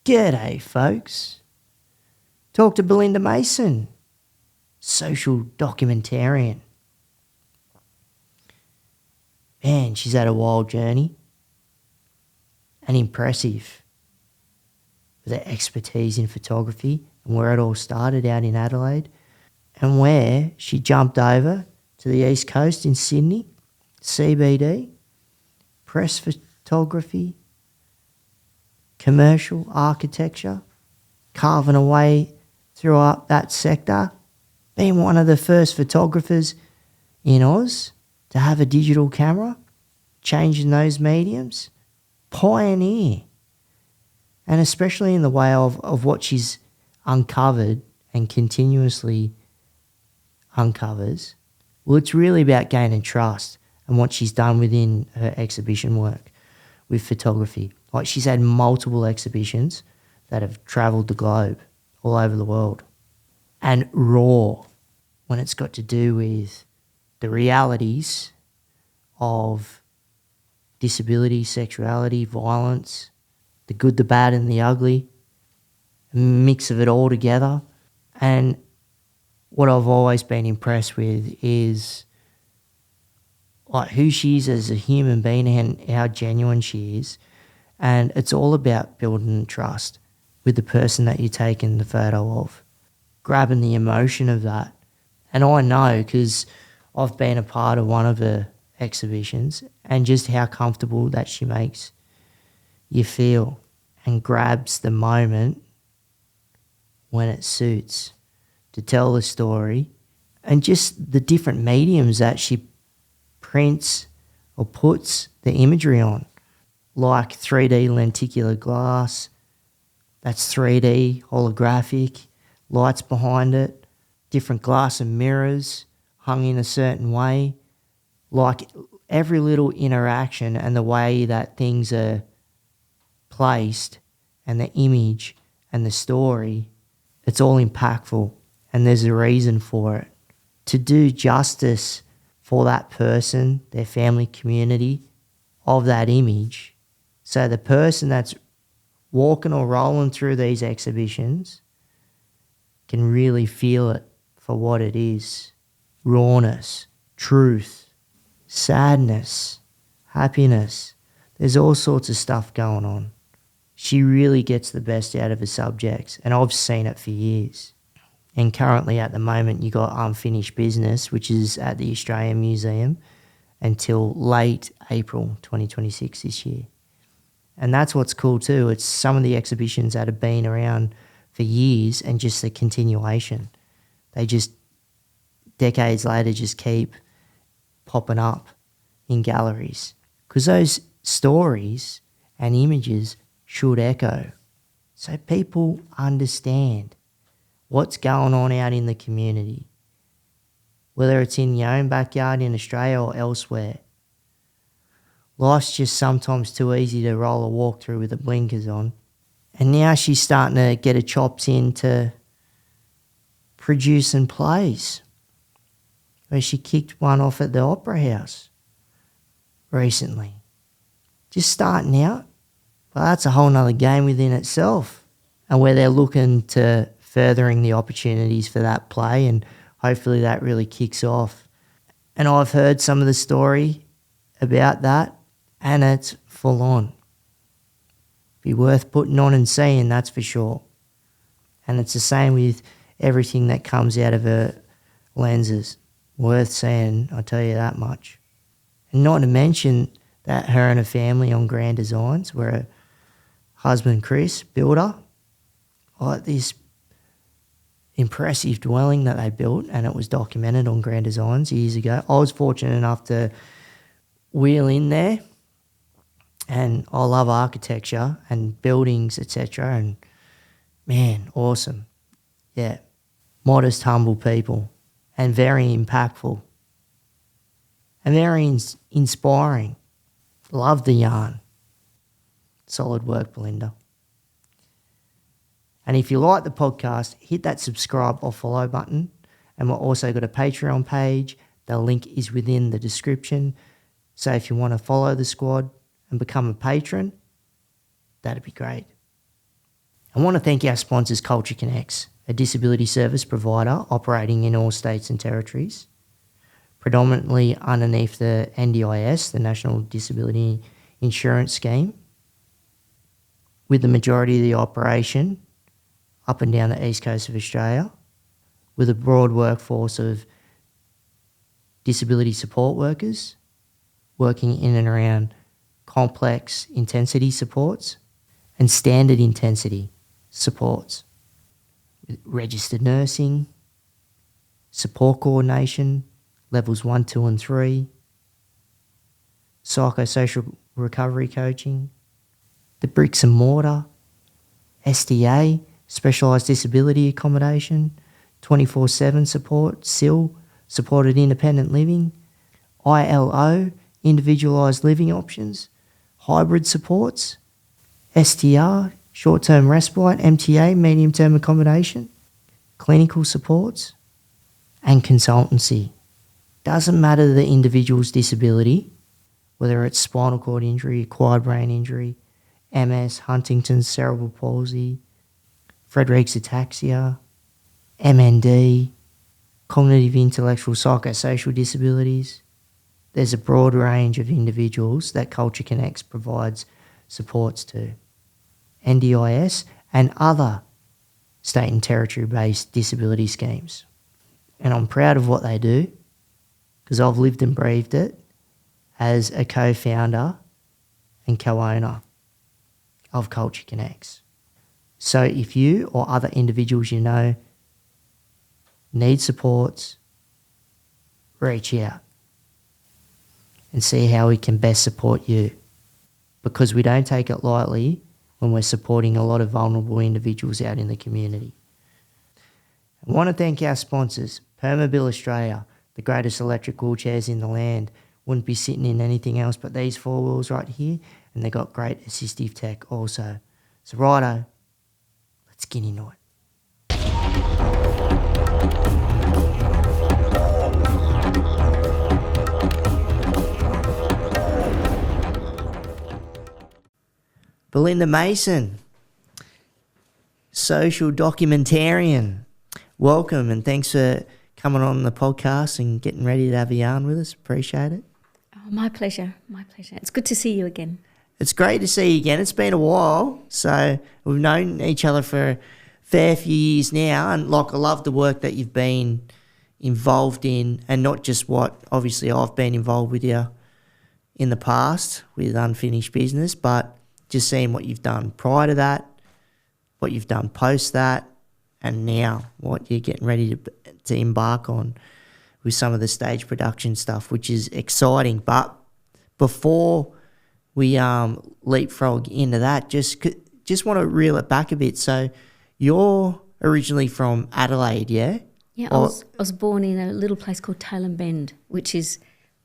G'day, folks. Talk to Belinda Mason, Social Documentarian. Man, she's had a wild journey and impressive with her expertise in photography and where it all started out in Adelaide and where she jumped over to the East Coast in Sydney, CBD, press photography, commercial architecture, carving away throughout that sector, being one of the first photographers in Oz to have a digital camera, changing those mediums, pioneer. And especially in the way of what she's uncovered and continuously uncovers, well, it's really about gaining trust and what she's done within her exhibition work with photography. Like, she's had multiple exhibitions that have travelled the globe, all over the world. And raw when it's got to do with the realities of disability, sexuality, violence, the good, the bad and the ugly, a mix of it all together. And what I've always been impressed with is like who she is as a human being and how genuine she is. And it's all about building trust with the person that you're taking the photo of, grabbing the emotion of that. And I know because I've been a part of one of her exhibitions and just how comfortable that she makes you feel and grabs the moment when it suits to tell the story, and just the different mediums that she prints or puts the imagery on, like 3D lenticular glass, that's 3D, holographic, lights behind it, different glass and mirrors hung in a certain way, like every little interaction and the way that things are placed and the image and the story, it's all impactful and there's a reason for it. To do justice for that person, their family, community of that image, so the person that's walking or rolling through these exhibitions can really feel it for what it is. Rawness, truth, sadness, happiness. There's all sorts of stuff going on. She really gets the best out of her subjects, and I've seen it for years. And currently at the moment you got Unfinished Business, which is at the Australian Museum until late April 2026 this year. And that's what's cool too. It's some of the exhibitions that have been around for years and just the continuation. They just, decades later, just keep popping up in galleries. Because those stories and images should echo. So people understand what's going on out in the community, whether it's in your own backyard in Australia or elsewhere. Life's just sometimes too easy to roll a walk through with the blinkers on. And now she's starting to get her chops into producing plays, where she kicked one off at the Opera House recently. Just starting out, but that's a whole nother game within itself, and where they're looking to furthering the opportunities for that play, and hopefully that really kicks off. And I've heard some of the story about that, and it's full on. Be worth putting on and seeing, that's for sure. And it's the same with everything that comes out of her lenses. Worth seeing, I tell you that much. And not to mention that her and her family on Grand Designs, where her husband Chris built her, like this impressive dwelling that they built, and it was documented on Grand Designs years ago. I was fortunate enough to wheel in there, and I love architecture and buildings, etc. And man, awesome. Yeah, modest, humble people, and very impactful and very inspiring. Love the yarn. Solid work, Belinda. And if you like the podcast, hit that subscribe or follow button. And we've also got a Patreon page. The link is within the description. So if you want to follow the squad and become a patron, that'd be great. I want to thank our sponsors, Culture Connects, a disability service provider operating in all states and territories, predominantly underneath the NDIS, the National Disability Insurance Scheme, with the majority of the operation up and down the east coast of Australia, with a broad workforce of disability support workers working in and around complex intensity supports and standard intensity supports, with registered nursing, support coordination, levels 1, 2 and 3, psychosocial recovery coaching, the bricks and mortar, SDA, specialised disability accommodation, 24/7 support, SIL, supported independent living, ILO, individualised living options, hybrid supports, STR, short-term respite, MTA, medium-term accommodation, clinical supports, and consultancy. Doesn't matter the individual's disability, whether it's spinal cord injury, acquired brain injury, MS, Huntington's, cerebral palsy, Friedreich's ataxia, MND, cognitive, intellectual, psychosocial disabilities. There's a broad range of individuals that Culture Connects provides supports to. NDIS and other state and territory-based disability schemes. And I'm proud of what they do because I've lived and breathed it as a co-founder and co-owner of Culture Connects. So if you or other individuals you know need supports, reach out and see how we can best support you, because we don't take it lightly when we're supporting a lot of vulnerable individuals out in the community. I want to thank our sponsors, Permobil Australia, the greatest electric wheelchairs in the land. Wouldn't be sitting in anything else but these 4 wheels right here, and they've got great assistive tech also. So righto, let's get into it. Belinda Mason, Social Documentarian. Welcome and thanks for coming on the podcast and getting ready to have a yarn with us. Appreciate it. Oh, my pleasure. My pleasure. It's good to see you again. It's great to see you again. It's been a while. So we've known each other for a fair few years now. And like, I love the work that you've been involved in, and not just what obviously I've been involved with you in the past with Unfinished Business, but just seeing what you've done prior to that, what you've done post that, and now what you're getting ready to embark on with some of the stage production stuff, which is exciting. But before we leapfrog into that, just want to reel it back a bit. So you're originally from Adelaide, yeah? Yeah, I was born in a little place called Tailem Bend, which is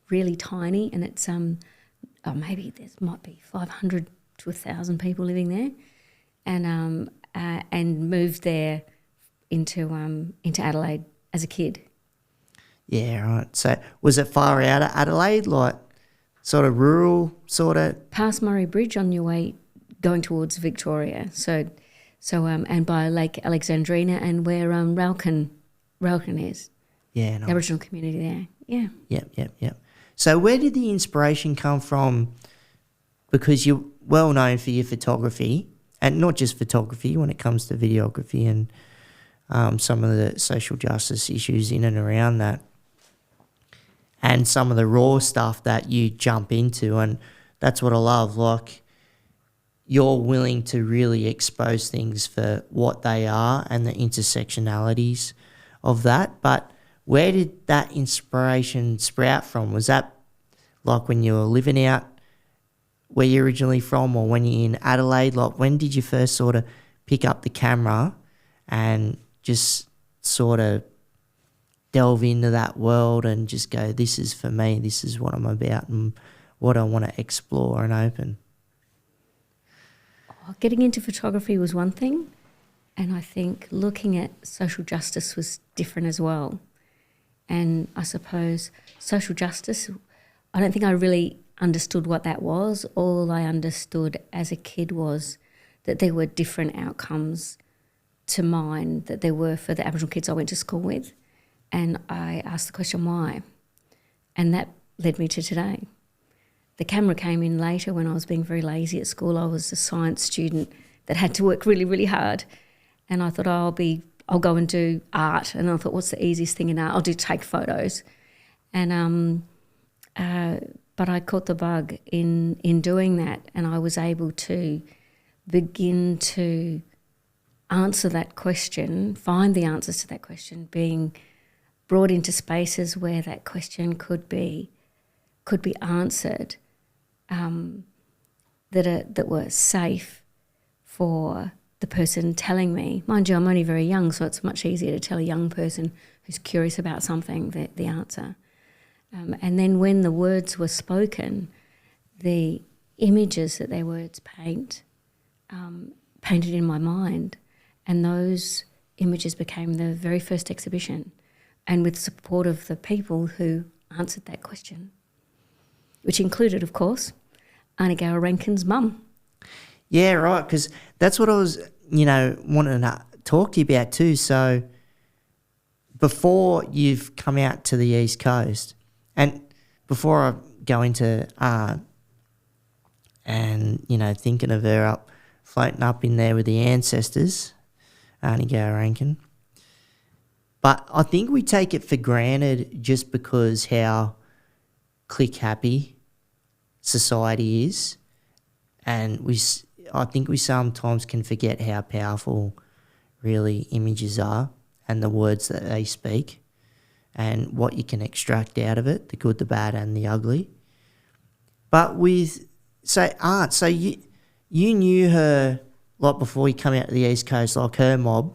really tiny, and it's maybe there might be 500 to 1,000 people living there, and moved there into Adelaide as a kid. Yeah, right. So was it far out of Adelaide, like sort of rural, sort of? Past Murray Bridge on your way going towards Victoria. So and by Lake Alexandrina and where Aurukun is. Yeah, nice. The Aboriginal community there. Yeah. Yep. So where did the inspiration come from? Because you're well known for your photography, and not just photography when it comes to videography and some of the social justice issues in and around that, and some of the raw stuff that you jump into. And that's what I love. Like, you're willing to really expose things for what they are and the intersectionalities of that. But where did that inspiration sprout from? Was that like when you were living out where you're originally from, or when you're in Adelaide? Like, when did you first sort of pick up the camera and just sort of delve into that world and just go, this is for me, this is what I'm about and what I want to explore and open? Getting into photography was one thing, and I think looking at social justice was different as well. And I suppose social justice, I don't think I really understood what that was. All I understood as a kid was that there were different outcomes to mine that there were for the Aboriginal kids I went to school with. And I asked the question, why? And that led me to today. The camera came in later when I was being very lazy at school. I was a science student that had to work really, really hard. And I thought, I'll go and do art. And I thought, what's the easiest thing in art? I'll take photos. And but I caught the bug in doing that, and I was able to begin to answer that question, find the answers to that question, being brought into spaces where that question could be answered, that were safe for the person telling me. Mind you, I'm only very young, so it's much easier to tell a young person who's curious about something the answer. And then when the words were spoken, the images that their words painted in my mind, and those images became the very first exhibition, and with support of the people who answered that question, which included, of course, Aurukun mum. Yeah, right, because that's what I was, wanting to talk to you about too. So before you've come out to the East Coast, and before I go into art and, thinking of her floating up in there with the ancestors, Aurukun, but I think we take it for granted just because how click-happy society is, and I think we sometimes can forget how powerful really images are and the words that they speak and what you can extract out of it, the good, the bad and the ugly. But with, say, art, so you knew her like before you come out to the East Coast, like her mob,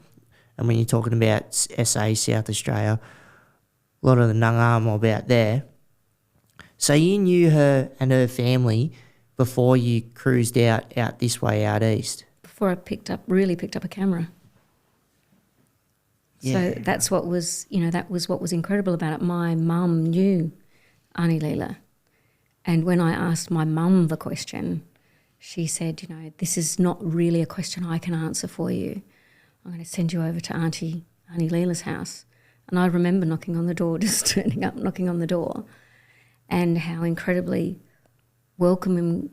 and when you're talking about SA, South Australia, a lot of the Noongar mob out there. So you knew her and her family before you cruised out this way out east? Before I really picked up a camera. Yeah. So that's what was, that was what was incredible about it. My mum knew Auntie Leela. And when I asked my mum the question, she said, this is not really a question I can answer for you. I'm going to send you over to Auntie Leela's house. And I remember knocking on the door, just turning up, knocking on the door, and how incredibly welcoming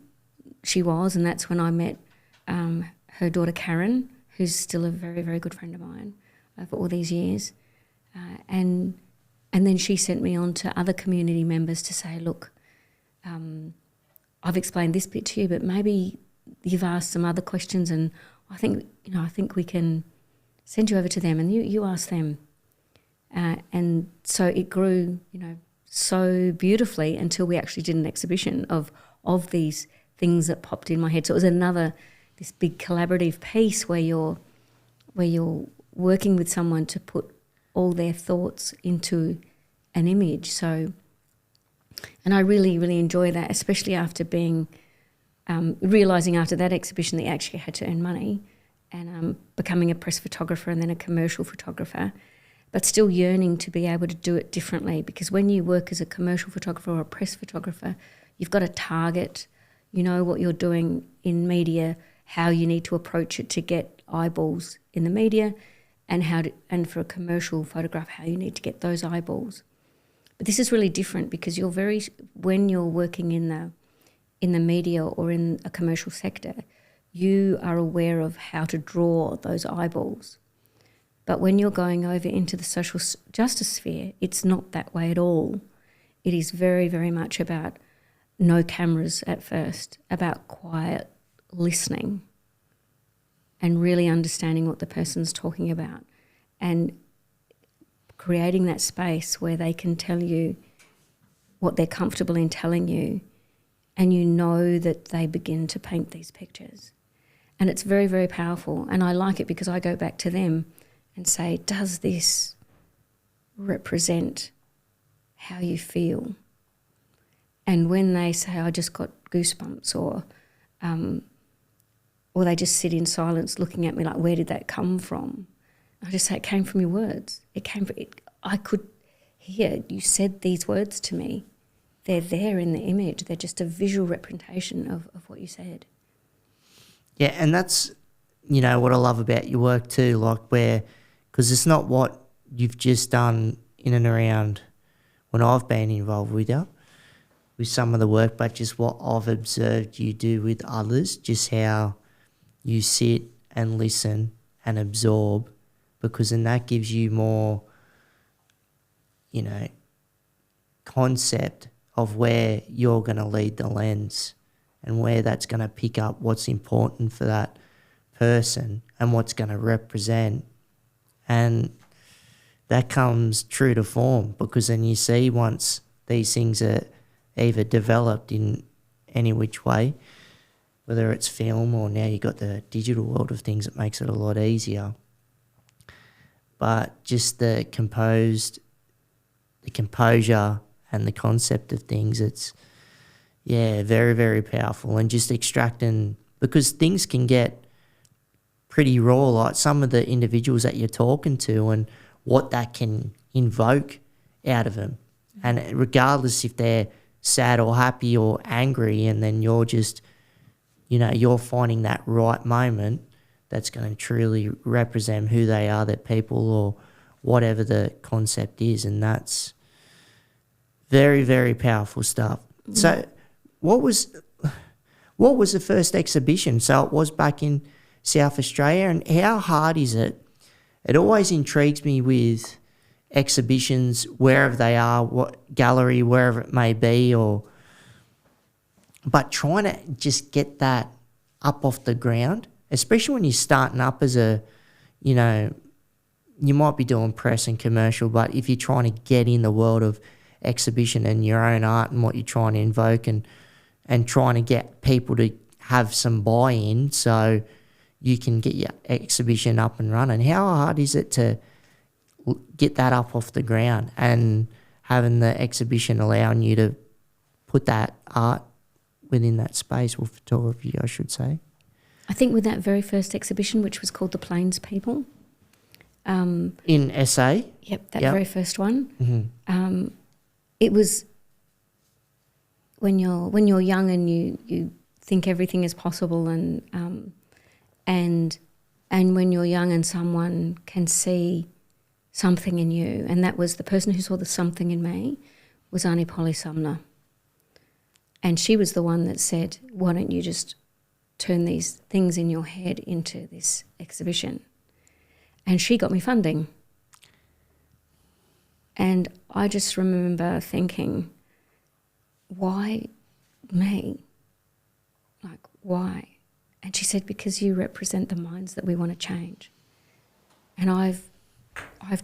she was. And that's when I met her daughter Karen, who's still a very, very good friend of mine over all these years. And then she sent me on to other community members to say, look, I've explained this bit to you, but maybe you've asked some other questions, and I think we can send you over to them and you ask them. And so it grew, so beautifully until we actually did an exhibition of these things that popped in my head. So it was this big collaborative piece where you're working with someone to put all their thoughts into an image. So, and I really, really enjoy that, especially after realising after that exhibition that you actually had to earn money, and becoming a press photographer and then a commercial photographer, but still yearning to be able to do it differently, because when you work as a commercial photographer or a press photographer, you've got a target, what you're doing in media, how you need to approach it to get eyeballs in the media, and for a commercial photograph, how you need to get those eyeballs. But this is really different because when you're working in the media or in a commercial sector, you are aware of how to draw those eyeballs. But when you're going over into the social justice sphere, it's not that way at all. It is very, very much about no cameras at first, about quiet listening and really understanding what the person's talking about, and creating that space where they can tell you what they're comfortable in telling you, and that they begin to paint these pictures. And it's very, very powerful, and I like it because I go back to them and say, does this represent how you feel? And when they say, I just got goosebumps, or they just sit in silence looking at me like, where did that come from? I just say, it came from your words. I could hear you said these words to me. They're there in the image. They're just a visual representation of what you said. Yeah, and that's you know, what I love about your work too, like because it's not what you've just done in and around when I've been involved with you, with some of the work, but just what I've observed you do with others, just how you sit and listen and absorb, because then that gives you more, you know, concept of where you're going to lead the lens and where that's going to pick up what's important for that person and what's going to represent. And that comes true to form, because then you see once these things are either developed in any which way, whether it's film or now you've got the digital world of things, it makes it a lot easier. But just the composure and the concept of things, it's, yeah, very, very powerful. And just extracting, because things can get pretty raw, like some of the individuals that you're talking to and what that can invoke out of them. And regardless if they're sad or happy or angry, and then you're just, you know, you're finding that right moment that's going to truly represent who they are, their people, or whatever the concept is. And that's very, very powerful stuff. Mm. So what was the first exhibition? So it was back in South Australia. And how hard is it? It always intrigues me with exhibitions, wherever they are, what gallery, wherever it may be, but trying to just get that up off the ground, especially when you're starting up as a, you know, you might be doing press and commercial, but if you're trying to get in the world of exhibition and your own art and what you're trying to invoke and trying to get people to have some buy-in so you can get your exhibition up and running. How hard is it to get that up off the ground and having the exhibition allowing you to put that art within that space, or photography, I should say? I think with that very first exhibition, which was called The Plains People. In SA? Yep, that very first one. Mm-hmm. It was when you're young and you think everything is possible, and when you're young and someone can see something in you, and that was the person who saw the something in me was Auntie Polly Sumner. And she was the one that said, why don't you just turn these things in your head into this exhibition? And she got me funding. And I just remember thinking, why me? Like, why? And she said, because you represent the minds that we want to change. And I've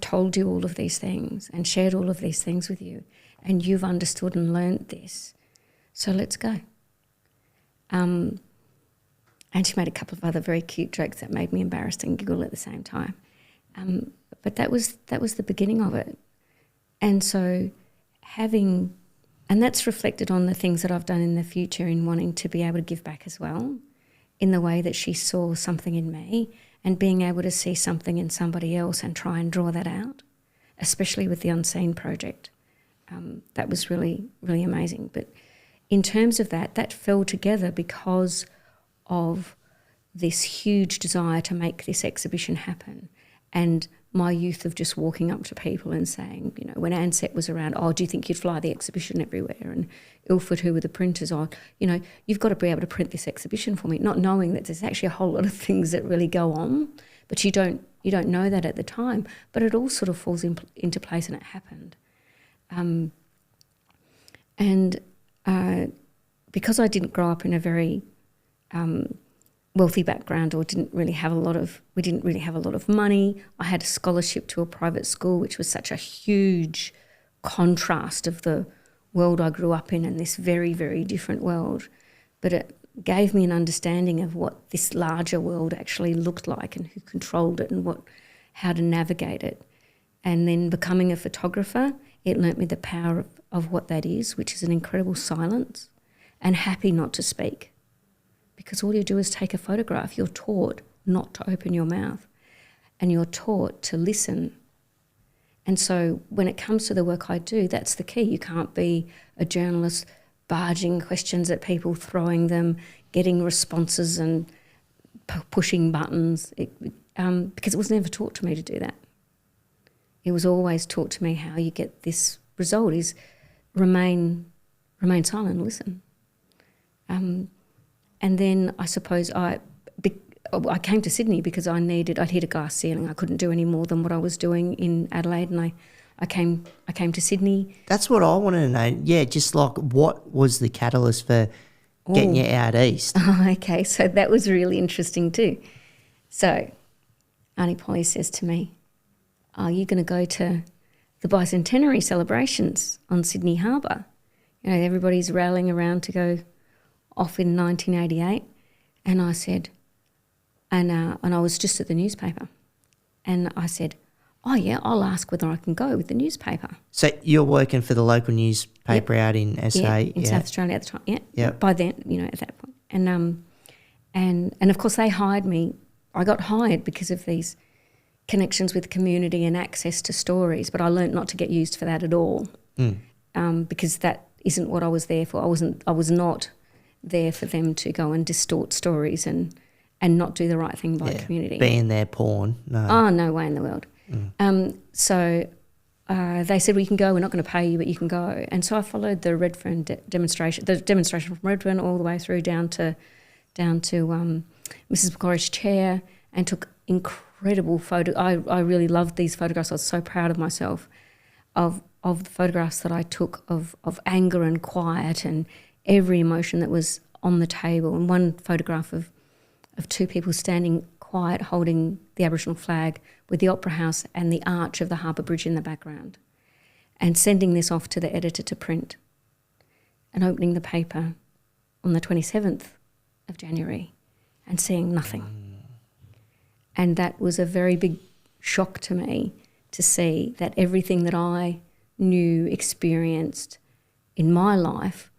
told you all of these things and shared all of these things with you, and you've understood and learnt this. So let's go. And she made a couple of other very cute jokes that made me embarrassed and giggle at the same time. But that was the beginning of it. And so and that's reflected on the things that I've done in the future in wanting to be able to give back as well, in the way that she saw something in me and being able to see something in somebody else and try and draw that out, especially with the Unseen project. That was really, really amazing. But in terms of that fell together because of this huge desire to make this exhibition happen, and my youth of just walking up to people and saying, you know, when Ansett was around, oh, do you think you'd fly the exhibition everywhere? And Ilford, who were the printers, oh, you know, you've got to be able to print this exhibition for me, not knowing that there's actually a whole lot of things that really go on, but you don't know that at the time. But it all sort of falls into place, and it happened. Because I didn't grow up in a very wealthy background, or we didn't really have a lot of money. I had a scholarship to a private school, which was such a huge contrast of the world I grew up in and this very, very different world. But it gave me an understanding of what this larger world actually looked like and who controlled it and how to navigate it. And then becoming a photographer, it learnt me the power of what that is, which is an incredible silence and happy not to speak. Because all you do is take a photograph. You're taught not to open your mouth, and you're taught to listen. And so when it comes to the work I do, that's the key. You can't be a journalist barging questions at people, throwing them, getting responses and pushing buttons, because it was never taught to me to do that. It was always taught to me how you get this result is remain silent and listen. And then I suppose I came to Sydney because I'd hit a glass ceiling. I couldn't do any more than what I was doing in Adelaide, and I came to Sydney. That's what I wanted to know. Yeah, just like what was the catalyst for getting you out east? Oh, okay, so that was really interesting too. So Auntie Polly says to me, "Are you going to go to the Bicentenary celebrations on Sydney Harbour? You know, everybody's rallying around to go off in 1988." And I said, and I was just at the newspaper, and I said, "Oh yeah, I'll ask whether I can go with the newspaper." So you're working for the local newspaper out in SA? In South Australia at the time, yeah. By then, at that point. And of course they hired me. I got hired because of these connections with community and access to stories, but I learnt not to get used for that at all, because that isn't what I was there for. I was not there for them to go and distort stories and not do the right thing by the community. Being their pawn, no. Oh, no way in the world. So they said, "Well, you can go. We're not going to pay you, but you can go." And so I followed the Redfern demonstration, the demonstration from Redfern all the way through down to Mrs. Macquarie's chair, and took incredible photos. I really loved these photographs. I was so proud of myself, of the photographs that I took of anger and quiet and every emotion that was on the table. And one photograph of two people standing quiet, holding the Aboriginal flag with the Opera House and the arch of the Harbour Bridge in the background, and sending this off to the editor to print, and opening the paper on the 27th of January and seeing nothing. And that was a very big shock to me, to see that everything that I knew, experienced in my life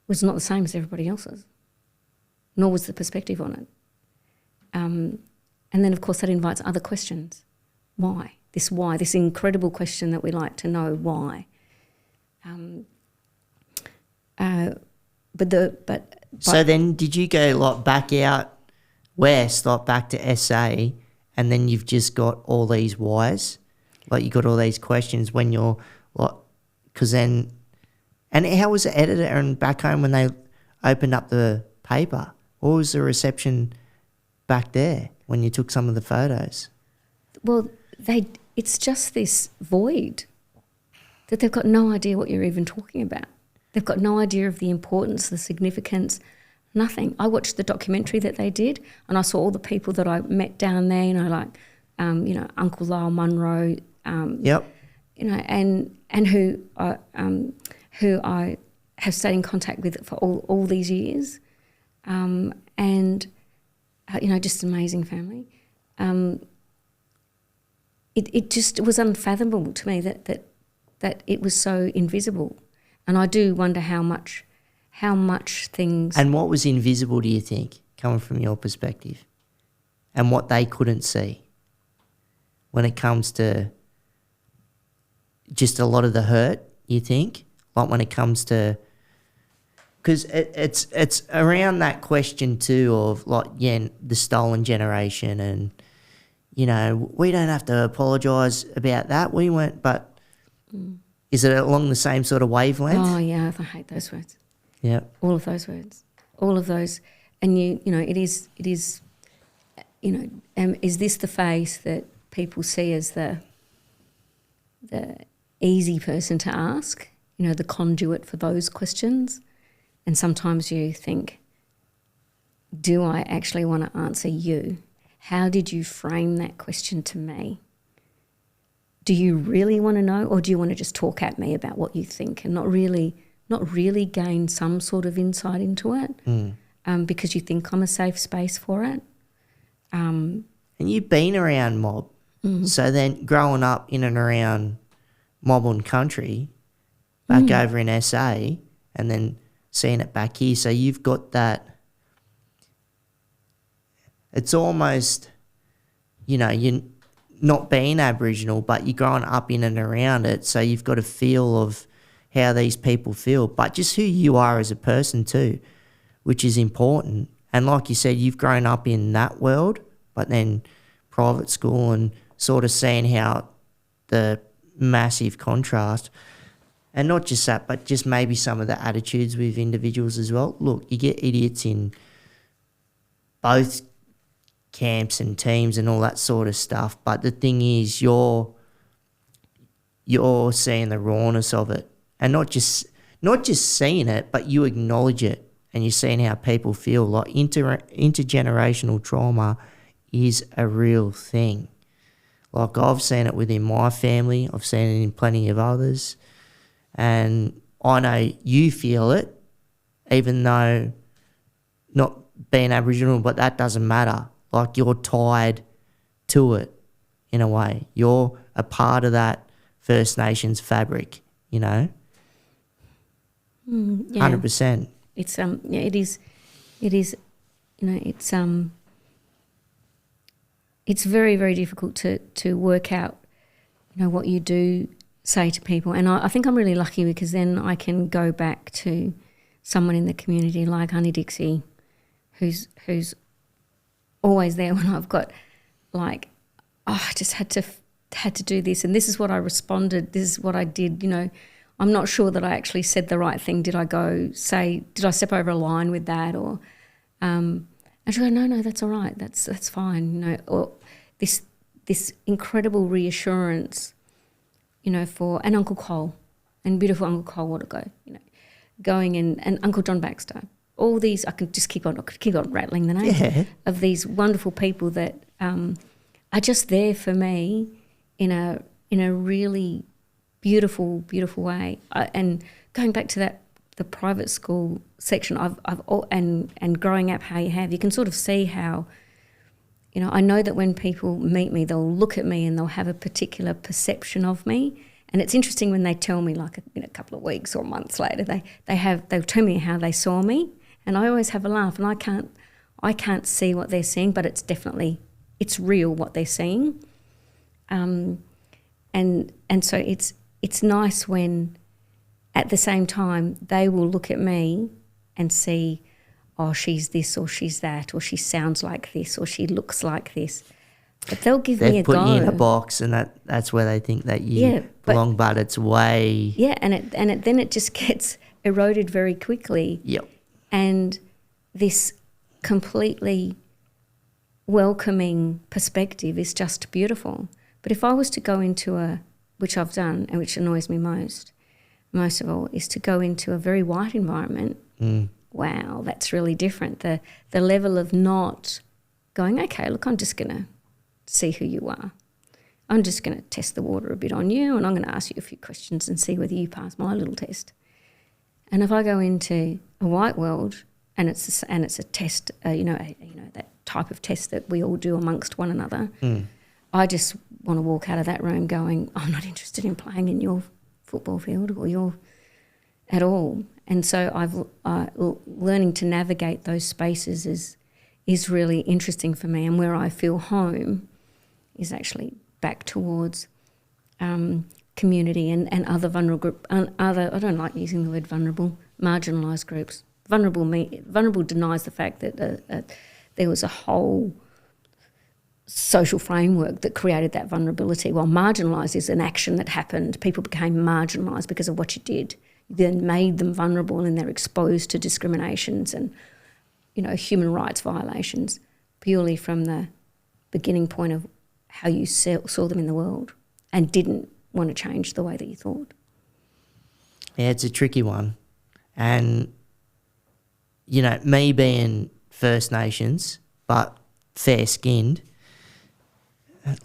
was not the same as everybody else's, nor was the perspective on it. And then, of course, that invites other questions. Why? This incredible question that we like to know, why? So then did you go like back out west, like back to SA, and then you've just got all these whys? Like you got all these questions when you're like, because then, and how was the editor and back home when they opened up the paper? What was the reception back there when you took some of the photos? Well, it's just this void that they've got no idea what you're even talking about. They've got no idea of the importance, the significance, nothing. I watched the documentary that they did, and I saw all the people that I met down there, like Uncle Lyle Munro, and who I have stayed in contact with for all these years, just an amazing family. It just was unfathomable to me that it was so invisible, and I do wonder how much things. And what was invisible, do you think, coming from your perspective, and what they couldn't see when it comes to just a lot of the hurt? You think, like when it comes to. Because it's around that question too of the stolen generation, and we don't have to apologise about that. We weren't, but is it along the same sort of wavelength? Oh yeah, I hate those words. Yeah, all of those words, all of those, and it is. Is this the face that people see as the easy person to ask? The conduit for those questions. And sometimes you think, do I actually want to answer you? How did you frame that question to me? Do you really want to know, or do you want to just talk at me about what you think and not really gain some sort of insight into it because you think I'm a safe space for it? And you've been around mob. So then growing up in and around mob and country, back over in SA, and then seeing it back here, so you've got that. It's almost, you're not being Aboriginal, but you're growing up in and around it, so you've got a feel of how these people feel, but just who you are as a person too, which is important. And like you said, you've grown up in that world, but then private school and sort of seeing how the massive contrast, and not just that, but just maybe some of the attitudes with individuals as well. Look, you get idiots in both camps and teams and all that sort of stuff, but the thing is you're seeing the rawness of it, and not just seeing it, but you acknowledge it, and you're seeing how people feel. Like intergenerational trauma is a real thing. Like, I've seen it within my family, I've seen it in plenty of others, and I know you feel it, even though not being Aboriginal, but that doesn't matter. Like, you're tied to it in a way. You're a part of that First Nations fabric, you know? 100%. It's it is, you know, it's very, very difficult to work out, you know, what you do say to people. And I think I'm really lucky, because then I can go back to someone in the community like Honey Dixie, who's always there when I've got like, oh, I just had to do this, and this is what I responded, this is what I did, you know. I'm not sure that I actually said the right thing. Did I step over a line with that? Or and she go, no, that's all right, that's fine, you know. Or this incredible reassurance, you know, for and Uncle Cole and beautiful Uncle Cole Watergo, you know, going and Uncle John Baxter. All these, I could keep on rattling the names of these wonderful people that are just there for me in a really beautiful, beautiful way. And going back to the private school section, and growing up how you have, you can sort of see how, you know, I know that when people meet me, they'll look at me and they'll have a particular perception of me. And it's interesting when they tell me, like, in a couple of weeks or months later, they'll tell me how they saw me, and I always have a laugh. And I can't see what they're seeing, but it's real what they're seeing. And so it's nice when, at the same time, they will look at me and see, oh, she's this or she's that, or she sounds like this or she looks like this. But they'll give me a go. They've put you in a box, and that's where they think that you belong, but it's way... Yeah, then it just gets eroded very quickly. Yep. And this completely welcoming perspective is just beautiful. But if I was to go into which I've done and which annoys me most of all, is to go into a very white environment. Wow, that's really different. The level of not going, okay, look, I'm just going to see who you are. I'm just going to test the water a bit on you, and I'm going to ask you a few questions and see whether you pass my little test. And if I go into a white world and it's a test, that type of test that we all do amongst one another, I just want to walk out of that room going, I'm not interested in playing in your football field or your at all. And so learning to navigate those spaces is really interesting for me, and where I feel home is actually back towards community and other vulnerable group, I don't like using the word vulnerable, marginalised groups. Vulnerable denies the fact that there was a whole social framework that created that vulnerability, while marginalised is an action that happened. People became marginalised because of what you did. You then made them vulnerable, and they're exposed to discriminations and, you know, human rights violations purely from the beginning point of how you saw them in the world and didn't want to change the way that you thought. Yeah, it's a tricky one. And, you know, me being First Nations but fair-skinned,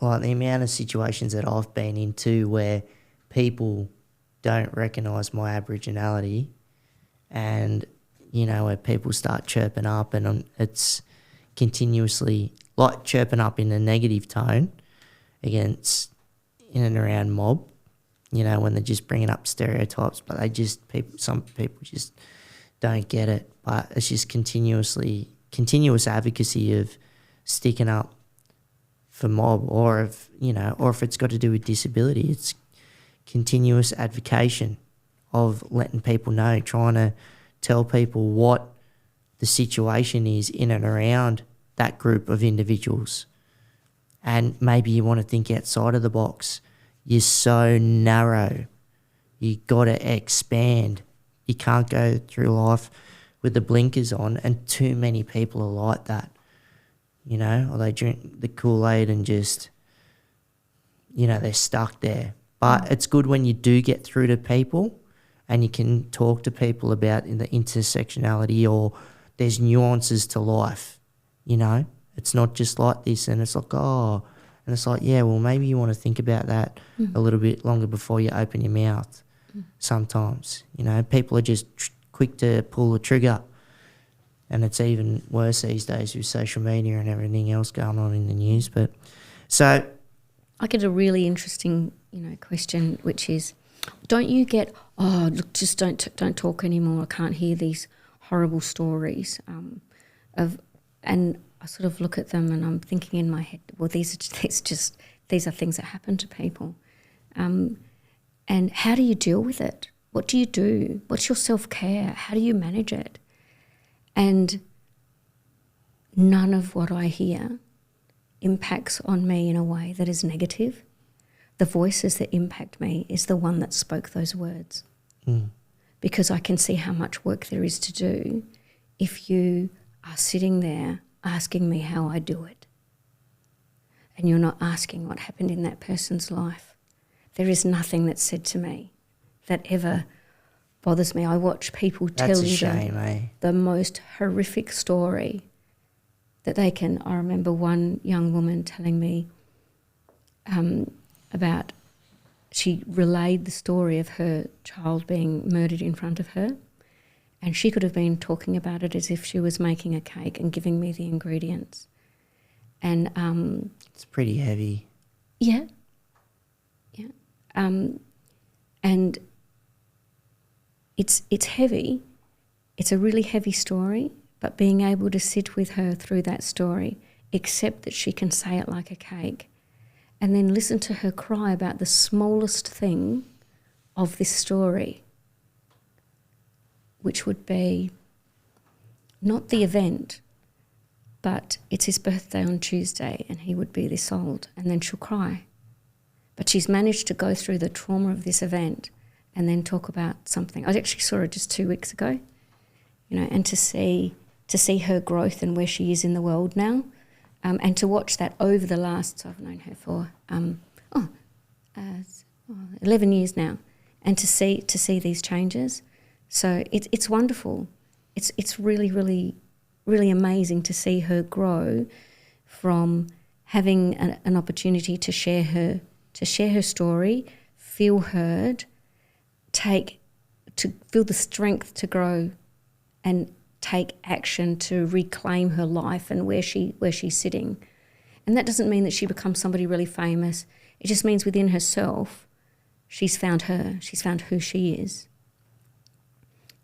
like the amount of situations that I've been into where people don't recognise my Aboriginality, and, you know, where people start chirping up, and it's continuously, like, chirping up in a negative tone against, in and around mob, you know, when they're just bringing up stereotypes, but some people just don't get it. But it's just continuous advocacy of sticking up for mob, or if it's got to do with disability, it's continuous advocation of letting people know, trying to tell people what the situation is in and around that group of individuals. And maybe you want to think outside of the box. You're so narrow. You got to expand. You can't go through life with the blinkers on, and too many people are like that, you know, or they drink the Kool-Aid and just, you know, they're stuck there. But it's good when you do get through to people and you can talk to people about the intersectionality, or there's nuances to life, you know. It's not just like this, and it's like, oh, and it's like, yeah, well, maybe you want to think about that a little bit longer before you open your mouth sometimes. You know, people are just quick to pull the trigger, and it's even worse these days with social media and everything else going on in the news. But so I get a really interesting, question, which is, don't you get, oh, look, just don't talk anymore. I can't hear these horrible stories and I sort of look at them and I'm thinking in my head, well, these are things that happen to people. And how do you deal with it? What do you do? What's your self-care? How do you manage it? And none of what I hear impacts on me in a way that is negative. The voices that impact me is the one that spoke those words. Because I can see how much work there is to do if you are sitting there asking me how I do it and you're not asking what happened in that person's life. There is nothing that's said to me that ever bothers me. I watch people tell you the most horrific story that they can. I remember one young woman telling me about, she relayed the story of her child being murdered in front of her, and she could have been talking about it as if she was making a cake and giving me the ingredients. And it's pretty heavy. Yeah. And it's heavy. It's a really heavy story, but being able to sit with her through that story, accept that she can say it like a cake, and then listen to her cry about the smallest thing of this story, which would be not the event, but it's his birthday on Tuesday and he would be this old, and then she'll cry. But she's managed to go through the trauma of this event and then talk about something. I actually saw her just 2 weeks ago, and to see her growth and where she is in the world now, and to watch that over the last, so I've known her for 11 years now, and to see these changes. So it's wonderful. It's really, really, really amazing to see her grow from having an opportunity to share her story, feel heard, to feel the strength to grow and take action to reclaim her life and where she's sitting. And that doesn't mean that she becomes somebody really famous. It just means within herself, she's found who she is.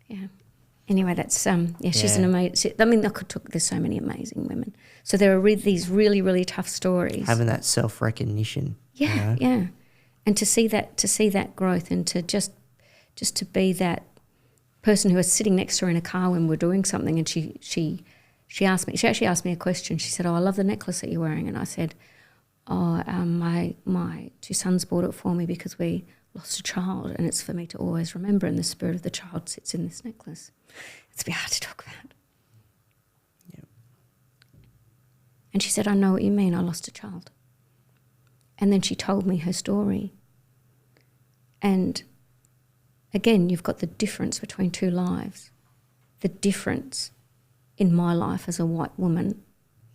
Yeah. Anyway, that's she's an amazing. I mean, there's so many amazing women. So there are these really, really tough stories. Having that self-recognition. Yeah, yeah, and to see that growth, and to just to be that person who was sitting next to her in a car when we're doing something, and she actually asked me a question. She said, "Oh, I love the necklace that you're wearing," and I said, "Oh, my two sons bought it for me because we lost a child, and it's for me to always remember, and the spirit of the child sits in this necklace." It's a bit hard to talk about. Yeah. And she said, "I know what you mean, I lost a child." And then she told me her story. And again, you've got the difference between two lives. The difference in my life as a white woman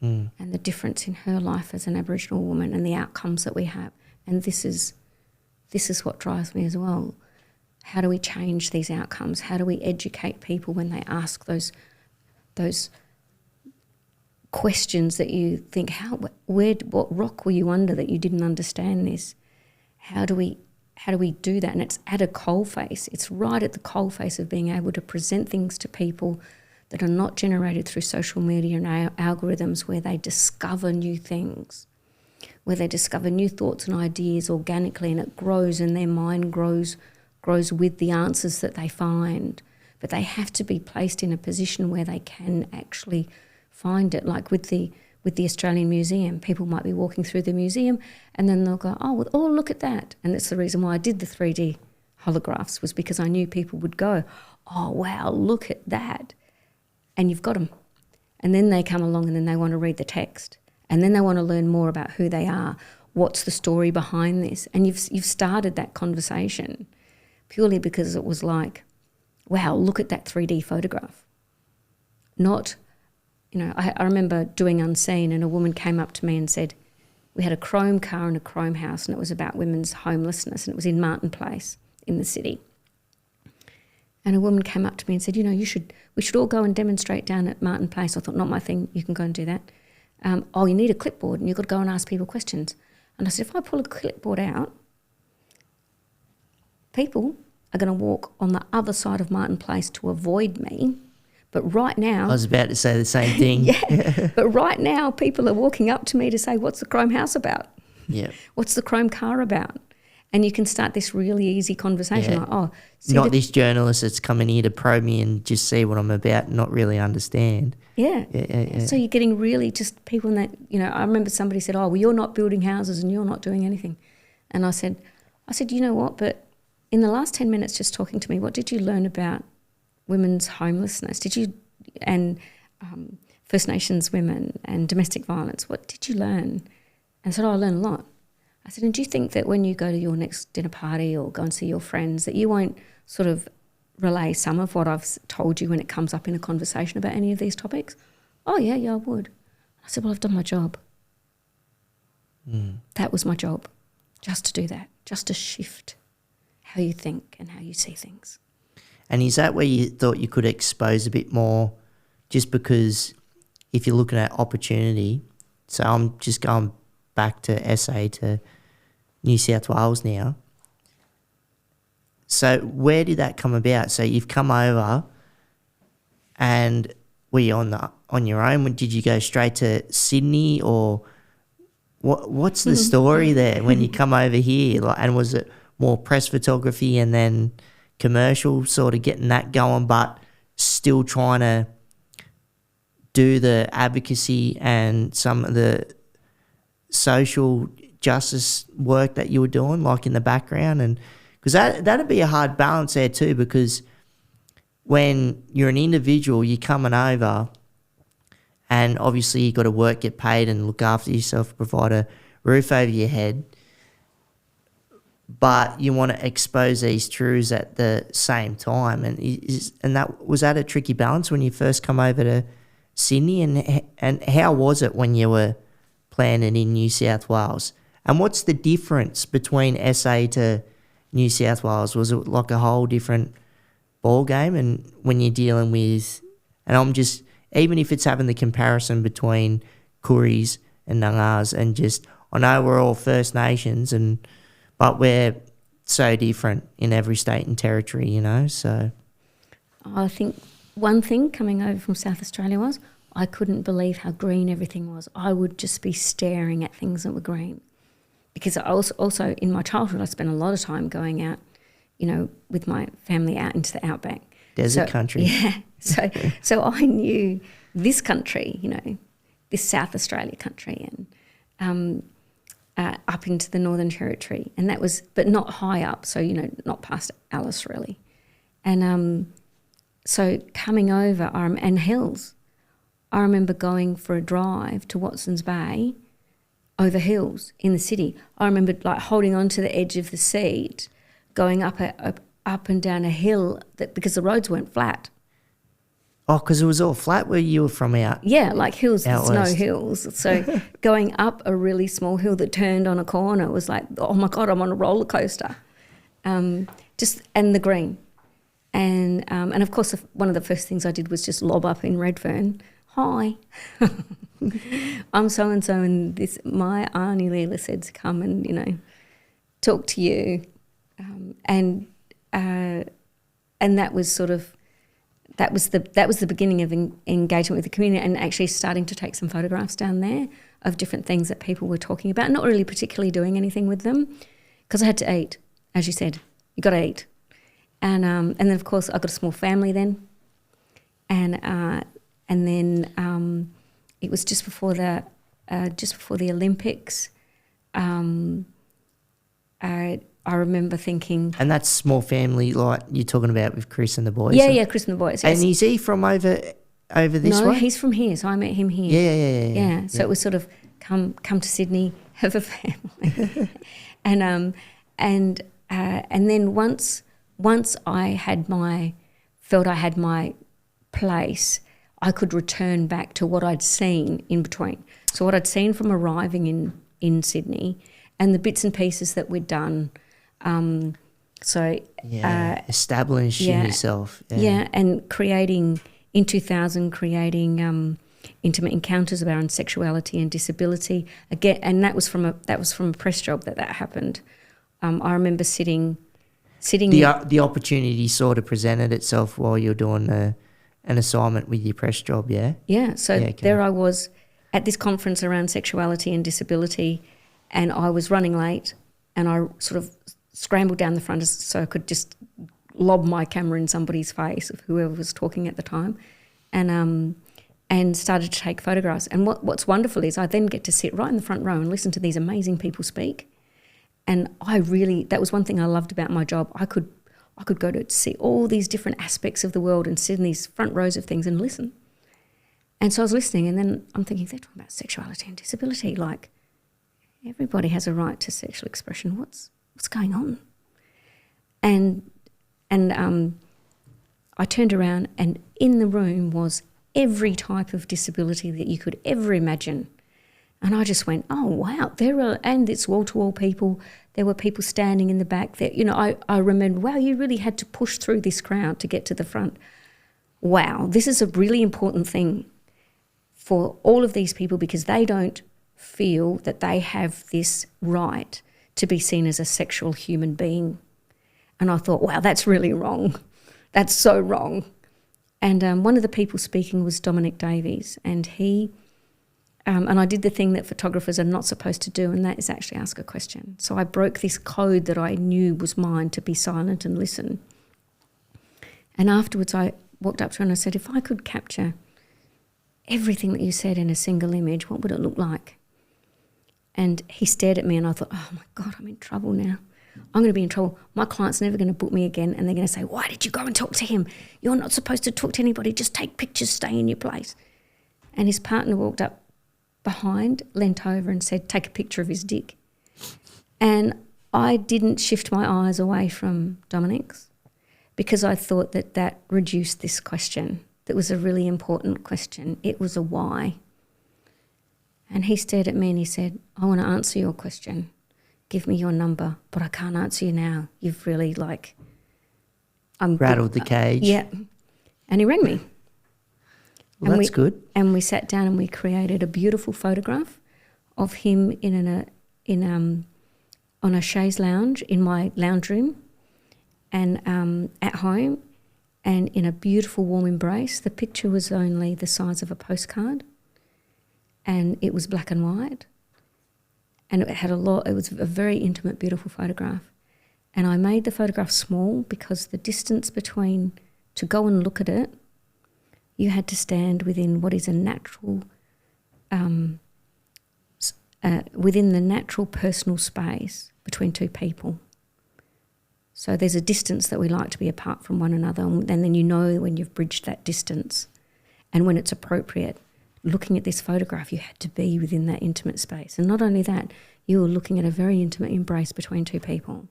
and the difference in her life as an Aboriginal woman, and the outcomes that we have. And this is what drives me as well. How do we change these outcomes? How do we educate people when they ask those questions that you think, what rock were you under that you didn't understand this? How do we do that? And it's at a coalface. It's right at the coalface of being able to present things to people that are not generated through social media and algorithms, where they discover new things, where they discover new thoughts and ideas organically, and it grows, and their mind grows with the answers that they find. but they have to be placed in a position where they can actually find it. Like with the Australian Museum, people might be walking through the museum and then they'll go, oh, look at that. And that's the reason why I did the 3D holographs, was because I knew people would go, oh, wow, look at that. And you've got them. And then they come along and then they want to read the text. And then they want to learn more about who they are. What's the story behind this? And you've started that conversation purely because it was like, wow, look at that 3D photograph. Not, I remember doing Unseen, and a woman came up to me and said, we had a chrome car and a chrome house, and it was about women's homelessness, and it was in Martin Place in the city. And a woman came up to me and said, we should all go and demonstrate down at Martin Place. I thought, not my thing, you can go and do that. You need a clipboard and you've got to go and ask people questions. And I said, if I pull a clipboard out, people are going to walk on the other side of Martin Place to avoid me. But right now... I was about to say the same thing. Yeah, but right now people are walking up to me to say, what's the chrome house about? Yeah. What's the chrome car about? And you can start this really easy conversation. Yeah. Like, not this journalist that's coming here to probe me and just see what I'm about and not really understand. Yeah. Yeah. So you're getting really just people in that, I remember somebody said, well, you're not building houses and you're not doing anything. And I said, you know what, but in the last 10 minutes just talking to me, what did you learn about women's homelessness? And First Nations women and domestic violence, what did you learn? And I said, I learned a lot. I said, and do you think that when you go to your next dinner party or go and see your friends that you won't sort of relay some of what I've told you when it comes up in a conversation about any of these topics? Oh, yeah, I would. I said, well, I've done my job. That was my job, just to do that, just to shift how you think and how you see things. And is that where you thought you could expose a bit more, just because if you're looking at opportunity, so I'm just going back to SA to New South Wales now. So where did that come about? So you've come over and were you on your own? Did you go straight to Sydney, or what's the story there when you come over here? And was it more press photography and then commercial, sort of getting that going, but still trying to do the advocacy and some of the social justice work that you were doing, like in the background? And because that'd be a hard balance there too, because when you're an individual, you're coming over and obviously you got to work, get paid and look after yourself, provide a roof over your head, but you want to expose these truths at the same time. And was that a tricky balance when you first come over to Sydney? And how was it when you were planted in New South Wales? And what's the difference between SA to New South Wales? Was it like a whole different ball game? And when you're dealing with, and I'm just, even if it's having the comparison between Kooris and Nangars, and just, I know we're all First Nations, but we're so different in every state and territory, so. I think one thing coming over from South Australia was I couldn't believe how green everything was. I would just be staring at things that were green. Because I also in my childhood, I spent a lot of time going out, with my family out into the outback. Desert country. Yeah. So I knew this country, this South Australia country, and up into the Northern Territory. And that was, but not high up, so, not past Alice really. And so coming over, and hills. I remember going for a drive to Watson's Bay over hills in the city. I remember holding on to the edge of the seat, going up and down a hill because the roads weren't flat. Oh, because it was all flat where you were from out? Yeah, like hills, there's no west. hills. So going up a really small hill that turned on a corner was like, oh my God, I'm on a roller coaster. And the green. And of course, one of the first things I did was just lob up in Redfern. Hi, I'm so-and-so, and this, my Auntie Leela said to come and, talk to you. And that was sort of, that was the beginning of engagement with the community, and actually starting to take some photographs down there of different things that people were talking about, not really particularly doing anything with them, because I had to eat, as you said, you got to eat. And then, of course, I got a small family then. And then it was just before the Olympics. I remember thinking... And that's small family like you're talking about with Chris and the boys? Yeah, Chris and the boys, yes. And is he from over this way? No, he's from here, so I met him here. Yeah. So it was sort of come to Sydney, have a family. and then once I had felt I had my place, I could return back to what I'd seen in between. So what I'd seen from arriving in Sydney and the bits and pieces that we'd done. Establishing yourself. Yeah, and in 2000 creating intimate encounters of our own sexuality and disability. Again, and that was from a press job that happened. I remember sitting. The opportunity sort of presented itself while you're doing an assignment with your press job. Yeah. Yeah. So there I was at this conference around sexuality and disability, and I was running late, and I sort of scrambled down the front so I could just lob my camera in somebody's face of whoever was talking at the time, and started to take photographs. And what's wonderful is I then get to sit right in the front row and listen to these amazing people speak. And that was one thing I loved about my job. I could go to see all these different aspects of the world and sit in these front rows of things and listen. And so I was listening, and then I'm thinking, they're talking about sexuality and disability. Like, everybody has a right to sexual expression. What's going on? And I turned around, and in the room was every type of disability that you could ever imagine. And I just went, oh, wow, and it's wall-to-wall people. There were people standing in the back there. I remember, wow, you really had to push through this crowd to get to the front. Wow, this is a really important thing for all of these people, because they don't feel that they have this right to be seen as a sexual human being. And I thought, wow, that's really wrong. That's so wrong. And one of the people speaking was Dominic Davies, and he... and I did the thing that photographers are not supposed to do, and that is actually ask a question. So I broke this code that I knew was mine to be silent and listen. And afterwards I walked up to him and I said, if I could capture everything that you said in a single image, what would it look like? And he stared at me, and I thought, oh my God, I'm in trouble now. I'm going to be in trouble. My client's never going to book me again, and they're going to say, why did you go and talk to him? You're not supposed to talk to anybody. Just take pictures, stay in your place. And his partner walked up behind, leant over and said, take a picture of his dick. And I didn't shift my eyes away from Dominic's, because I thought that reduced this question. That was a really important question. It was a why. And he stared at me and he said, I want to answer your question. Give me your number, but I can't answer you now. You've really rattled the cage. Yeah. And he rang me. Well, that's good. And we sat down and we created a beautiful photograph of him on a chaise lounge in my lounge room, and at home, and in a beautiful warm embrace. The picture was only the size of a postcard, and it was black and white, and it was a very intimate, beautiful photograph. And I made the photograph small because the distance to go and look at it, you had to stand within what is a natural, within the natural personal space between two people. So there's a distance that we like to be apart from one another, and then you know when you've bridged that distance. And when it's appropriate, looking at this photograph, you had to be within that intimate space. And not only that, you were looking at a very intimate embrace between two people.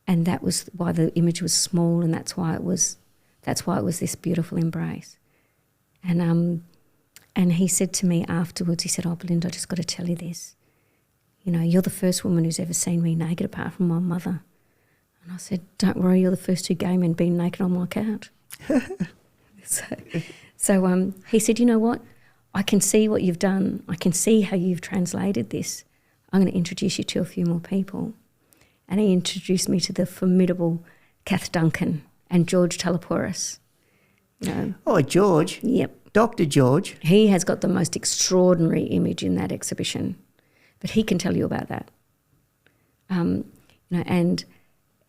And that was why the image was small, and that's why it was this beautiful embrace. And he said to me afterwards, he said, oh, Belinda, I just got to tell you this. You're the first woman who's ever seen me naked apart from my mother. And I said, don't worry, you're the first two gay men being naked on my couch. So he said, you know what? I can see what you've done. I can see how you've translated this. I'm going to introduce you to a few more people. And he introduced me to the formidable Kath Duncan and George Talapouris. Oh, George? Yep. Dr. George? He has got the most extraordinary image in that exhibition, but he can tell you about that.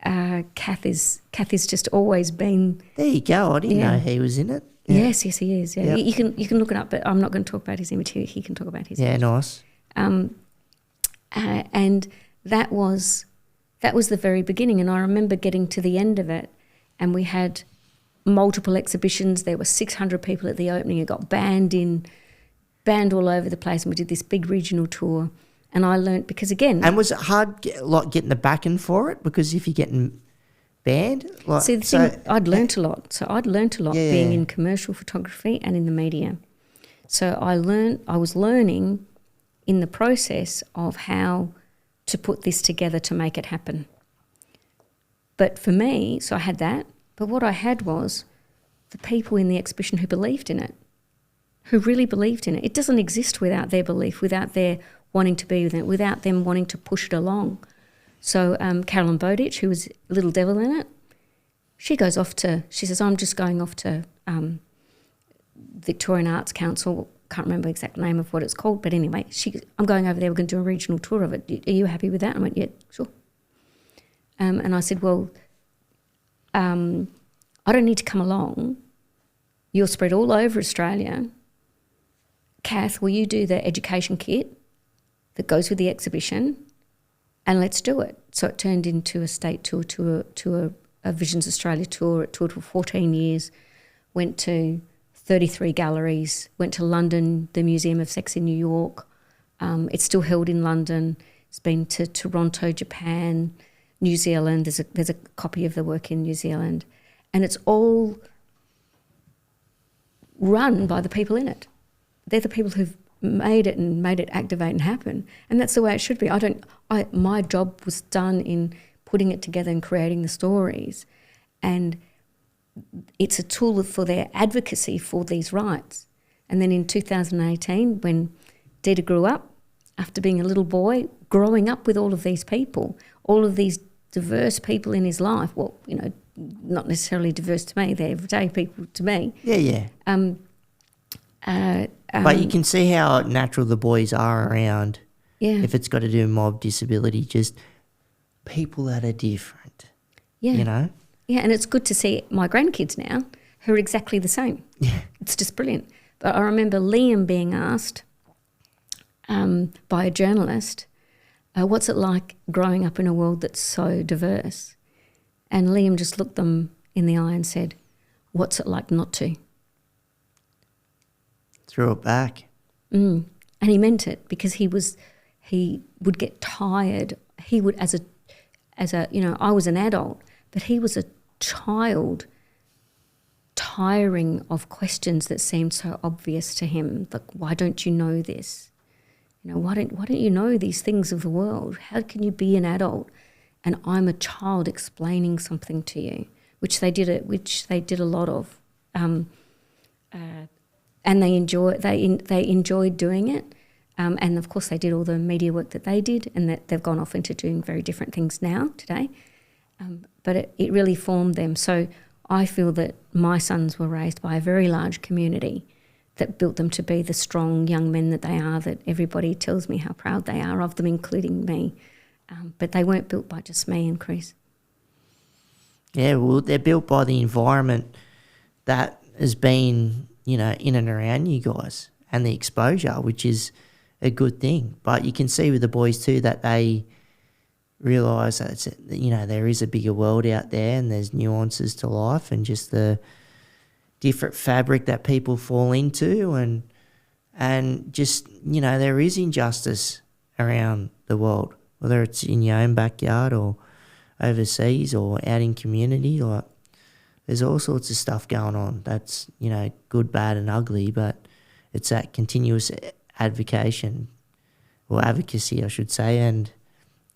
Kath is just always been. There you go. I didn't know he was in it. Yeah. Yes, he is. Yeah, Yep. you can look it up, but I'm not going to talk about his image. He can talk about his. Yeah, image. nice. And that was the very beginning. And I remember getting to the end of it, and we had multiple exhibitions. There were 600 people at the opening. It got banned all over the place, and we did this big regional tour. And I learnt, because again... And was it hard, like, getting the backing for it? Because if you're getting banned... Like, see, the thing, I'd learnt a lot. So I'd learnt a lot being in commercial photography and in the media. So I was learning in the process of how to put this together to make it happen. But for me, so I had that, but what I had was the people in the exhibition who believed in it, who really believed in it. It doesn't exist without their belief, without their wanting to be with it, without them wanting to push it along. So Carolyn Bowditch, who was Little Devil in it, she says, I'm just going off to Victorian Arts Council, can't remember the exact name of what it's called, but anyway, I'm going over there, we're going to do a regional tour of it. Are you happy with that? I went, yeah, sure. And I said, well, I don't need to come along. You're spread all over Australia. Kath, will you do the education kit that goes with the exhibition, and let's do it. So it turned into a state tour, to a Visions Australia tour. It toured for 14 years, went to 33 galleries, went to London, the Museum of Sex in New York. It's still held in London. It's been to Toronto, Japan, New Zealand. There's a copy of the work in New Zealand. And it's all run by the people in it. They're the people who've made it activate and happen. And that's the way it should be. My job was done in putting it together and creating the stories. And it's a tool for their advocacy for these rights. And then in 2018, when Dita grew up, after being a little boy, growing up with all of these people, all of these diverse people in his life, well, not necessarily diverse to me, they're everyday people to me. Yeah. But you can see how natural the boys are around. Yeah. If it's got to do with mob disability, just people that are different. Yeah. Yeah, and it's good to see my grandkids now who are exactly the same. Yeah. It's just brilliant. But I remember Liam being asked by a journalist, what's it like growing up in a world that's so diverse? And Liam just looked them in the eye and said, what's it like not to? Threw it back. And he meant it, because he would get tired. He would, as a I was an adult, but he was a child, tiring of questions that seemed so obvious to him. Like, why don't you know this? Why don't you know these things of the world? How can you be an adult and I'm a child explaining something to you? Which they did a lot of, and they enjoyed doing it. And of course they did all the media work that they did, and that they've gone off into doing very different things now today. But it really formed them. So I feel that my sons were raised by a very large community that built them to be the strong young men that they are, that everybody tells me how proud they are of them, including me. But they weren't built by just me and Chris. Yeah, well, they're built by the environment that has been, in and around you guys, and the exposure, which is a good thing. But you can see with the boys too that they realise that there is a bigger world out there, and there's nuances to life, and just the different fabric that people fall into, and just there is injustice around the world, whether it's in your own backyard or overseas or out in community. Like, there's all sorts of stuff going on that's good, bad and ugly, but it's that continuous advocacy, I should say, and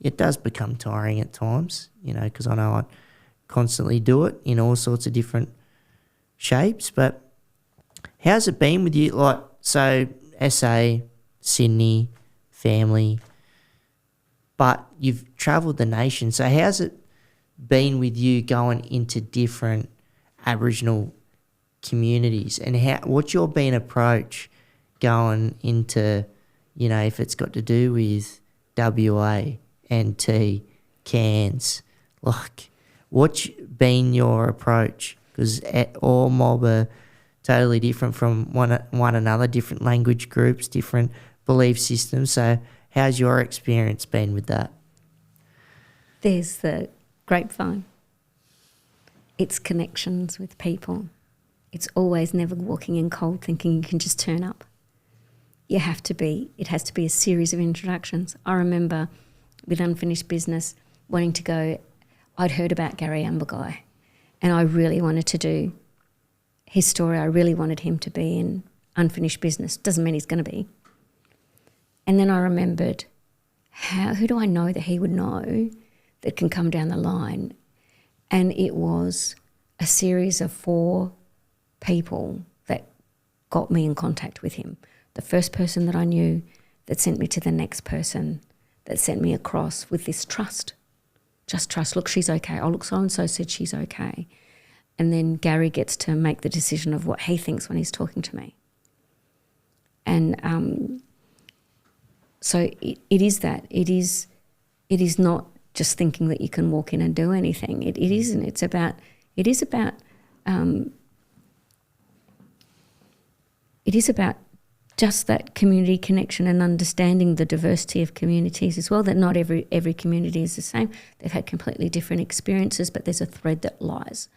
it does become tiring at times, because I know I constantly do it in all sorts of different shapes. But how's it been with you? Like, so SA, Sydney, family, but you've travelled the nation. So how's it been with you going into different Aboriginal communities, and what's your been approach going into, if it's got to do with WA, NT, Cairns, like, What's been your approach? Because all mob are totally different from one another, different language groups, different belief systems. So how's your experience been with that? There's the grapevine. It's connections with people. It's always never walking in cold thinking you can just turn up. It has to be a series of introductions. I remember with Unfinished Business wanting to go, I'd heard about Gary Amberguy and I really wanted to do his story. I really wanted him to be in Unfinished Business. Doesn't mean he's going to be. And then I remembered, who do I know that he would know that can come down the line? And it was a series of 4 people that got me in contact with him. The first person that I knew that sent me to the next person that sent me across with this trust. Just trust. Look, she's okay. Oh, look, so-and-so said she's okay. And then Gary gets to make the decision of what he thinks when he's talking to me. And so it is that. It is not just thinking that you can walk in and do anything. It isn't. It is about just that community connection and understanding the diversity of communities as well, that not every community is the same. They've had completely different experiences, but there's a thread that lies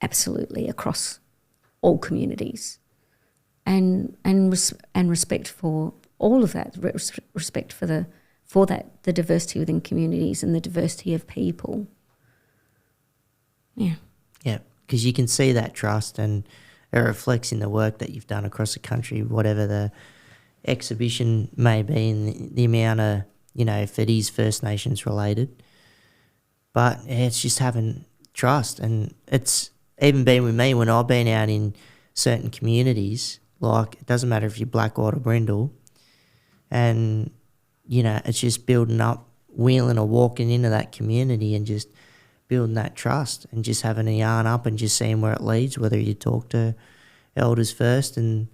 absolutely across all communities. And respect for all of that, respect for the diversity within communities and the diversity of people. Yeah. Yeah, because you can see that trust and it reflects in the work that you've done across the country, whatever the exhibition may be, and the amount of, if it is First Nations related. But it's just having trust, and it's even been with me when I've been out in certain communities, like it doesn't matter if you're black, white or brindle, and, it's just building up, wheeling or walking into that community and just building that trust and just having a yarn up and just seeing where it leads, whether you talk to elders first and,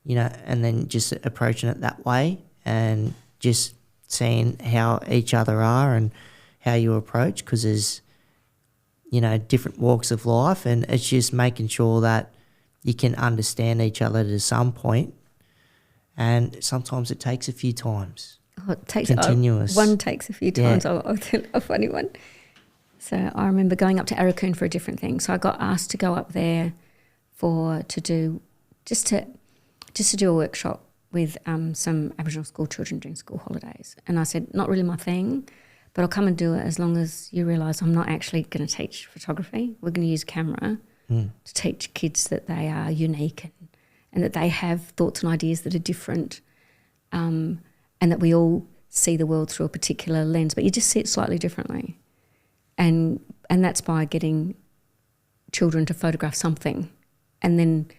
and then just approaching it that way and just seeing how each other are and how you approach, because there's, different walks of life, and it's just making sure that you can understand each other to some point, and sometimes it takes a few times. Oh, it takes continuous. One takes a few times. Yeah. I'll tell a funny one. So I remember going up to Aurukun for a different thing. So I got asked to go up there to do a workshop with some Aboriginal school children during school holidays. And I said, not really my thing, but I'll come and do it as long as you realise I'm not actually going to teach photography. We're going to use camera to teach kids that they are unique and that they have thoughts and ideas that are different, and that we all see the world through a particular lens, but you just see it slightly differently. And that's by getting children to photograph something and then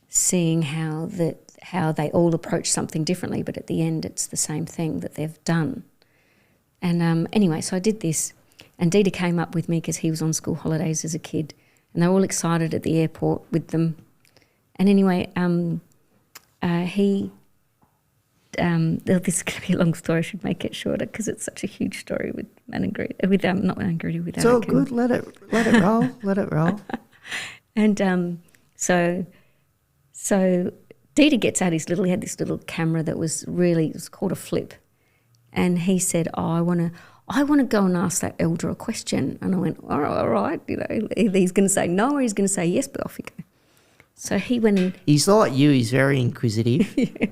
seeing how they all approach something differently, but at the end it's the same thing that they've done. And anyway, so I did this, and Dita came up with me because he was on school holidays as a kid, and they were all excited at the airport with them. And anyway, this is going to be a long story. I should make it shorter because it's such a huge story with not Manangrudi, with It's all Aurukun. good. Let it roll. Let it roll. And so Dita gets out he had this little camera that was called a flip, and he said, I want to go and ask that elder a question. And I went, all right, either he's going to say no or he's going to say yes, but off you go. So he went and... He's like you. He's very inquisitive. Yeah.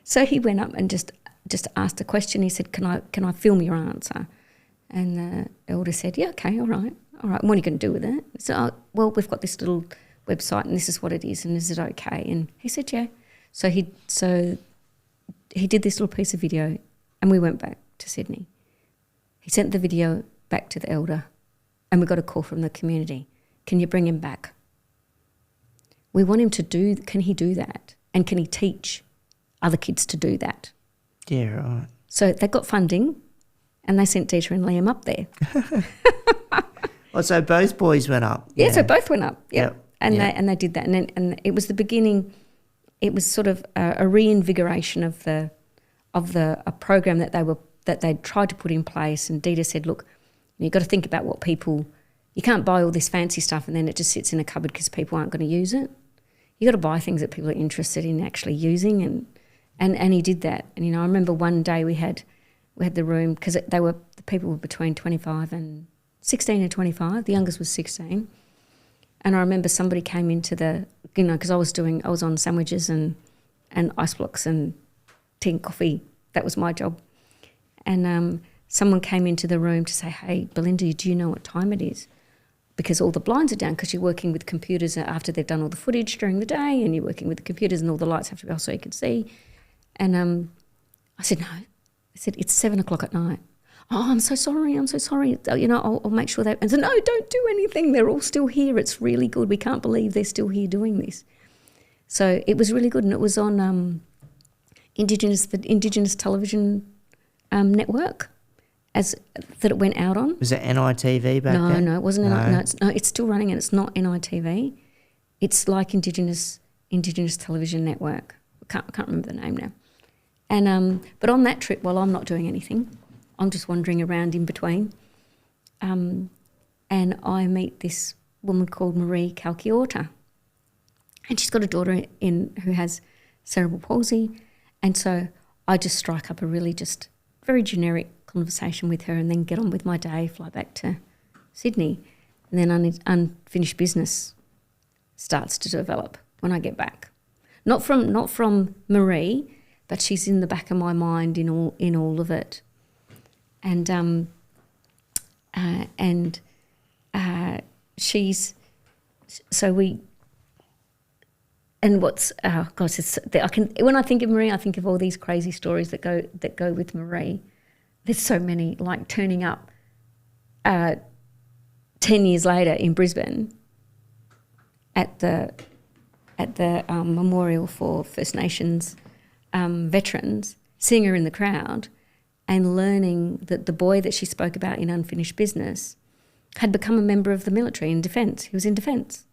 So he went up and just asked a question. He said, can I film your answer? And the elder said, yeah, okay, all right. What are you going to do with it? So, well, we've got this little website and this is what it is, and is it okay? And he said, yeah. So he did this little piece of video, and we went back to Sydney. He sent the video back to the elder, and we got a call from the community. Can you bring him back? We want him to can he do that? And can he teach other kids to do that? Yeah, right. So they got funding, and they sent Dita and Liam up there. Oh, so both boys went up. Yeah, so both went up. Yeah. Yep. And they did that, and it was the beginning. It was sort of a reinvigoration of a program that they'd tried to put in place. And Dita said, "Look, you've got to think about what people, you can't buy all this fancy stuff and then it just sits in a cupboard because people aren't going to use it. You got to buy things that people are interested in actually using, and he did that. And I remember one day we had the room because the people were between 25 and 16 and 25. The youngest was 16, and I remember somebody came into the because I was on sandwiches and ice blocks and tea and coffee. That was my job, and someone came into the room to say, "Hey, Belinda, do you know what time it is?" Because all the blinds are down because you're working with computers after they've done all the footage during the day, and you're working with the computers and all the lights have to be off so you can see. And I said, no. I said, it's 7 o'clock at night. Oh, I'm so sorry. I'll make sure that. And I said, no, don't do anything. They're all still here. It's really good. We can't believe they're still here doing this. So it was really good, and it was on the Indigenous television network. That it went out on. Was it NITV back then? No, it wasn't. No, it's still running, and it's not NITV. It's like Indigenous Television Network. I can't remember the name now. And but on that trip, while I'm not doing anything, I'm just wandering around in between. And I meet this woman called Marie Calky, and she's got a daughter who has cerebral palsy, and so I just strike up a really just very generic conversation with her and then get on with my day, fly back to Sydney, and then unfinished business starts to develop when I get back. Not from Marie, but she's in the back of my mind in all of it. And she's so we. And what's when I think of Marie, I think of all these crazy stories that go with Marie. There's so many, like turning up 10 years later in Brisbane at the memorial for First Nations veterans, seeing her in the crowd and learning that the boy that she spoke about in Unfinished Business had become a member of the military in defence. He was in defence.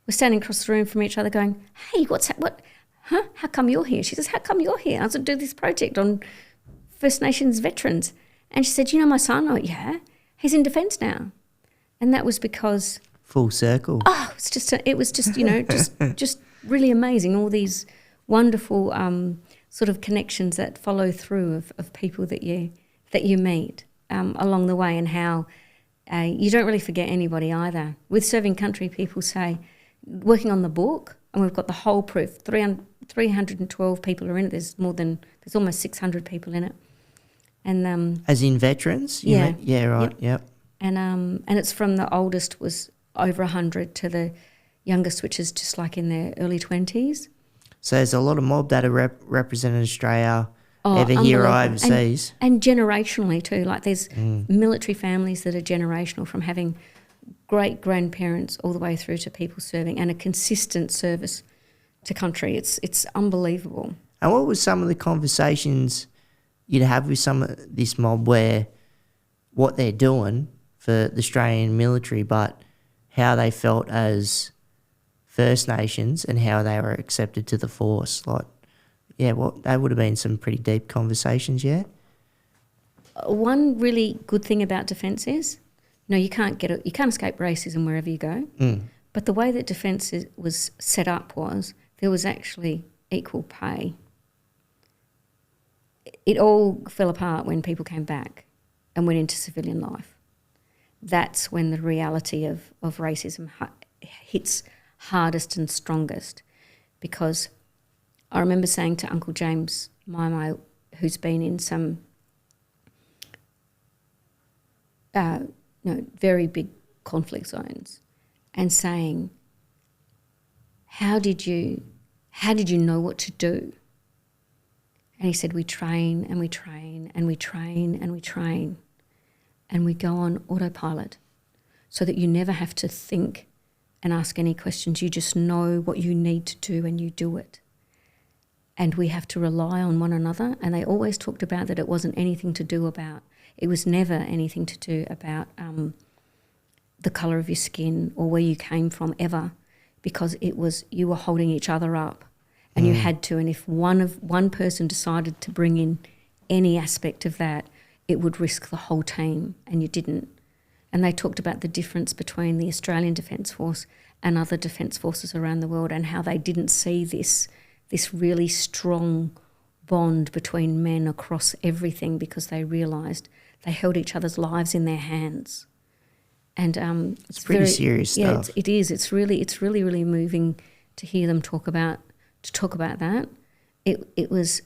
We're standing across the room from each other going, hey, what's that? What? Huh? How come you're here? She says, how come you're here? I was to do this project on First Nations veterans. And she said, you know my son? Oh, yeah. He's in defence now. And that was because... Full circle. Oh, it was just just really amazing. All these wonderful sort of connections that follow through of people that you meet along the way, and how you don't really forget anybody either. With Serving Country, people say, working on the book, and we've got the whole proof, 312 people are in it. There's almost 600 people in it. And as in veterans? Yeah. Yeah, right, yep. And it's from the oldest was over 100 to the youngest, which is just like in their early 20s. So there's a lot of mob that are represented in Australia, ever here or overseas. And generationally too. Like there's military families that are generational, from having great-grandparents all the way through to people serving, and a consistent service to country. It's unbelievable. And what were some of the conversations you'd have with some of this mob, where what they're doing for the Australian military, but how they felt as First Nations and how they were accepted to the force? Like, yeah, that would have been some pretty deep conversations, yeah? One really good thing about defence is, you can't escape racism wherever you go. But the way that defence was set up was there was actually equal pay. It all fell apart when people came back and went into civilian life. That's when the reality of racism hits hardest and strongest, because I remember saying to Uncle James Maimai, who's been in some very big conflict zones, and saying, how did you know what to do? And he said, we train and we train and we train and we train, and we go on autopilot so that you never have to think and ask any questions. You just know what you need to do and you do it. And we have to rely on one another. And they always talked about that it wasn't anything to do about, it was never anything to do about the colour of your skin or where you came from ever, because it was, you were holding each other up. And you had to, and if one person decided to bring in any aspect of that, it would risk the whole team, and you didn't. And they talked about the difference between the Australian Defence Force and other defence forces around the world, and how they didn't see this really strong bond between men across everything, because they realised they held each other's lives in their hands. And it's pretty serious stuff. Yeah, it is. It's really moving to hear them talk about that. It was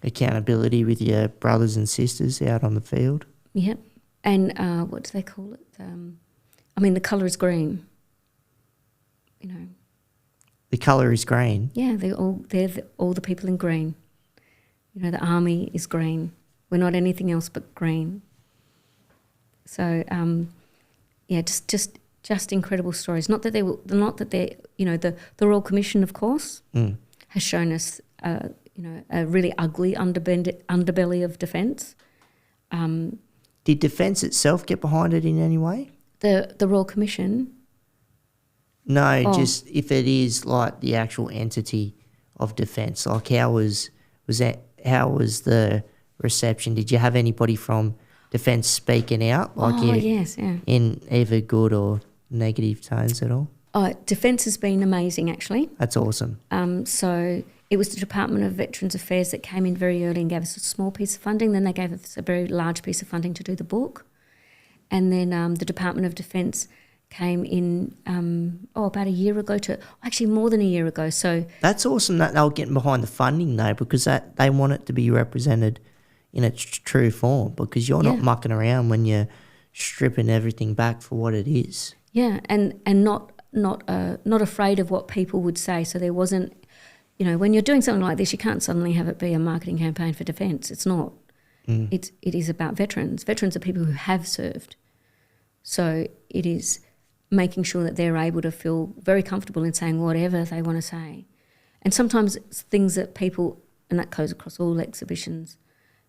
accountability with your brothers and sisters out on the field. Yep. And what do they call it? The colour is green. You know. The colour is green. Yeah, they're all the people in green. You know, the army is green. We're not anything else but green. So just incredible stories. Not that they're you know, the Royal Commission, of course, has shown us a really ugly underbelly of defence. Did defence itself get behind it in any way? The Royal Commission? No, just if it is like the actual entity of defence, like how was the reception? Did you have anybody from defence speaking out? Yes, yeah. In either good or negative tones at all? Defence has been amazing, actually. That's awesome. So it was the Department of Veterans Affairs that came in very early and gave us a small piece of funding. Then they gave us a very large piece of funding to do the book. And then the Department of Defence came in about a year ago more than a year ago. So that's awesome that they were getting behind the funding though, because they want it to be represented in its true form, because you're not mucking around when you're stripping everything back for what it is. Yeah, and not afraid of what people would say. So there wasn't, you know, when you're doing something like this, you can't suddenly have it be a marketing campaign for defence. It's not. It is about veterans. Veterans are people who have served. So it is making sure that they're able to feel very comfortable in saying whatever they want to say. And sometimes it's things that people, and that goes across all exhibitions,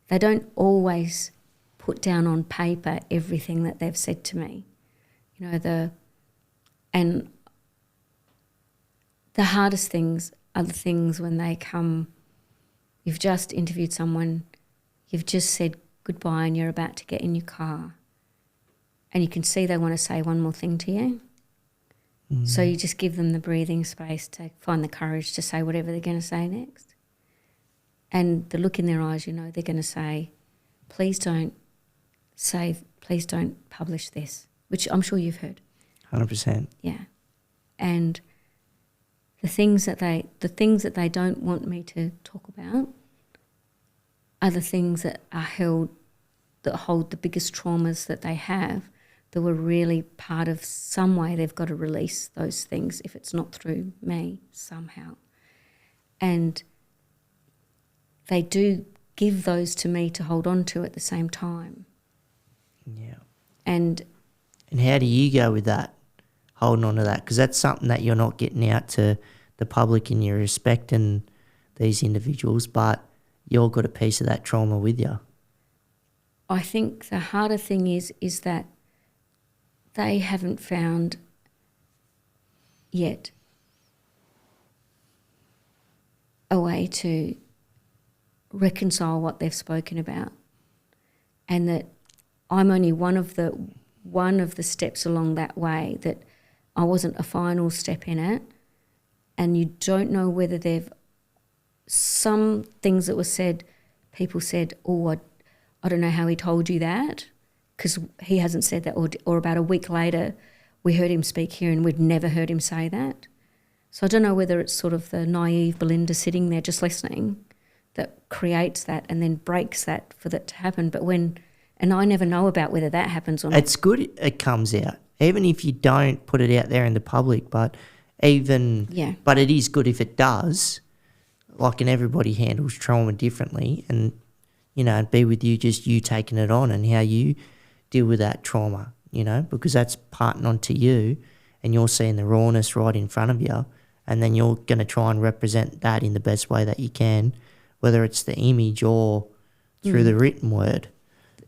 they don't always put down on paper everything that they've said to me. You know, the hardest things are the things when they come, you've just interviewed someone, you've just said goodbye and you're about to get in your car, and you can see they want to say one more thing to you. So you just give them the breathing space to find the courage to say whatever they're going to say next. And the look in their eyes, you know, they're going to say, please don't publish this, which I'm sure you've heard. 100%. Yeah. And the things that they don't want me to talk about are the things that hold the biggest traumas that they have, that were really part of some way they've got to release those things if it's not through me somehow. And they do give those to me to hold on to at the same time. Yeah. And how do you go with that, holding on to that? Because that's something that you're not getting out to the public, and you're respecting these individuals, but you've got a piece of that trauma with you. I think the harder thing is that they haven't found yet a way to reconcile what they've spoken about, and that I'm only one of the steps along that way, that I wasn't a final step in it. And you don't know whether some things that were said, people said, I don't know how he told you that, because he hasn't said that, or about a week later we heard him speak here and we'd never heard him say that. So I don't know whether it's sort of the naive Belinda sitting there just listening that creates that and then breaks that for that to happen. And I never know about whether that happens or not. It's good it comes out, even if you don't put it out there in the public, but but it is good if it does. And everybody handles trauma differently, and, you know, be with you, just you taking it on and how you deal with that trauma, you know, because that's parting onto you, and you're seeing the rawness right in front of you, and then you're going to try and represent that in the best way that you can, whether it's the image or through the written word.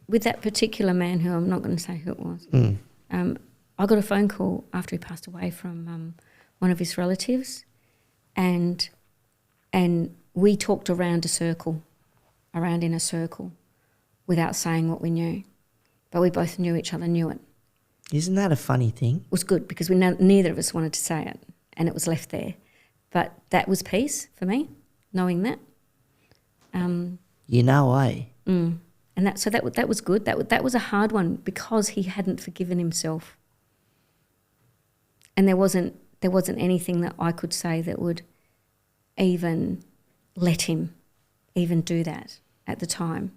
With that particular man, who I'm not going to say who it was, I got a phone call after he passed away from one of his relatives, and we talked around in a circle, without saying what we knew. but we both knew each other knew it. Isn't that a funny thing? It was good because neither of us wanted to say it, and it was left there. But that was peace for me, knowing that. Eh? And that was good. That was a hard one because he hadn't forgiven himself, and there wasn't anything that I could say that would even let him even do that at the time.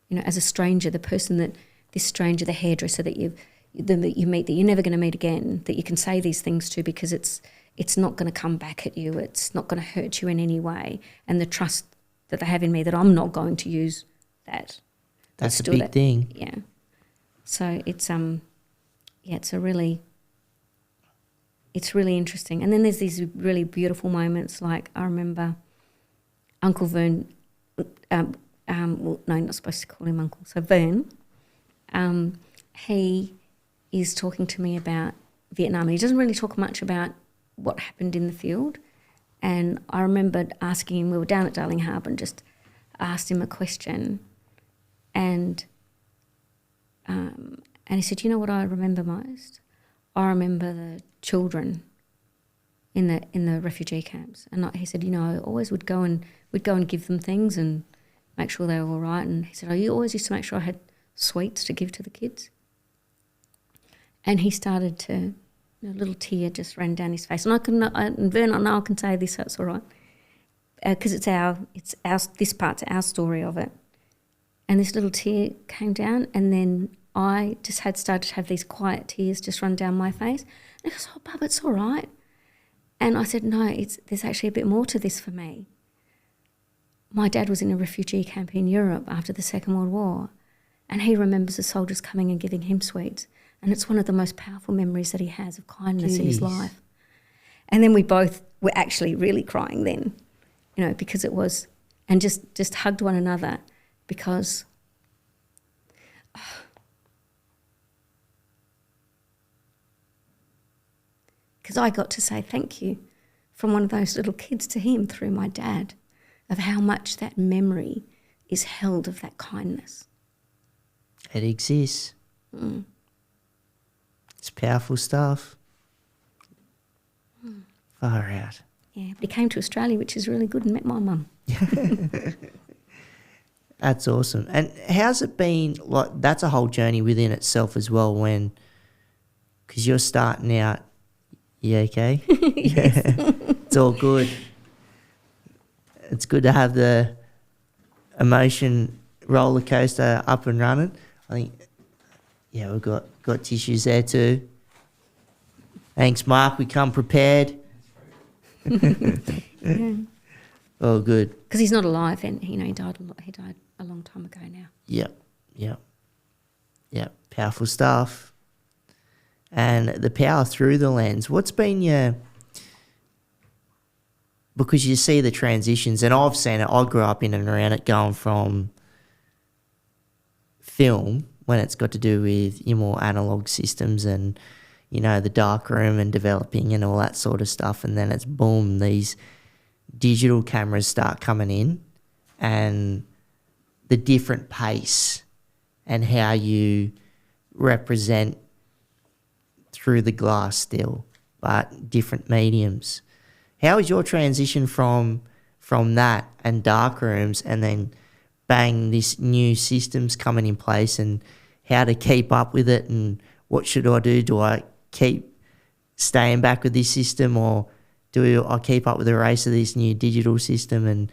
You know, as a stranger, this stranger, the hairdresser that you meet that you're never going to meet again, that you can say these things to because it's not going to come back at you. It's not going to hurt you in any way, and the trust that they have in me that I'm not going to use that. That's a big thing. Yeah. So it's really interesting. And then there's these really beautiful moments. Like I remember Uncle Vern. Well, no, not supposed to call him Uncle. So Vern. He is talking to me about Vietnam. He doesn't really talk much about what happened in the field. And I remembered asking him, we were down at Darling Harbour and just asked him a question. And he said, you know what I remember most? I remember the children in the refugee camps. And he said, you know, I always we'd go and give them things and make sure they were all right. And he said, I always used to make sure I had sweets to give to the kids. And he started to, a little tear just ran down his face. And Vern, I know I can say this, so it's all right, because this part's our story of it. And this little tear came down, and then I just started to have these quiet tears just run down my face. And he goes, oh, Bub, it's all right. And I said, no, there's actually a bit more to this for me. My dad was in a refugee camp in Europe after the Second World War, and he remembers the soldiers coming and giving him sweets. And it's one of the most powerful memories that he has of kindness in his life. And then we both were actually really crying then, you know, because it was, and just hugged one another because I got to say thank you from one of those little kids to him through my dad of how much that memory is held of that kindness. It exists. It's powerful stuff. Far out. Yeah, but he came to Australia, which is really good, and met my mum. That's awesome. And how's it been? Like, that's a whole journey within itself as well. Because you're starting out. You okay? Yes. It's all good. It's good to have the emotion roller coaster up and running. I think. Yeah, we've got tissues there too. Thanks, Mark. We come prepared. Yeah. Oh, good. Because he's not alive, and he died a long time ago now. Yep. Powerful stuff. And the power through the lens. What's been because you see the transitions, and I've seen it. I grew up in and around it, going from film, when it's got to do with your more analogue systems and, you know, the dark room and developing and all that sort of stuff. And then it's boom, these digital cameras start coming in, and the different pace and how you represent through the glass still, but different mediums. How is your transition from that and dark rooms, and then bang, this new system's coming in place, and how to keep up with it, and what should I do? Do I keep staying back with this system, or do I keep up with the race of this new digital system? And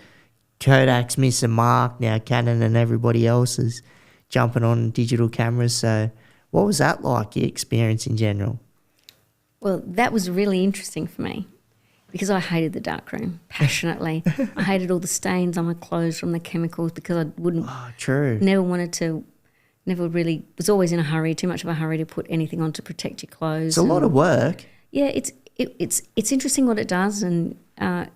Kodak's missing mark now, Canon and everybody else is jumping on digital cameras. So what was that like, your experience in general? Well, that was really interesting for me because I hated the darkroom passionately. I hated all the stains on my clothes from the chemicals because I wouldn't. Oh, true. Never really was always in a hurry, too much of a hurry to put anything on to protect your clothes. It's a lot of work. Yeah, it's interesting what it does, and a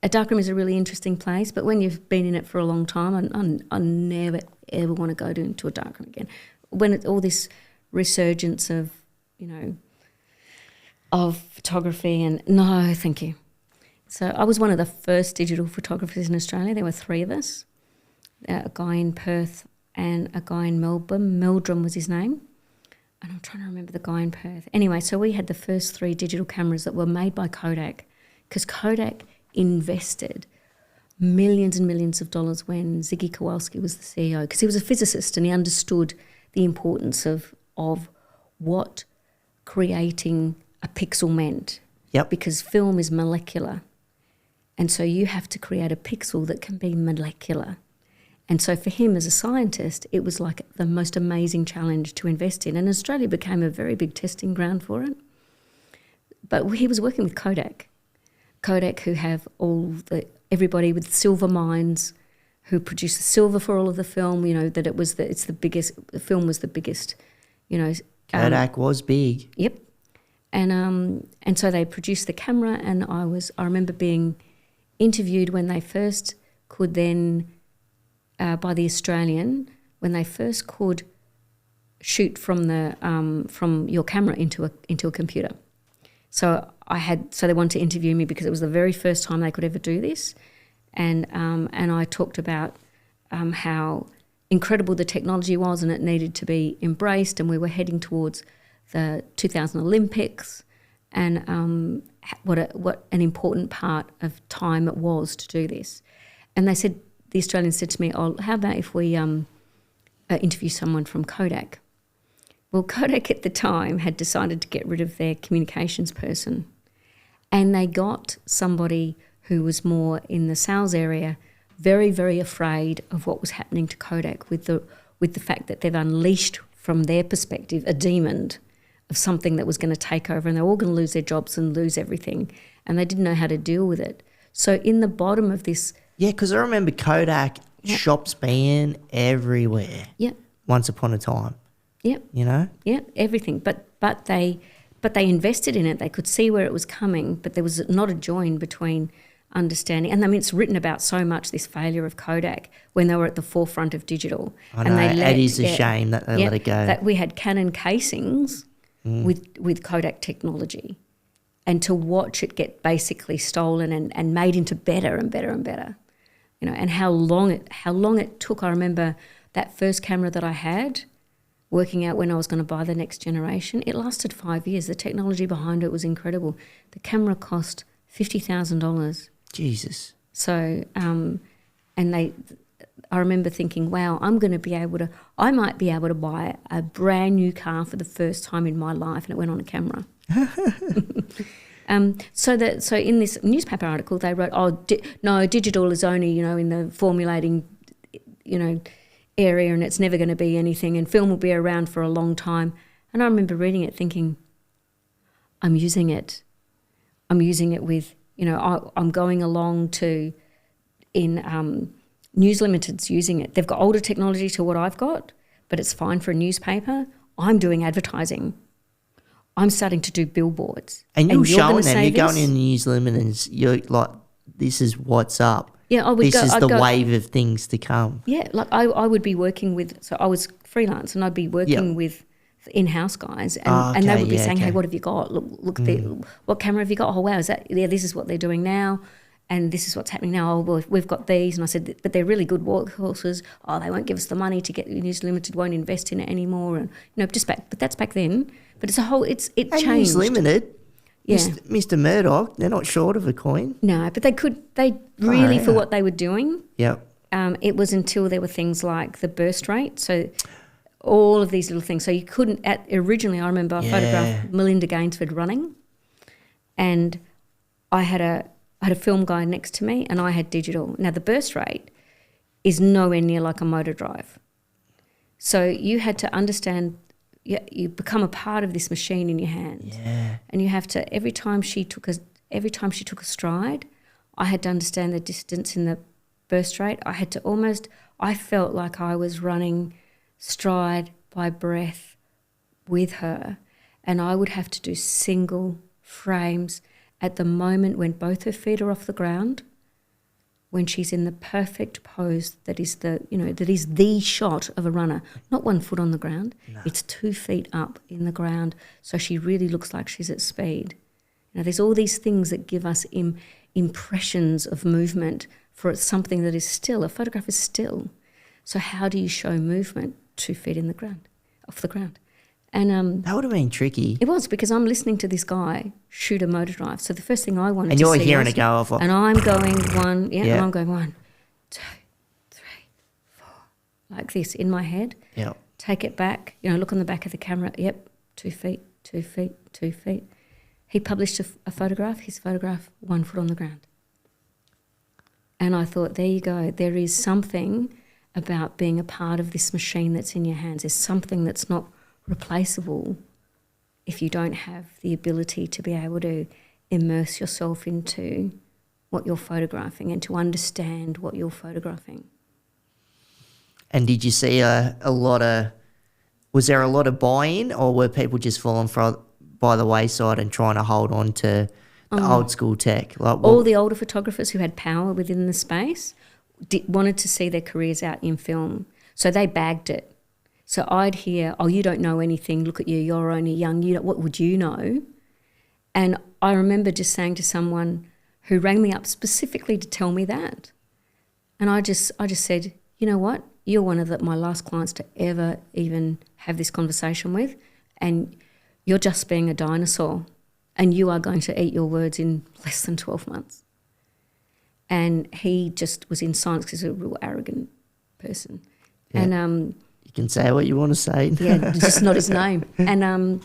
darkroom is a really interesting place. But when you've been in it for a long time, I never ever want to go into a darkroom again. When it's all this resurgence of, you know, of photography, and no, thank you. So I was one of the first digital photographers in Australia. There were 3 of us. A guy in Perth, and a guy in Melbourne. Meldrum was his name. And I'm trying to remember the guy in Perth. Anyway, so we had the first 3 digital cameras that were made by Kodak, because Kodak invested millions and millions of dollars when Ziggy Kowalski was the CEO, because he was a physicist and he understood the importance of what creating a pixel meant. Yep. Because film is molecular. And so you have to create a pixel that can be molecular. And so for him as a scientist, it was like the most amazing challenge to invest in. And Australia became a very big testing ground for it. But he was working with Kodak. Kodak, who have everybody with silver mines, who produce the silver for all of the film, you know, that the film was the biggest, you know. Kodak was big. Yep. And so they produced the camera, and I remember being interviewed when they first could then, by the Australian, when they first could shoot from your camera into a computer. So they wanted to interview me because it was the very first time they could ever do this, and I talked about how incredible the technology was, and it needed to be embraced, and we were heading towards the 2000 Olympics, and what an important part of time it was to do this. And the Australians said to me, "Oh, how about if we interview someone from Kodak?" Well, Kodak at the time had decided to get rid of their communications person, and they got somebody who was more in the sales area, very, very afraid of what was happening to Kodak with the fact that they've unleashed, from their perspective, a demon of something that was going to take over, and they're all going to lose their jobs and lose everything, and they didn't know how to deal with it. So in the bottom of this... Yeah, because I remember Kodak shops being everywhere. Yeah. Once upon a time. Yep. You know? Yeah, everything. But they invested in it. They could see where it was coming, but there was not a join between understanding. And I mean, it's written about so much, this failure of Kodak, when they were at the forefront of digital. I know, it is a shame that they let it go. That we had Canon casings with Kodak technology, and to watch it get basically stolen and made into better and better and better. You know, and how long it took. I remember that first camera that I had, working out when I was going to buy the next generation. It lasted 5 years. The technology behind it was incredible. The camera cost $50,000. Jesus. So, I remember thinking, wow, I might be able to buy a brand new car for the first time in my life, and it went on a camera. So in this newspaper article, they wrote, no, digital is only, you know, in the formulating, you know, area, and it's never going to be anything, and film will be around for a long time. And I remember reading it thinking, I'm using it with, you know, I'm going along to, News Limited's using it. They've got older technology to what I've got, but it's fine for a newspaper. I'm doing advertising. I'm starting to do billboards. And you're showing them, you're going in News Limited and you're like, this is what's up. Yeah, This is the wave of things to come. Yeah, like I would be working with, so I was freelance, and I'd be working with in-house guys, and they would be saying, hey, what have you got? Look, what camera have you got? Oh, wow, this is what they're doing now, and this is what's happening now. Oh, well, we've got these. And I said, but they're really good workhorses. Oh, they won't give us the money to get News Limited, won't invest in it anymore. And, you know, but that's back then. But it changed. News Limited, yeah. Mr. Murdoch, they're not short of a coin. No, but for what they were doing. Yep. It was until there were things like the burst rate. So all of these little things. So you couldn't, originally I remember I photographed Melinda Gainsford running, and I had a film guy next to me, and I had digital. Now the burst rate is nowhere near like a motor drive. So you had to understand, you become a part of this machine in your hands. Yeah. And you have to, every time she took a stride, I had to understand the distance in the burst rate. I felt like I was running stride by breath with her, and I would have to do single frames at the moment when both her feet are off the ground, when she's in the perfect pose that is the shot of a runner, not 1 foot on the ground. No. It's 2 feet up in the ground, so she really looks like she's at speed. You know, there's all these things that give us impressions of movement for something that is still, a photograph is still. So how do you show movement 2 feet off the ground? And that would have been tricky. it was, because I'm listening to this guy shoot a motor drive. So the first thing I wanted And to you're see hearing was, it go off. and I'm going one, Yeah. and I'm going 1, 2, 3, 4, like this in my head. Yeah. Take it back, look on the back of the camera. Yep, 2 feet, 2 feet, 2 feet. He published a photograph, his photograph, 1 foot on the ground. And I thought, there you go. There is something about being a part of this machine that's in your hands. There's something that's not replaceable if you don't have the ability to be able to immerse yourself into what you're photographing and to understand what you're photographing. And did you see was there a lot of buy-in, or were people just falling by the wayside and trying to hold on to the old school tech? All the older photographers who had power within the space wanted to see their careers out in film. So they bagged it. So I'd hear, oh, you don't know anything, look at you, you're only young, what would you know? And I remember just saying to someone who rang me up specifically to tell me that. And I just said, you know what? You're one of my last clients to ever even have this conversation with, and you're just being a dinosaur, and you are going to eat your words in less than 12 months. And he just was in silence because he's a real arrogant person. Yeah. And you can say what you want to say. yeah, just not his name. And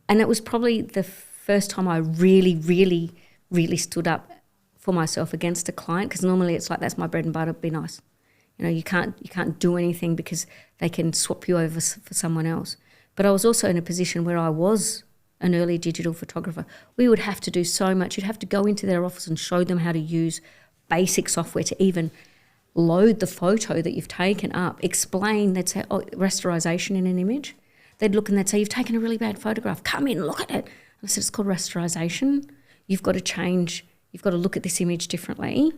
it was probably the first time I really, really, really stood up for myself against a client, because normally it's like, that's my bread and butter, be nice. You can't do anything because they can swap you over for someone else. But I was also in a position where I was an early digital photographer. We would have to do so much. You'd have to go into their office and show them how to use basic software to even load the photo that you've taken up, explain, they'd say, oh, rasterization in an image. They'd look and they'd say, you've taken a really bad photograph, come in, look at it. And I said, it's called rasterization. You've got to look at this image differently.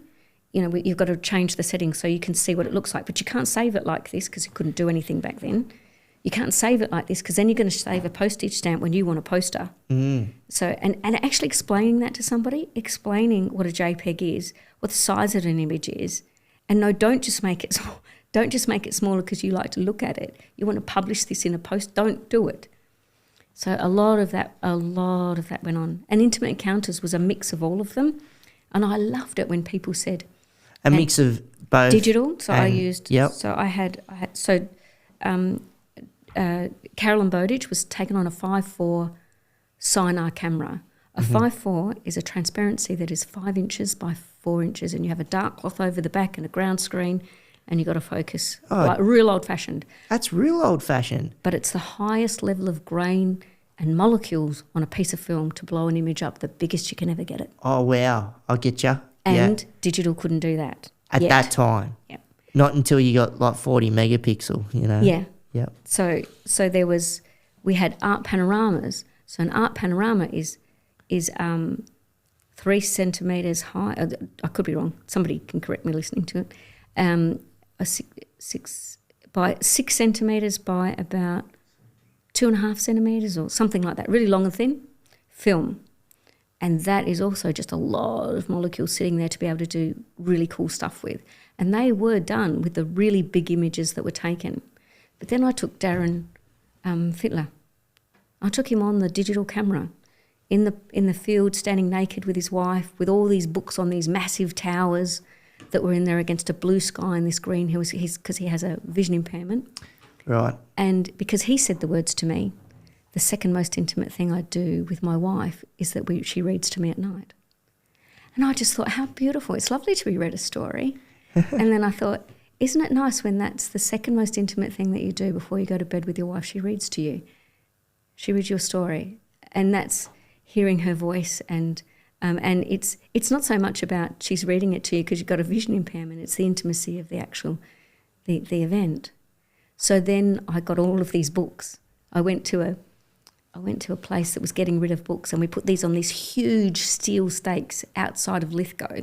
You've got to change the settings so you can see what it looks like, but you can't save it like this because you couldn't do anything back then. You can't save it like this because then you're going to save a postage stamp when you want a poster. So, and actually explaining that to somebody, explaining what a JPEG is, what the size of an image is, and no, don't just make it small. Don't just make it smaller because you like to look at it. You want to publish this in a post. Don't do it. So a lot of that went on. And Intimate Encounters was a mix of all of them, and I loved it when people said a mix of both digital. So I used. Yep. So I had. Carolyn Bowditch was taken on a 5.4 Sinar camera. A 5.4 is a transparency that is 5 inches by 4 inches, and you have a dark cloth over the back and a ground screen, and you got to focus, like real old-fashioned. That's real old-fashioned. But it's the highest level of grain and molecules on a piece of film to blow an image up, the biggest you can ever get it. Oh, wow. I get you. And digital couldn't do that at yet. that time. Yep. Not until you got like 40 megapixel, Yeah. Yep. So we had art panoramas. So an art panorama is 3 centimetres high. I could be wrong. Somebody can correct me listening to it. A 6 centimetres by about 2.5 centimetres or something like that, really long and thin film. And that is also just a lot of molecules sitting there to be able to do really cool stuff with. And they were done with the really big images that were taken. But then I took Darren Fittler. I took him on the digital camera in the field, standing naked with his wife, with all these books on these massive towers that were in there against a blue sky and this green hill, because he has a vision impairment. Right. And because he said the words to me, the second most intimate thing I do with my wife is that she reads to me at night. And I just thought, how beautiful. It's lovely to be read a story. And then I thought, isn't it nice when that's the second most intimate thing that you do before you go to bed with your wife? She reads to you. She reads your story. And that's hearing her voice. And it's not so much about she's reading it to you because you've got a vision impairment. It's the intimacy of the actual, the event. So then I got all of these books. I went to a place that was getting rid of books, and we put these on these huge steel stakes outside of Lithgow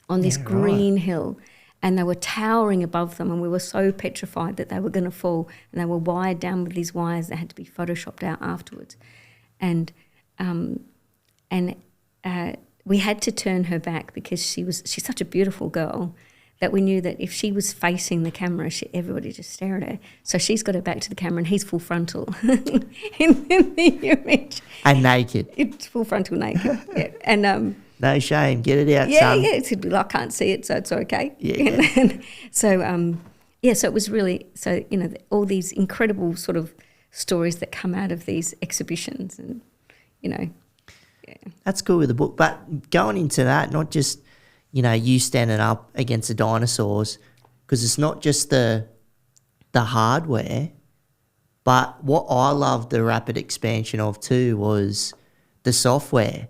on this green hill, and they were towering above them, and we were so petrified that they were going to fall, and they were wired down with these wires that had to be photoshopped out afterwards. And we had to turn her back because she's such a beautiful girl that we knew that if she was facing the camera, everybody just stare at her. So she's got her back to the camera and he's full frontal in the image. And naked. It's full frontal naked. Yeah. And no shame, get it out, yeah, son. yeah. It's I can't see it, so it's okay. Yeah. And so so it was really, so all these incredible sort of stories that come out of these exhibitions, and yeah. That's cool with the book, but going into that, not just you standing up against the dinosaurs, because it's not just the hardware, but what I loved the rapid expansion of too was the software.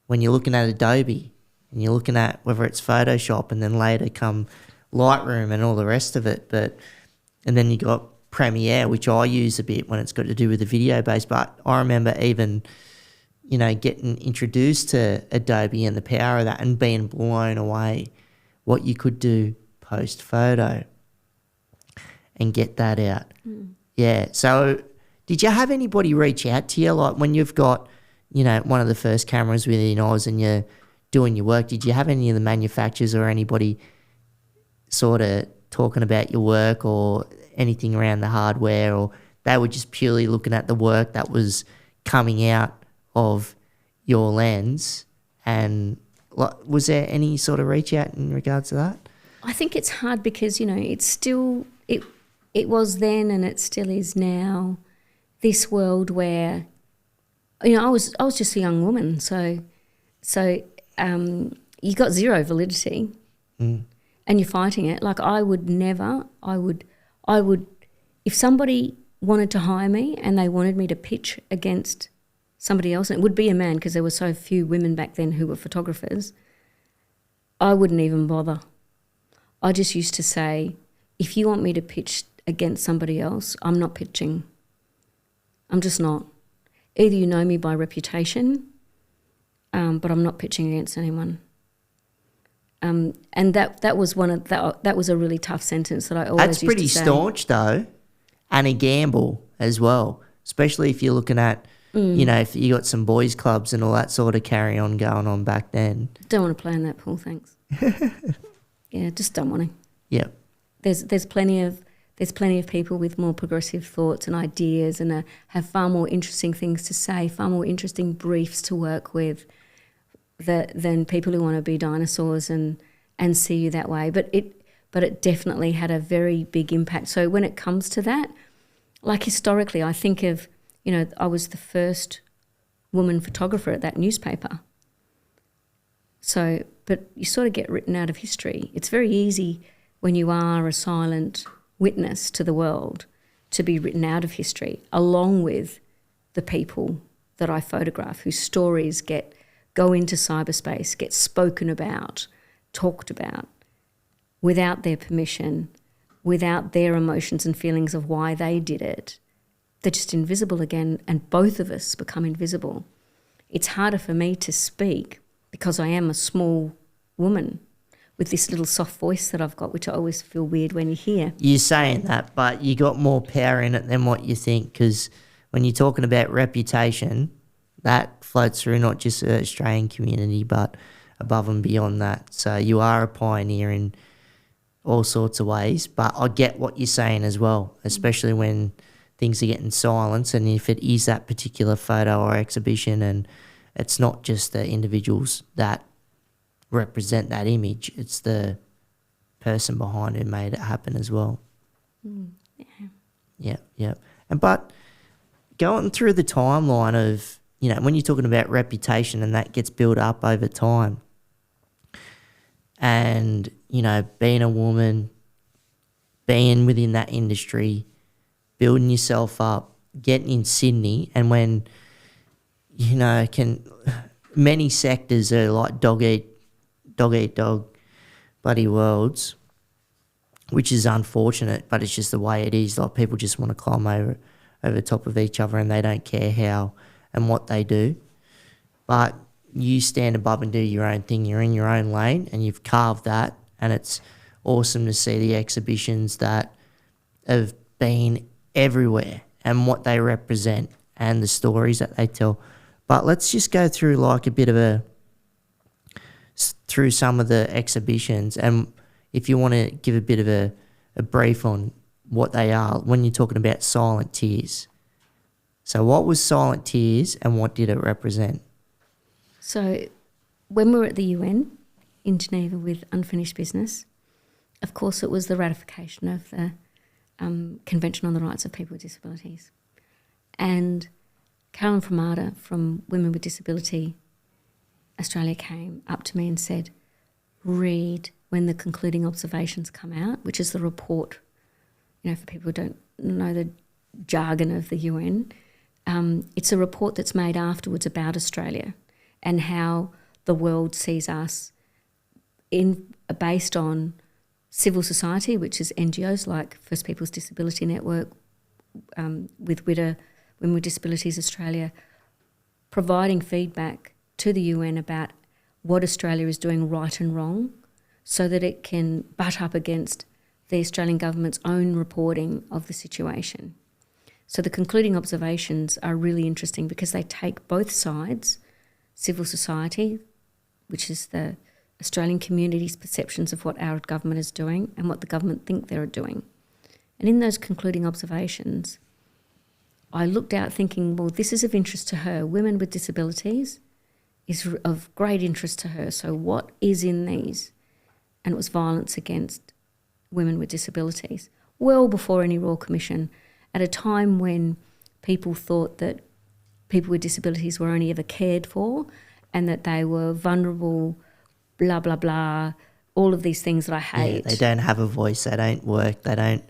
When you're looking at Adobe and you're looking at whether it's Photoshop and then later come Lightroom and all the rest of it, and then you got Premiere, which I use a bit when it's got to do with the video base, but I remember even getting introduced to Adobe and the power of that and being blown away what you could do post-photo and get that out. Mm. Yeah. So did you have anybody reach out to you? Like when you've got, one of the first cameras within Oz and you're doing your work, did you have any of the manufacturers or anybody sort of talking about your work or anything around the hardware, or they were just purely looking at the work that was coming out of your lens? And was there any sort of reach out in regards to that? I think it's hard because it's still it was then and it still is now this world where I was just a young woman, so you got zero validity, and you're fighting it. Like I would if somebody wanted to hire me and they wanted me to pitch against somebody else, and it would be a man because there were so few women back then who were photographers, I wouldn't even bother. I just used to say, if you want me to pitch against somebody else, I'm not pitching. I'm just not. Either you know me by reputation, but I'm not pitching against anyone. And that was that was a really tough sentence that I always used to say. That's pretty staunch though, and a gamble as well, especially if you're looking at, if you got some boys clubs and all that sort of carry on going on back then. Don't want to play in that pool, thanks. Yeah, just don't want to. Yeah. There's plenty of people with more progressive thoughts and ideas and have far more interesting things to say, far more interesting briefs to work with than people who want to be dinosaurs and see you that way. But it definitely had a very big impact. So when it comes to that, like historically, I think of, I was the first woman photographer at that newspaper. So, but you sort of get written out of history. It's very easy when you are a silent witness to the world to be written out of history, along with the people that I photograph, whose stories go into cyberspace, get spoken about, talked about, without their permission, without their emotions and feelings of why they did it. They're just invisible again, and both of us become invisible. It's harder for me to speak because I am a small woman with this little soft voice that I've got, which I always feel weird when you hear. You're saying that, but you got more power in it than what you think, because when you're talking about reputation, that floats through not just the Australian community, but above and beyond that. So you are a pioneer in all sorts of ways, but I get what you're saying as well, especially when things are getting silenced, and if it is that particular photo or exhibition and it's not just the individuals that represent that image, it's the person behind who made it happen as well. Yeah. But going through the timeline of, when you're talking about reputation and that gets built up over time, and, being a woman, being within that industry, building yourself up, getting in Sydney, and when, many sectors are like dog eat dog bloody worlds, which is unfortunate, but it's just the way it is. Like, people just want to climb over top of each other and they don't care how and what they do. But you stand above and do your own thing. You're in your own lane and you've carved that, and it's awesome to see the exhibitions that have been everywhere and what they represent and the stories that they tell. But let's just go through like a bit of through some of the exhibitions, and if you want to give a bit of a brief on what they are when you're talking about silent tears. So what was silent tears and what did it represent? So when we were at the UN in Geneva with unfinished business, of course it was the ratification of the Convention on the Rights of People with Disabilities. And Carolyn Framada from Women with Disability Australia came up to me and said, read when the concluding observations come out, which is the report, for people who don't know the jargon of the UN. It's a report that's made afterwards about Australia and how the world sees us based on civil society, which is NGOs like First Peoples Disability Network, with WIDA, Women with Disabilities Australia, providing feedback to the UN about what Australia is doing right and wrong so that it can butt up against the Australian government's own reporting of the situation. So the concluding observations are really interesting because they take both sides, civil society, which is the Australian community's perceptions of what our government is doing and what the government think they're doing. And in those concluding observations, I looked out thinking, well, this is of interest to her. Women with disabilities is of great interest to her. So what is in these? And it was violence against women with disabilities, well before any Royal Commission, at a time when people thought that people with disabilities were only ever cared for and that they were vulnerable, blah, blah, blah, all of these things that I hate. Yeah, they don't have a voice, they don't work, they don't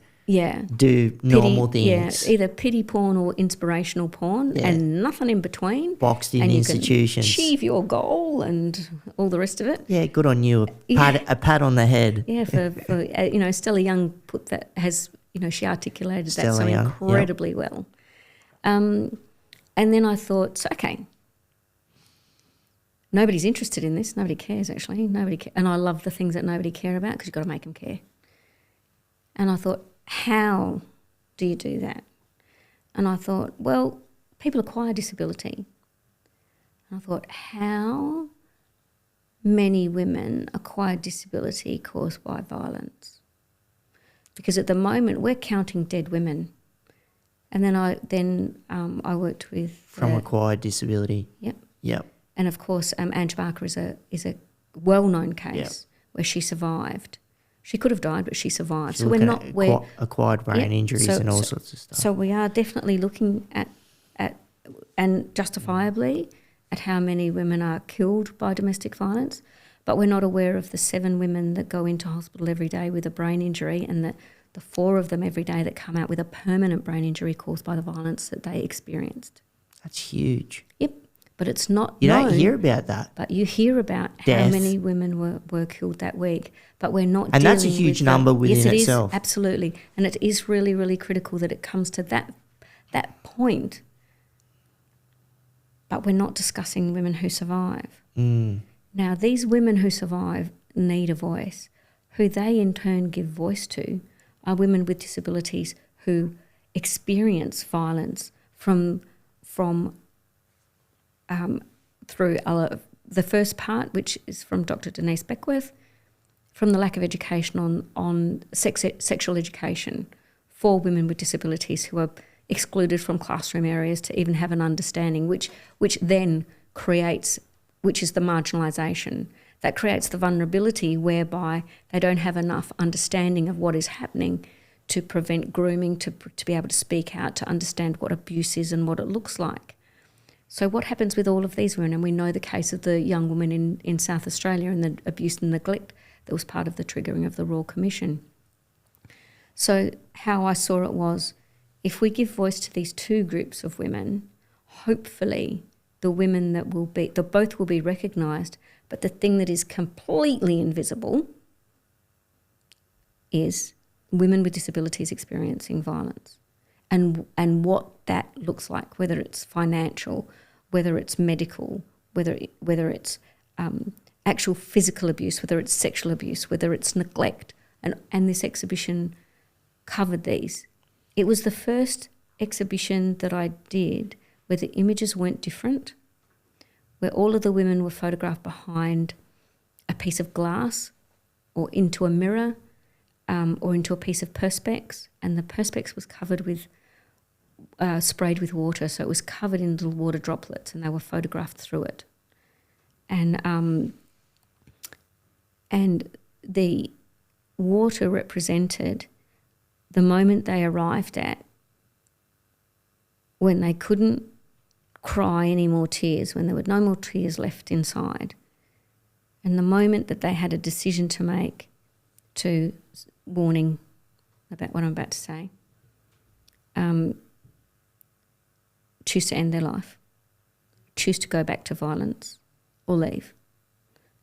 do Pity, normal things. Yeah, either pity porn or inspirational porn and nothing in between. Boxed in and institutions. You can achieve your goal and all the rest of it. Yeah, good on you. A pat on the head. Yeah, for Stella Young put that, has, she articulated Stella that so Young, incredibly well. And then I thought, so, okay, nobody's interested in this. Nobody cares, actually. And I love the things that nobody care about because you've got to make them care. And I thought, how do you do that? And I thought, well, people acquire disability. And I thought, how many women acquire disability caused by violence? Because at the moment we're counting dead women. And then I worked with from acquired disability. Yep. And of course, Ange Barker is a well-known case where she survived. She could have died, but she survived. So we're not acquired brain injuries and all sorts of stuff. So we are definitely looking at and justifiably at how many women are killed by domestic violence, but we're not aware of the 7 women that go into hospital every day with a brain injury and the 4 of them every day that come out with a permanent brain injury caused by the violence that they experienced. That's huge. Yep. But it's not You known, don't hear about that. But you hear about Death. how many women were killed that week. But we're not and dealing that's a huge with number within yes, it itself. Is, absolutely. And it is really, really critical that it comes to that point. But we're not discussing women who survive. Now, these women who survive need a voice. Who they in turn give voice to are women with disabilities who experience violence from through the first part, which is from Dr. Denise Beckworth, from the lack of education on sexual education for women with disabilities who are excluded from classroom areas to even have an understanding, which then creates, which is the marginalisation, that creates the vulnerability whereby they don't have enough understanding of what is happening to prevent grooming, to be able to speak out, to understand what abuse is and what it looks like. So what happens with all of these women, and we know the case of the young woman in South Australia and the abuse and neglect that was part of the triggering of the Royal Commission. So how I saw it was, if we give voice to these 2 groups of women, hopefully the women that will be, both will be recognised, but the thing that is completely invisible is women with disabilities experiencing violence. And what that looks like, whether it's financial, whether it's medical, whether it's actual physical abuse, whether it's sexual abuse, whether it's neglect. And this exhibition covered these. It was the first exhibition that I did where the images weren't different, where all of the women were photographed behind a piece of glass or into a mirror or into a piece of perspex, and the perspex was covered with, sprayed with water, so it was covered in little water droplets, and they were photographed through it. And the water represented the moment they arrived at when they couldn't cry any more tears, when there were no more tears left inside, and the moment that they had a decision to make, to warning about what I'm about to say, choose to end their life, choose to go back to violence, or leave.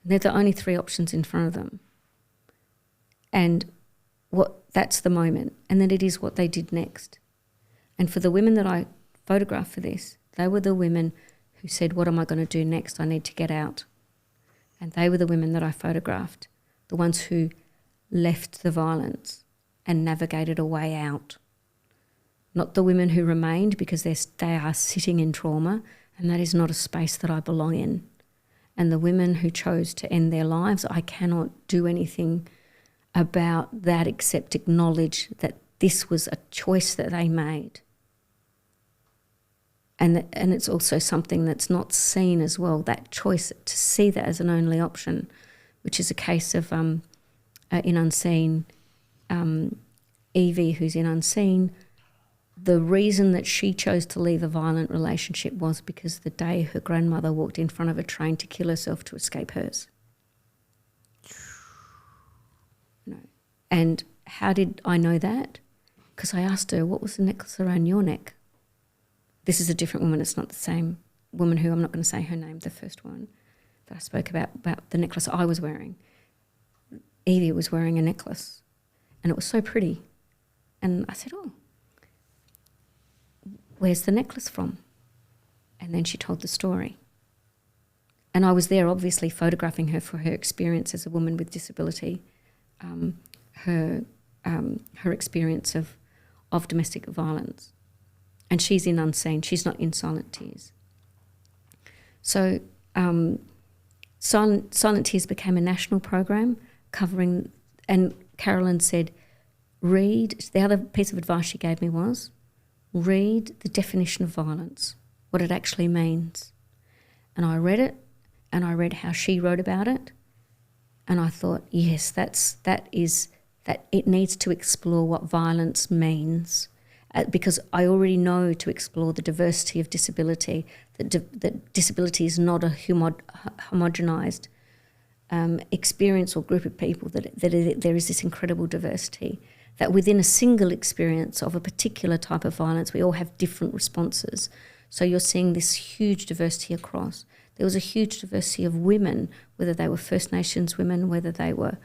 And they're the only three options in front of them. And that's the moment. And then it is what they did next. And for the women that I photographed for this, they were the women who said, what am I going to do next? I need to get out. And they were the women that I photographed, the ones who left the violence and navigated a way out. Not the women who remained, because they are sitting in trauma, and that is not a space that I belong in. And the women who chose to end their lives, I cannot do anything about that except acknowledge that this was a choice that they made. And it's also something that's not seen as well, that choice, to see that as an only option, which is a case of in Unseen, Evie, who's in Unseen. The reason that she chose to leave a violent relationship was because the day her grandmother walked in front of a train to kill herself to escape hers. And how did I know that? Because I asked her, what was the necklace around your neck? This is a different woman. It's not the same woman who, I'm not going to say her name, the first one that I spoke about the necklace I was wearing. Evie was wearing a necklace, and it was so pretty. And I said, oh, where's the necklace from? And then she told the story. And I was there obviously photographing her for her experience as a woman with disability, her experience of domestic violence. And she's in Unseen, she's not in Silent Tears. So Silent Tears became a national program covering, and Carolyn said, the other piece of advice she gave me was, read the definition of violence, what it actually means. And I read it, and I read how she wrote about it, and I thought, yes, that it needs to explore what violence means, because I already know to explore the diversity of disability, that disability is not a homogenised experience or group of people, that there is this incredible diversity, that within a single experience of a particular type of violence, we all have different responses. So you're seeing this huge diversity across. There was a huge diversity of women, whether they were First Nations women, whether they were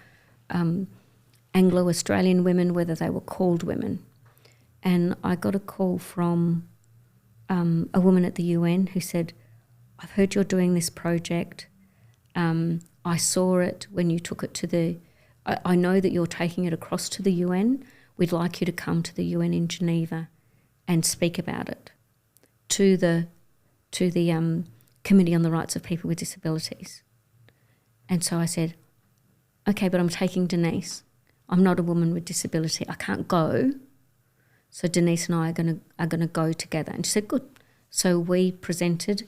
Anglo-Australian women, whether they were called women. And I got a call from a woman at the UN who said, I've heard you're doing this project. I saw it when you took it I know that you're taking it across to the UN. We'd like you to come to the UN in Geneva and speak about it to the Committee on the Rights of People with Disabilities. And so I said, okay, but I'm taking Denise. I'm not a woman with disability. I can't go. So Denise and I are going to go together. And she said, good. So we presented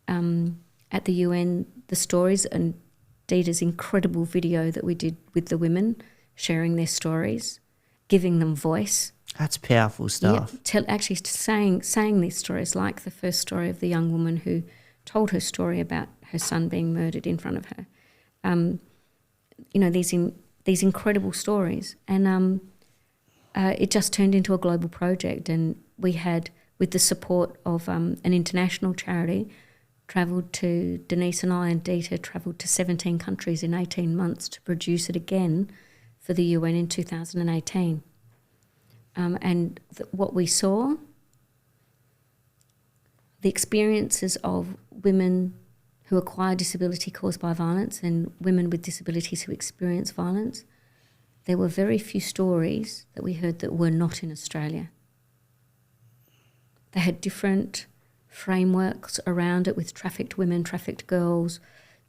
at the UN the stories and Dita's incredible video that we did with the women, sharing their stories, giving them voice. That's powerful stuff. Yeah, actually saying these stories, like the first story of the young woman who told her story about her son being murdered in front of her. These incredible stories. And it just turned into a global project. And we had, with the support of an international charity, Denise and I and Dita travelled to 17 countries in 18 months to produce it again for the UN in 2018. What we saw, the experiences of women who acquire disability caused by violence and women with disabilities who experience violence, there were very few stories that we heard that were not in Australia. They had different frameworks around it, with trafficked women, trafficked girls,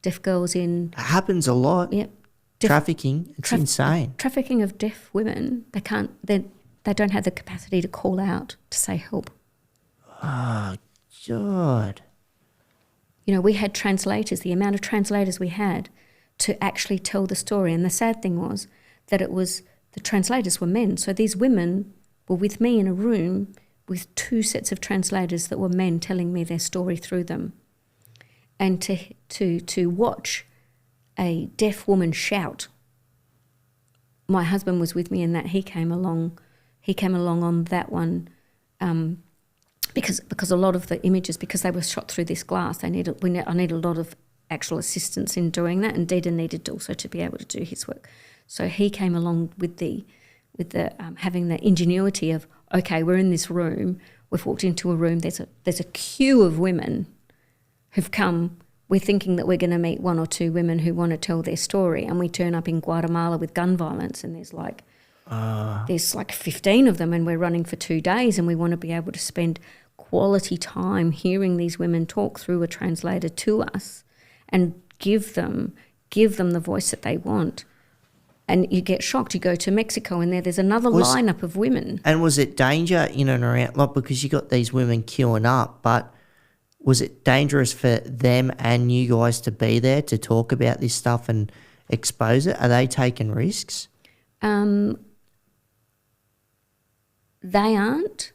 deaf girls in... It happens a lot. Yep. trafficking. It's insane. Trafficking of deaf women, they don't have the capacity to call out to say help. Oh, God. You know, we had translators, the amount of translators we had to actually tell the story. And the sad thing was that the translators were men. So these women were with me in a room with two sets of translators that were men telling me their story through them. And to watch a deaf woman shout. My husband was with me in that. He came along on that one because a lot of the images, because they were shot through this glass, I need a lot of actual assistance in doing that, and Dita needed also to be able to do his work. So he came along with the having the ingenuity of, okay, we're in this room, we've walked into a room, there's a queue of women who've come. We're thinking that we're going to meet one or two women who want to tell their story, and we turn up in Guatemala with gun violence, and there's like 15 of them, and we're running for 2 days, and we want to be able to spend quality time hearing these women talk through a translator to us and give them the voice that they want. And you get shocked. You go to Mexico, and there's another lineup of women. And was it danger in and around, like, because you got these women queuing up, but was it dangerous for them and you guys to be there to talk about this stuff and expose it? Are they taking risks? They aren't,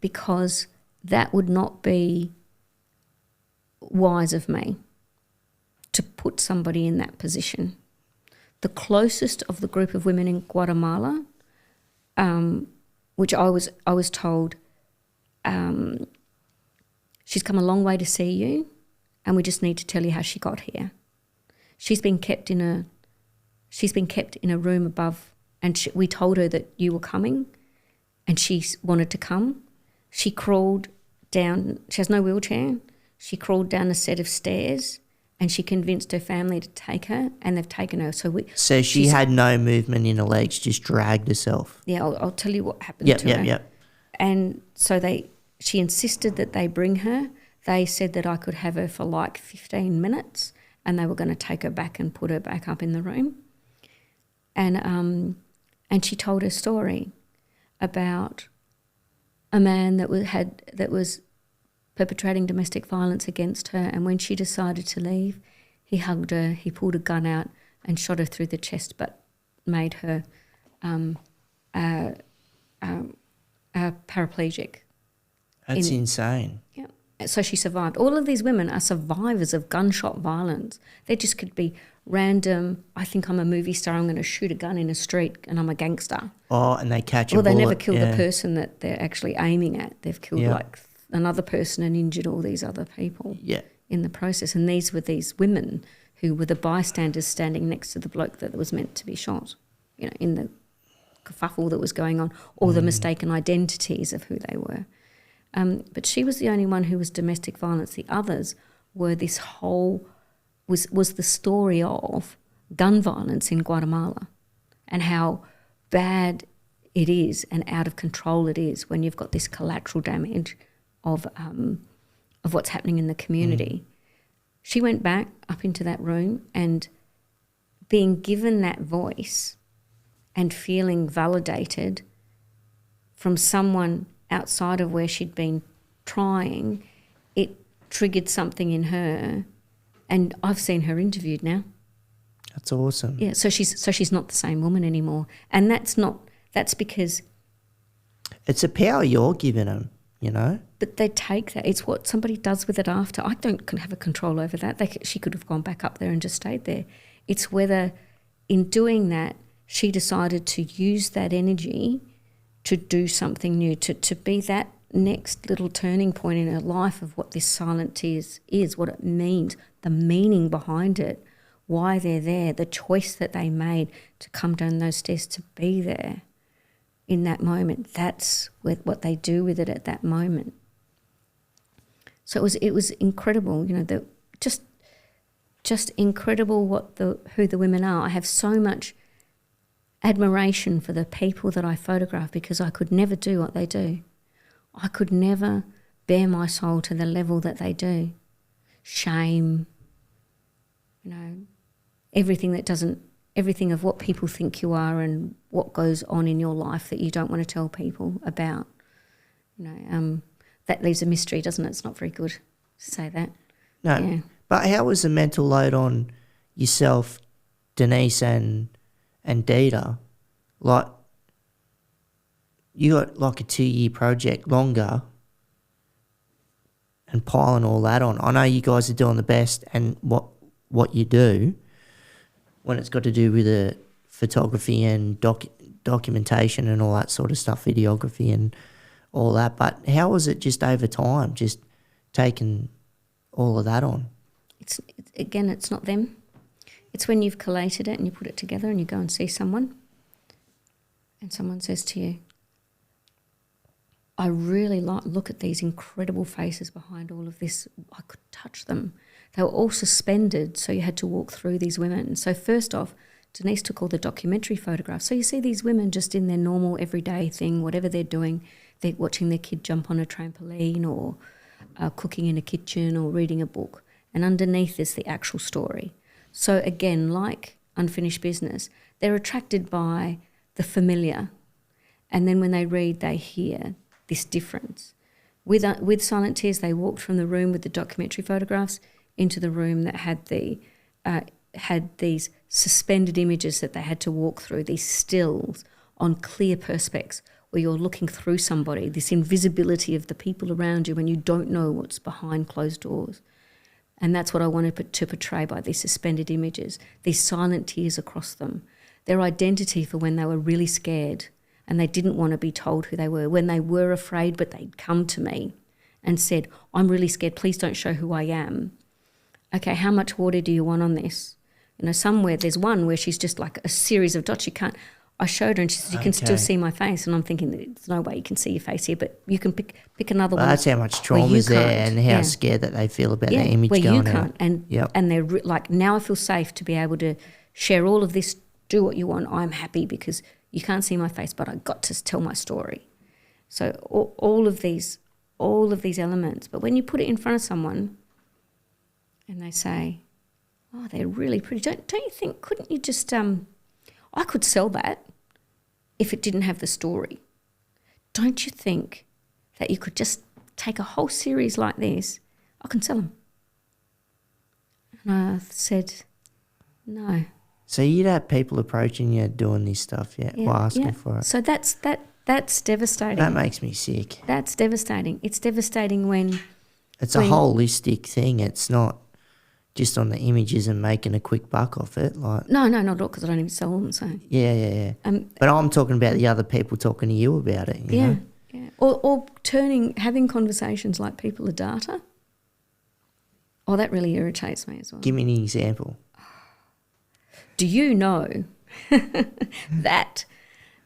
because that would not be wise of me to put somebody in that position. The closest of the group of women in Guatemala, which I was told, she's come a long way to see you, and we just need to tell you how she got here. She's been kept in a room above, and we told her that you were coming, and she wanted to come. She crawled down. She has no wheelchair. She crawled down a set of stairs, and she convinced her family to take her, and they've taken her. So she had no movement in her legs, just dragged herself. Yeah, I'll tell you what happened to her. Yep. And so she insisted that they bring her. They said that I could have her for like 15 minutes, and they were going to take her back and put her back up in the room. And she told her story about a man that was perpetrating domestic violence against her, and when she decided to leave, he hugged her, he pulled a gun out and shot her through the chest, but made her paraplegic. That's insane. Yeah. So she survived. All of these women are survivors of gunshot violence. They just could be random, I think I'm a movie star, I'm going to shoot a gun in a street and I'm a gangster. Oh, and they catch a bullet. Well, they never kill the person that they're actually aiming at. They've killed like another person and injured all these other people in the process. And these were these women who were the bystanders standing next to the bloke that was meant to be shot, you know, in the kerfuffle that was going on, or the mistaken identities of who they were. But she was the only one who was domestic violence. The others were this whole, was the story of gun violence in Guatemala and how bad it is and out of control it is when you've got this collateral damage of what's happening in the community. She went back up into that room, and being given that voice and feeling validated from someone outside of where she'd been trying, it triggered something in her, and I've seen her interviewed now. That's awesome. Yeah, so she's not the same woman anymore, and that's because it's a power you're giving them, you know. But they take that. It's what somebody does with it after. I don't have a control over that. She could have gone back up there and just stayed there. It's whether in doing that she decided to use that energy to do something new, to be that next little turning point in her life of what this silent tears is, what it means, the meaning behind it, why they're there, the choice that they made to come down those stairs, to be there in that moment. That's what they do with it at that moment. So it was incredible, you know, just incredible who the women are. I have so much admiration for the people that I photograph, because I could never do what they do. I could never bare my soul to the level that they do. Shame, you know, everything of what people think you are and what goes on in your life that you don't want to tell people about. That leaves a mystery, doesn't it? It's not very good to say that. No, yeah. But how was the mental load on yourself, Denise and Dita? Like, you got like a 2-year project longer and piling all that on. I know you guys are doing the best and what you do when it's got to do with the photography and documentation and all that sort of stuff, videography and all that. But how was it just over time, just taking all of that on? It's not them. It's when you've collated it and you put it together and you go and see someone and someone says to you, I really look at these incredible faces behind all of this. I could touch them. They were all suspended, so you had to walk through these women. So first off, Denise took all the documentary photographs. So you see these women just in their normal everyday thing, whatever they're doing. They're watching their kid jump on a trampoline or cooking in a kitchen or reading a book. And underneath is the actual story. So again, like Unfinished Business, they're attracted by the familiar. And then when they read, they hear this difference. With Silent Tears, they walked from the room with the documentary photographs into the room that had these suspended images that they had to walk through, these stills on clear perspex where you're looking through somebody, this invisibility of the people around you when you don't know what's behind closed doors. And that's what I wanted to portray by these suspended images, these silent tears across them, their identity for when they were really scared and they didn't want to be told who they were, when they were afraid but they'd come to me and said, I'm really scared, please don't show who I am. Okay, how much water do you want on this? Somewhere there's one where she's just like a series of dots. I showed her and she said, you can still see my face. And I'm thinking, there's no way you can see your face here, but you can pick another one. That's how much trauma is there and how scared that they feel about the image where going you can't. out. And they're like, now I feel safe to be able to share all of this, do what you want. I'm happy because you can't see my face, but I got to tell my story. So all of these elements. But when you put it in front of someone and they say, oh, they're really pretty, don't you think, couldn't you just, I could sell that if it didn't have the story. Don't you think that you could just take a whole series like this? I can sell them. And I said, no. So you'd have people approaching you doing this stuff, or asking for it. So that's devastating. That makes me sick. That's devastating. It's devastating when... It's a holistic thing. It's not just on the images and making a quick buck off it. Like No, not at all, because I don't even sell them. So Yeah. But I'm talking about the other people talking to you about it, you know? Yeah. Or having conversations like people are data. Oh, that really irritates me as well. Give me an example. Do you know that?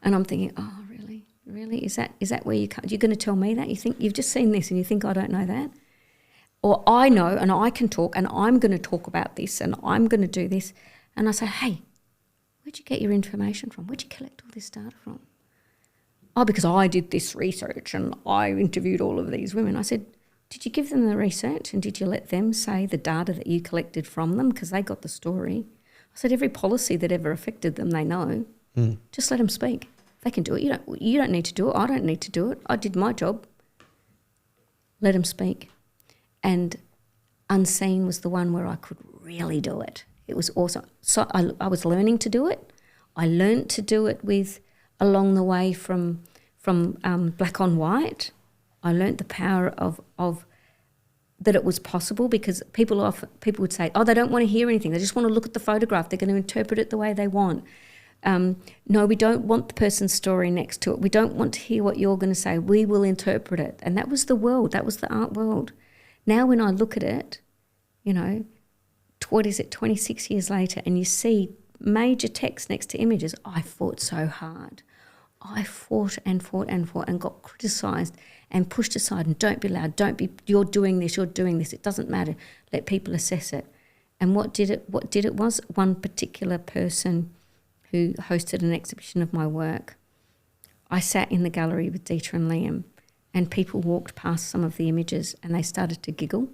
And I'm thinking, oh, really? Really? Is that where you're going to tell me that? You think you've just seen this and you think I don't know that? Or I know and I can talk and I'm going to talk about this and I'm going to do this. And I say, hey, where'd you get your information from? Where'd you collect all this data from? Oh, because I did this research and I interviewed all of these women. I said, did you give them the research and did you let them say the data that you collected from them? Because they got the story. I said, every policy that ever affected them, they know. Just let them speak. They can do it. You don't need to do it. I don't need to do it. I did my job. Let them speak. And Unseen was the one where I could really do it. It was awesome. So I was learning to do it. I learned to do it along the way from black on white. I learned the power of that it was possible, because people would say, oh, they don't want to hear anything. They just want to look at the photograph. They're going to interpret it the way they want. No, we don't want the person's story next to it. We don't want to hear what you're going to say. We will interpret it. And that was the world. That was the art world. Now when I look at it, 26 years later, and you see major text next to images, I fought so hard. I fought and got criticised and pushed aside, and don't be loud, you're doing this, it doesn't matter, let people assess it. And what did it was one particular person who hosted an exhibition of my work. I sat in the gallery with Dita and Liam, and people walked past some of the images and they started to giggle.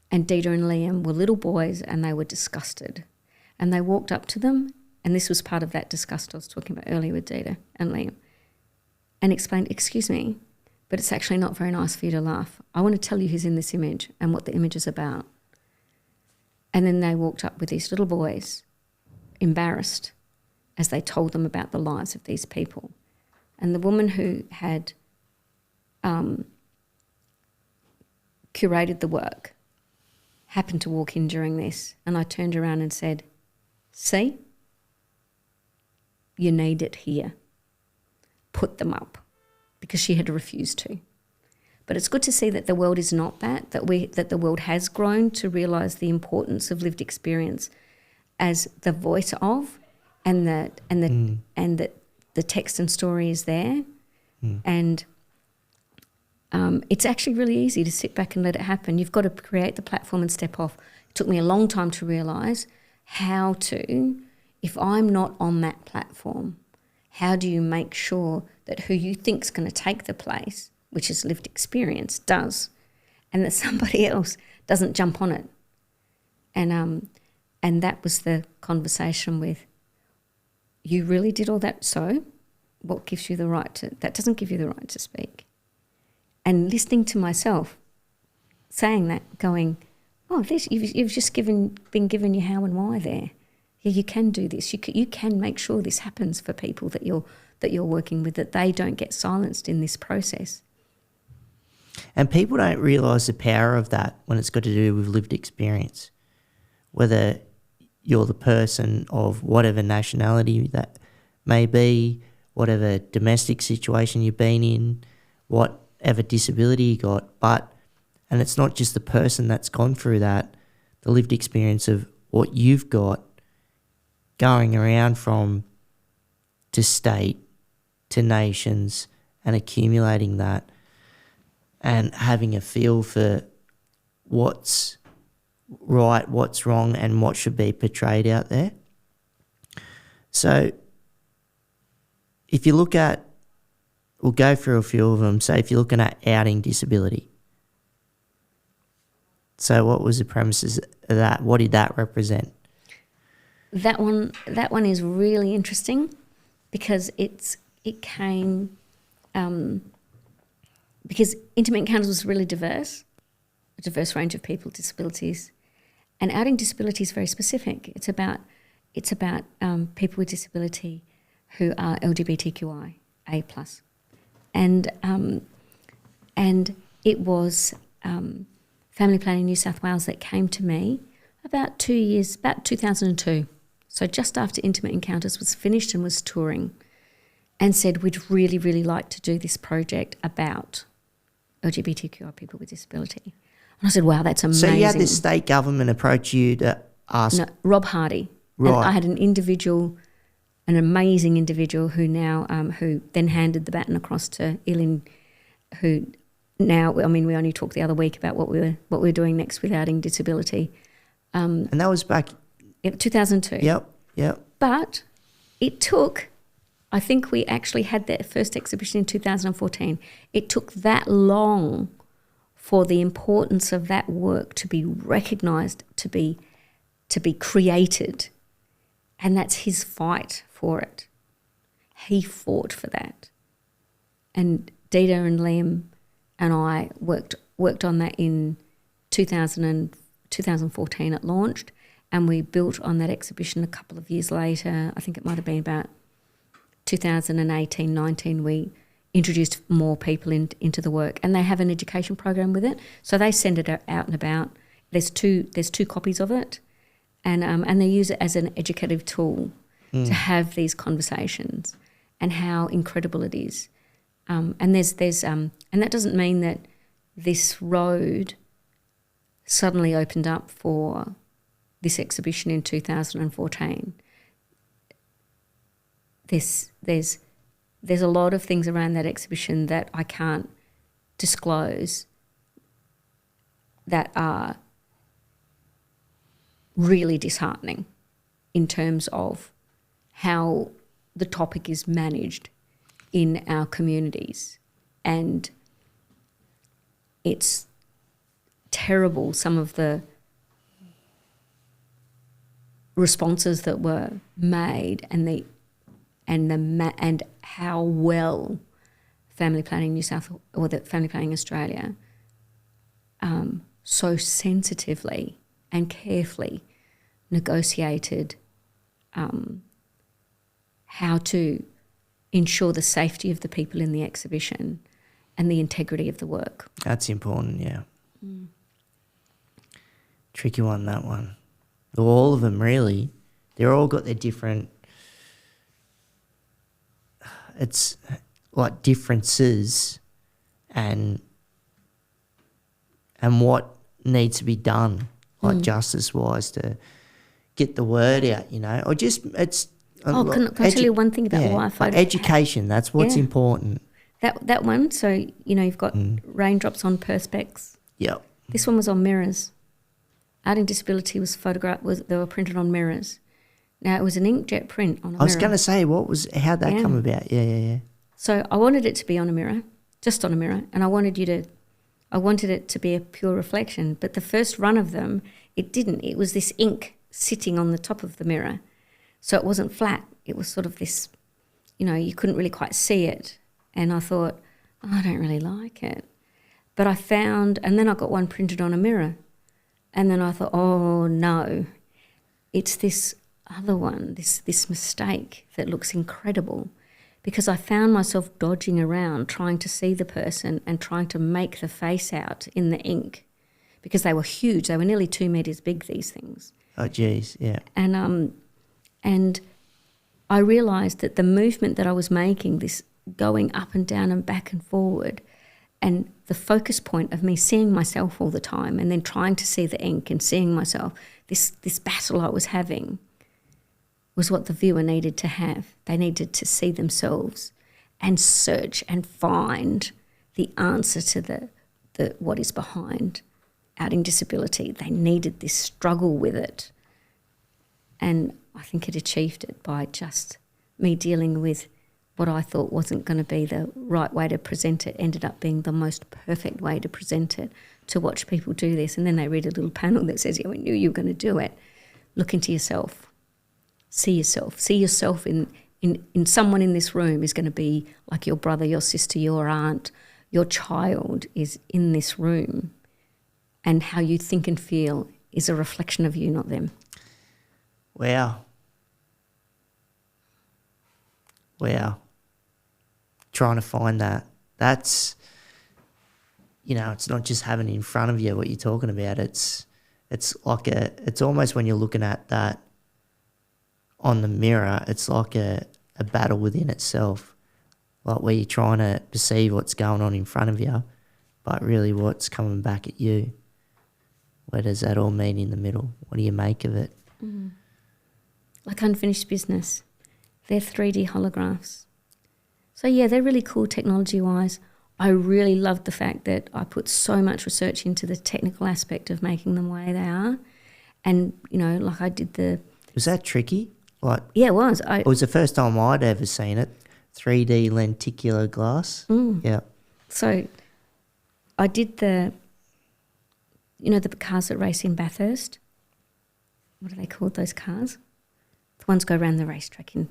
And Dita and Liam were little boys and they were disgusted. And they walked up to them, and this was part of that disgust I was talking about earlier with Dita and Liam, and explained, excuse me, but it's actually not very nice for you to laugh. I want to tell you who's in this image and what the image is about. And then they walked up with these little boys, embarrassed, as they told them about the lives of these people. And the woman who had curated the work happened to walk in during this, and I turned around and said, see, you need it here. Put them up, because she had refused to. But it's good to see that the world is not that the world has grown to realise the importance of lived experience as the voice of, and that the text and story is there, and it's actually really easy to sit back and let it happen. You've got to create the platform and step off. It took me a long time to realise how to, if I'm not on that platform, how do you make sure that who you think's going to take the place, which is lived experience, does, and that somebody else doesn't jump on it. And that was the conversation with, you really did all that, so what gives you the right to, that doesn't give you the right to speak. And listening to myself saying that, going, oh, this, you've just been given your how and why there. Yeah, you can do this. You can make sure this happens for people that you're working with, that they don't get silenced in this process. And people don't realise the power of that when it's got to do with lived experience, whether you're the person of whatever nationality that may be, whatever domestic situation you've been in, whatever disability you got, and it's not just the person that's gone through that, the lived experience of what you've got going around from to state to nations and accumulating that and having a feel for what's right, what's wrong, and what should be portrayed out there. So if you look at, we'll go through a few of them. So if you're looking at outing disability, so what was the premises of that? What did that represent? That one is really interesting because it came because Intimate Encounters was really diverse, a diverse range of people with disabilities, and outing disability is very specific. It's about people with disability who are LGBTQI A+, and it was Family Planning New South Wales that came to me about 2002. So just after Intimate Encounters was finished and was touring, and said, we'd really, really like to do this project about LGBTQI people with disability. And I said, wow, that's amazing. So you had the state government approach you to ask? No, Rob Hardy. Right. And I had an amazing individual who now, who then handed the baton across to Ilin, who now, I mean, we only talked the other week about what we're doing next with outing disability. And that was back in 2002. Yep. But it took, I think we actually had that first exhibition in 2014. It took that long for the importance of that work to be recognised, to be created, and that's his fight for it. He fought for that. And Dita and Liam and I worked on that in 2014 it launched, and we built on that exhibition a couple of years later. I think it might have been about 2018-19, we introduced more people into the work, and they have an education program with it. So they send it out and about. There's two copies of it, and they use it as an educative tool to have these conversations and how incredible it is. And there's and that doesn't mean that this road suddenly opened up for this exhibition in 2014. There's a lot of things around that exhibition that I can't disclose that are really disheartening in terms of how the topic is managed in our communities. And it's terrible, some of the responses that were made and how well Family Planning New South or the Family Planning Australia so sensitively and carefully negotiated how to ensure the safety of the people in the exhibition and the integrity of the work. That's important, yeah. Tricky one, that one. All of them, really. They're all got their different... It's like differences and what needs to be done, like justice-wise, to get the word out, you know, or just it's. Can I tell you one thing about why I like education? That's what's important. That one. So you've got raindrops on perspex. Yep. This one was on mirrors. Art in Disability was photographed. They were printed on mirrors. Now it was an inkjet print on a mirror. I was going to say, how'd that come about? Yeah. So I wanted it to be on a mirror, just on a mirror, and I wanted it to be a pure reflection. But the first run of them, it didn't. It was this ink sitting on the top of the mirror. So it wasn't flat. It was sort of this, you couldn't really quite see it. And I thought, I don't really like it. But I found, and then I got one printed on a mirror. And then I thought, oh no, it's this other one, this mistake that looks incredible. Because I found myself dodging around trying to see the person and trying to make the face out in the ink because they were huge. They were nearly 2 meters big, these things. Oh, geez, yeah. And I realised that the movement that I was making, this going up and down and back and forward, and the focus point of me seeing myself all the time and then trying to see the ink and seeing myself, this battle I was having was what the viewer needed to have. They needed to see themselves and search and find the answer to the what is behind Art in Disability. They needed this struggle with it. And I think it achieved it by just me dealing with what I thought wasn't going to be the right way to present it, ended up being the most perfect way to present it, to watch people do this. And then they read a little panel that says, yeah, we knew you were going to do it. Look into yourself. See yourself. See yourself in someone in this room is going to be like your brother, your sister, your aunt, your child is in this room. And how you think and feel is a reflection of you, not them. Wow. Trying to find that. That's, it's not just having it in front of you, what you're talking about. It's like it's almost when you're looking at that on the mirror, it's like a battle within itself, like where you're trying to perceive what's going on in front of you, but really what's coming back at you. Where does that all mean in the middle? What do you make of it? Like Unfinished Business. They're 3D holographs. So yeah, they're really cool technology-wise. I really loved the fact that I put so much research into the technical aspect of making them the way they are. And, like I did the... Was that tricky? Yeah, it was. It was the first time I'd ever seen it. 3D lenticular glass. Yeah. So I did the cars that race in Bathurst. What are they called, those cars? The ones go around the racetrack in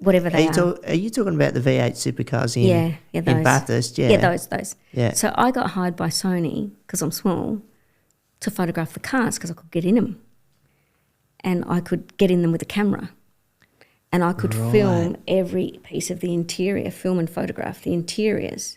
whatever they are. Are you talking about the V8 supercars in Bathurst? Yeah, yeah, those. Yeah. So I got hired by Sony, because I'm small, to photograph the cars because I could get in them. And I could get in them with a camera. And I could film every piece of the interior, film and photograph the interiors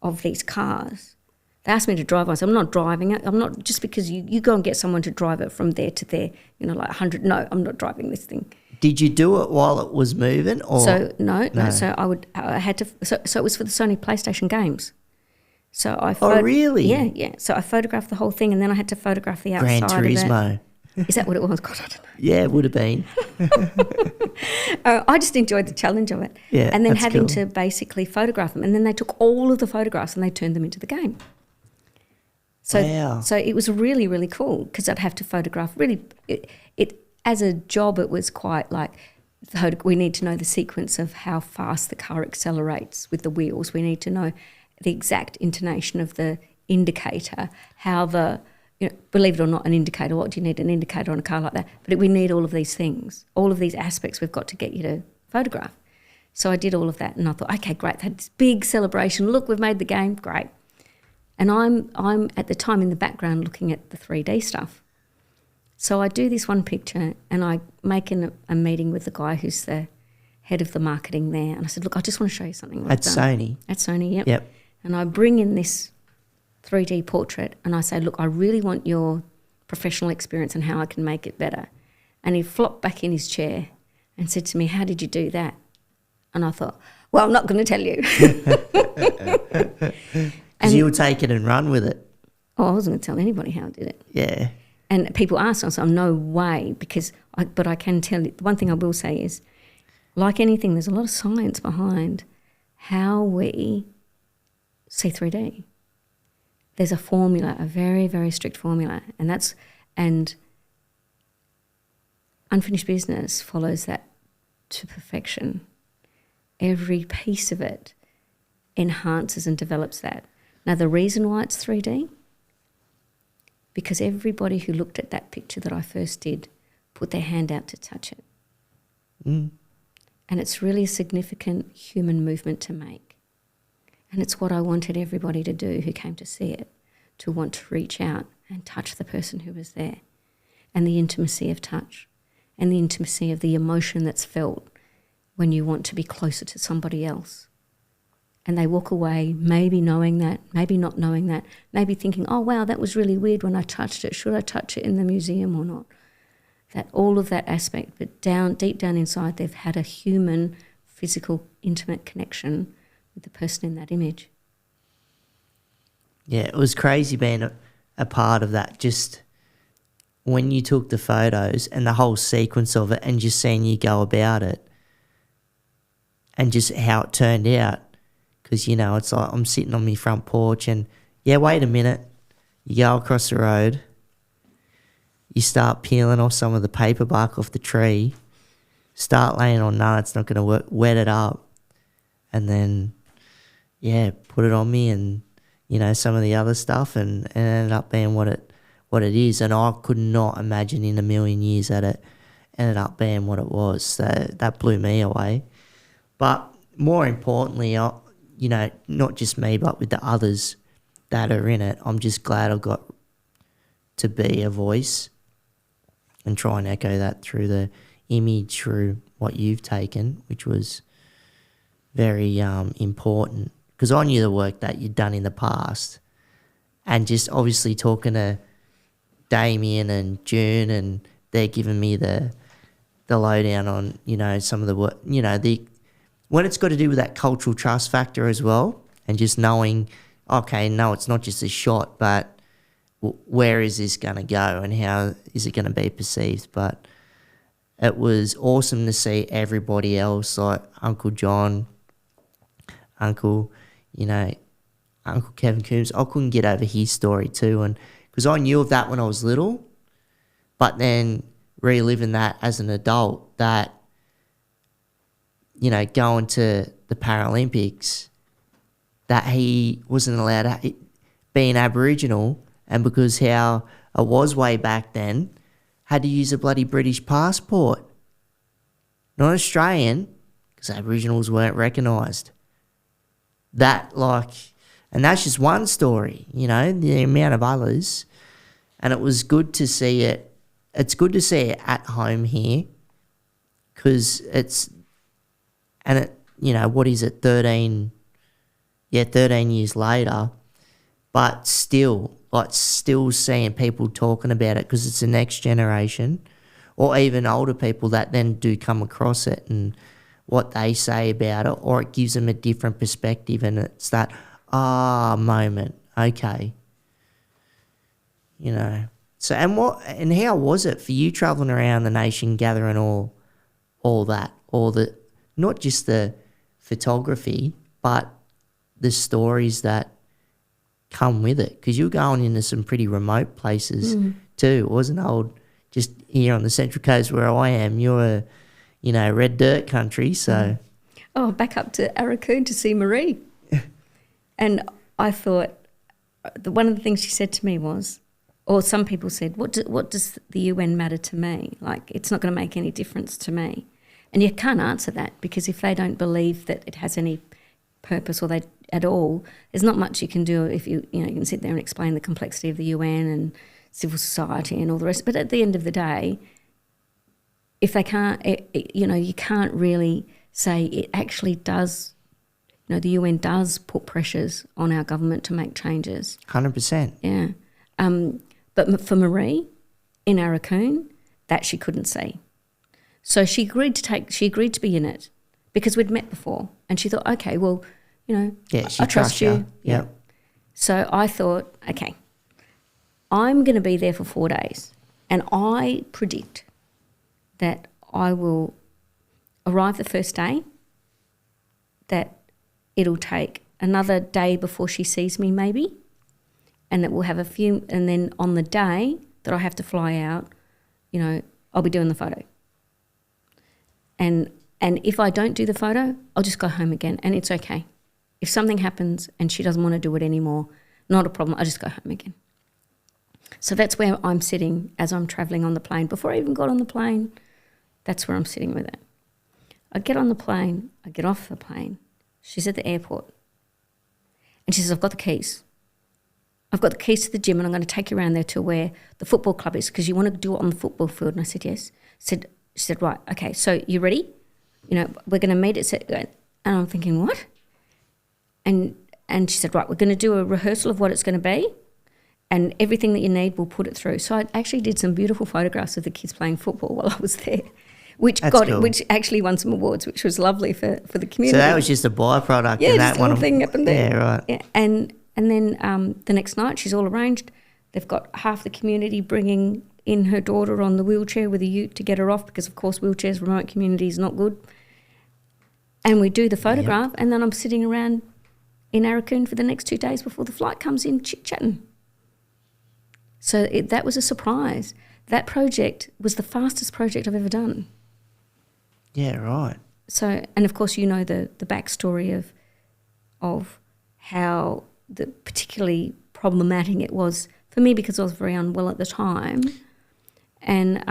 of these cars. They asked me to drive one, so I'm not driving it. I'm not, just because you go and get someone to drive it from there to there, like 100. No, I'm not driving this thing. Did you do it while it was moving? Or? So, no. So I had to, so it was for the Sony PlayStation games. So I really? Yeah. So I photographed the whole thing, and then I had to photograph the outside Gran Turismo. of it. Is that what it was? God, I don't know. Yeah, it would have been. I just enjoyed the challenge of it. Yeah, and then having to basically photograph them. And then they took all of the photographs and they turned them into the game. So, So it was really, really cool because I'd have to photograph. Really, it as a job, it was quite like we need to know the sequence of how fast the car accelerates with the wheels. We need to know the exact intonation of the indicator, how the believe it or not, an indicator. What do you need an indicator on a car like that? But we need all of these things, all of these aspects we've got to get you to photograph. So I did all of that and I thought, okay, great, had this big celebration. Look, we've made the game, great. And I'm at the time in the background looking at the 3D stuff. So I do this one picture and I make a meeting with the guy who's the head of the marketing there. And I said, look, I just want to show you something. At Sony? At Sony, yep. Yep. And I bring in this 3D portrait and I say, look, I really want your professional experience and how I can make it better. And he flopped back in his chair and said to me, how did you do that? And I thought, well, I'm not going to tell you. Because you'll take it and run with it. Oh, I wasn't going to tell anybody how I did it. Yeah. And people ask us, I'm no way, but I can tell you, the one thing I will say is, like anything, there's a lot of science behind how we see 3D. There's a formula, a very, very strict formula, and unfinished business follows that to perfection. Every piece of it enhances and develops that. Now, the reason why it's 3D, because everybody who looked at that picture that I first did put their hand out to touch it. Mm. And it's really a significant human movement to make. And it's what I wanted everybody to do who came to see it, to want to reach out and touch the person who was there. And the intimacy of touch and the intimacy of the emotion that's felt when you want to be closer to somebody else. And they walk away maybe knowing that, maybe not knowing that, maybe thinking, oh, wow, that was really weird when I touched it. Should I touch it in the museum or not? That all of that aspect, but deep down inside, they've had a human, physical, intimate connection with the person in that image. Yeah, it was crazy being a part of that. Just when you took the photos and the whole sequence of it and just seeing you go about it and just how it turned out. Because, it's like I'm sitting on my front porch and, yeah, wait a minute. You go across the road, you start peeling off some of the paper bark off the tree, start laying on, no, it's not going to work, wet it up, and then, yeah, put it on me and, some of the other stuff and it ended up being what it is. And I could not imagine in a million years that it ended up being what it was. So that blew me away. But more importantly, not just me, but with the others that are in it, I'm just glad I got to be a voice and try and echo that through the image, through what you've taken, which was very important. Because I knew the work that you'd done in the past, and just obviously talking to Damien and June, and they're giving me the lowdown on, some of the work, when it's got to do with that cultural trust factor as well, and just knowing, okay, no, it's not just a shot, but where is this going to go and how is it going to be perceived? But it was awesome to see everybody else, like Uncle John, Uncle Kevin Coombs. I couldn't get over his story too, and because I knew of that when I was little, but then reliving that as an adult, that going to the Paralympics, that he wasn't allowed to be an Aboriginal, and because how it was way back then, had to use a bloody British passport, not Australian, because Aboriginals weren't recognised. And that's just one story, the amount of others, and it was good to see it. It's good to see it at home here, because what is it, 13 years later, but still seeing people talking about it, because it's the next generation or even older people that then do come across it and what they say about it, or it gives them a different perspective, and it's that moment, okay. So and how was it for you travelling around the nation gathering all that, not just the photography, but the stories that come with it? Because you're going into some pretty remote places too. It wasn't just here on the Central Coast where I am. You're red dirt country, so. Oh, back up to Aurukun to see Marie. And I thought, one of the things she said to me was, or some people said, what does the UN matter to me? Like, it's not going to make any difference to me. And you can't answer that, because if they don't believe that it has any purpose or they at all, there's not much you can do. If you can sit there and explain the complexity of the UN and civil society and all the rest. But at the end of the day, if they can't, you can't really say it actually does. The UN does put pressures on our government to make changes. 100%. Yeah. But for Marie in Aurukun, that she couldn't see. So she agreed to be in it because we'd met before, and she thought, okay, well, I trust you. Yeah. So I thought, okay, I'm going to be there for 4 days, and I predict that I will arrive the first day, that it'll take another day before she sees me maybe, and that we'll have a few, and then on the day that I have to fly out, I'll be doing the photo. And if I don't do the photo, I'll just go home again, and it's okay. If something happens and she doesn't want to do it anymore, not a problem, I just go home again. So that's where I'm sitting as I'm travelling on the plane. Before I even got on the plane, that's where I'm sitting with it. I get on the plane, I get off the plane. She's at the airport. And she says, I've got the keys. I've got the keys to the gym, and I'm going to take you around there to where the football club is, because you want to do it on the football field. And I said, yes. She said, right, okay, so you ready? We're going to meet at... And I'm thinking, what? And she said, right, we're going to do a rehearsal of what it's going to be, and everything that you need, we'll put it through. So I actually did some beautiful photographs of the kids playing football while I was there, which actually won some awards, which was lovely for the community. So that was just a byproduct. Yeah, and just that one thing happened there. Yeah, right. Yeah. And then the next night, she's all arranged. They've got half the community bringing in her daughter on the wheelchair with a ute to get her off, because, of course, wheelchairs, remote community is not good. And we do the photograph, and then I'm sitting around in Aurukun for the next 2 days before the flight comes in, chit-chatting. So that was a surprise. That project was the fastest project I've ever done. Yeah, right. So, and of course, the backstory of how particularly problematic it was for me, because I was very unwell at the time. And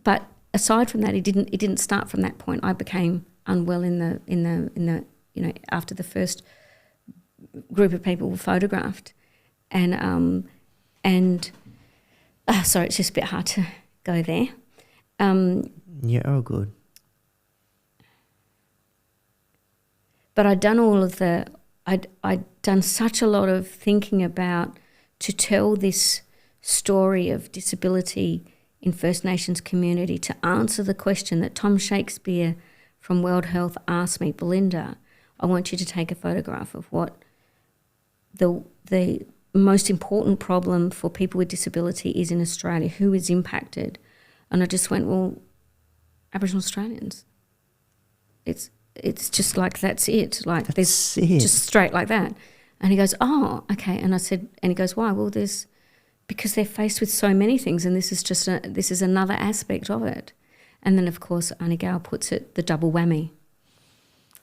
but aside from that, it didn't start from that point. I became unwell in the after the first group of people were photographed, and sorry, it's just a bit hard to go there. Yeah, all good. But I'd done all of I'd done such a lot of thinking about to tell this story of disability in First Nations community, to answer the question that Tom Shakespeare from World Health asked me, Belinda, I want you to take a photograph of what the most important problem for people with disability is in Australia, who is impacted. And I just went, well, Aboriginal Australians. It's just like, that's it. Like, that's it. Just straight like that. And he goes, oh, okay. And I said, and he goes, why? Well, because they're faced with so many things, and this is another aspect of it. And then, of course, Auntie Gal puts it, the double whammy.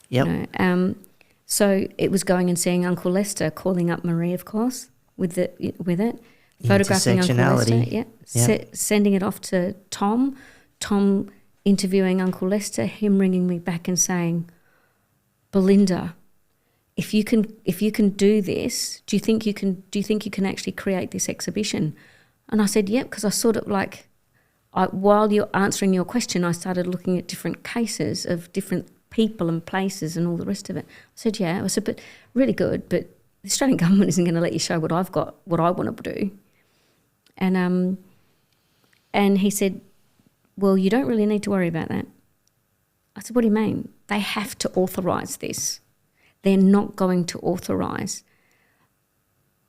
Yep. So it was going and seeing Uncle Lester, calling up Marie, of course, with it, photographing Uncle Lester, sending it off to Tom interviewing Uncle Lester, him ringing me back and saying, Belinda, if you can do this, do you think you can actually create this exhibition? And I said, yep, because I sort of while you're answering your question, I started looking at different cases of different people and places and all the rest of it. I said, yeah. I said, but really good, but the Australian government isn't going to let you show what I've got, what I want to do. And he said, well, you don't really need to worry about that. I said, what do you mean? They have to authorise this. They're not going to authorise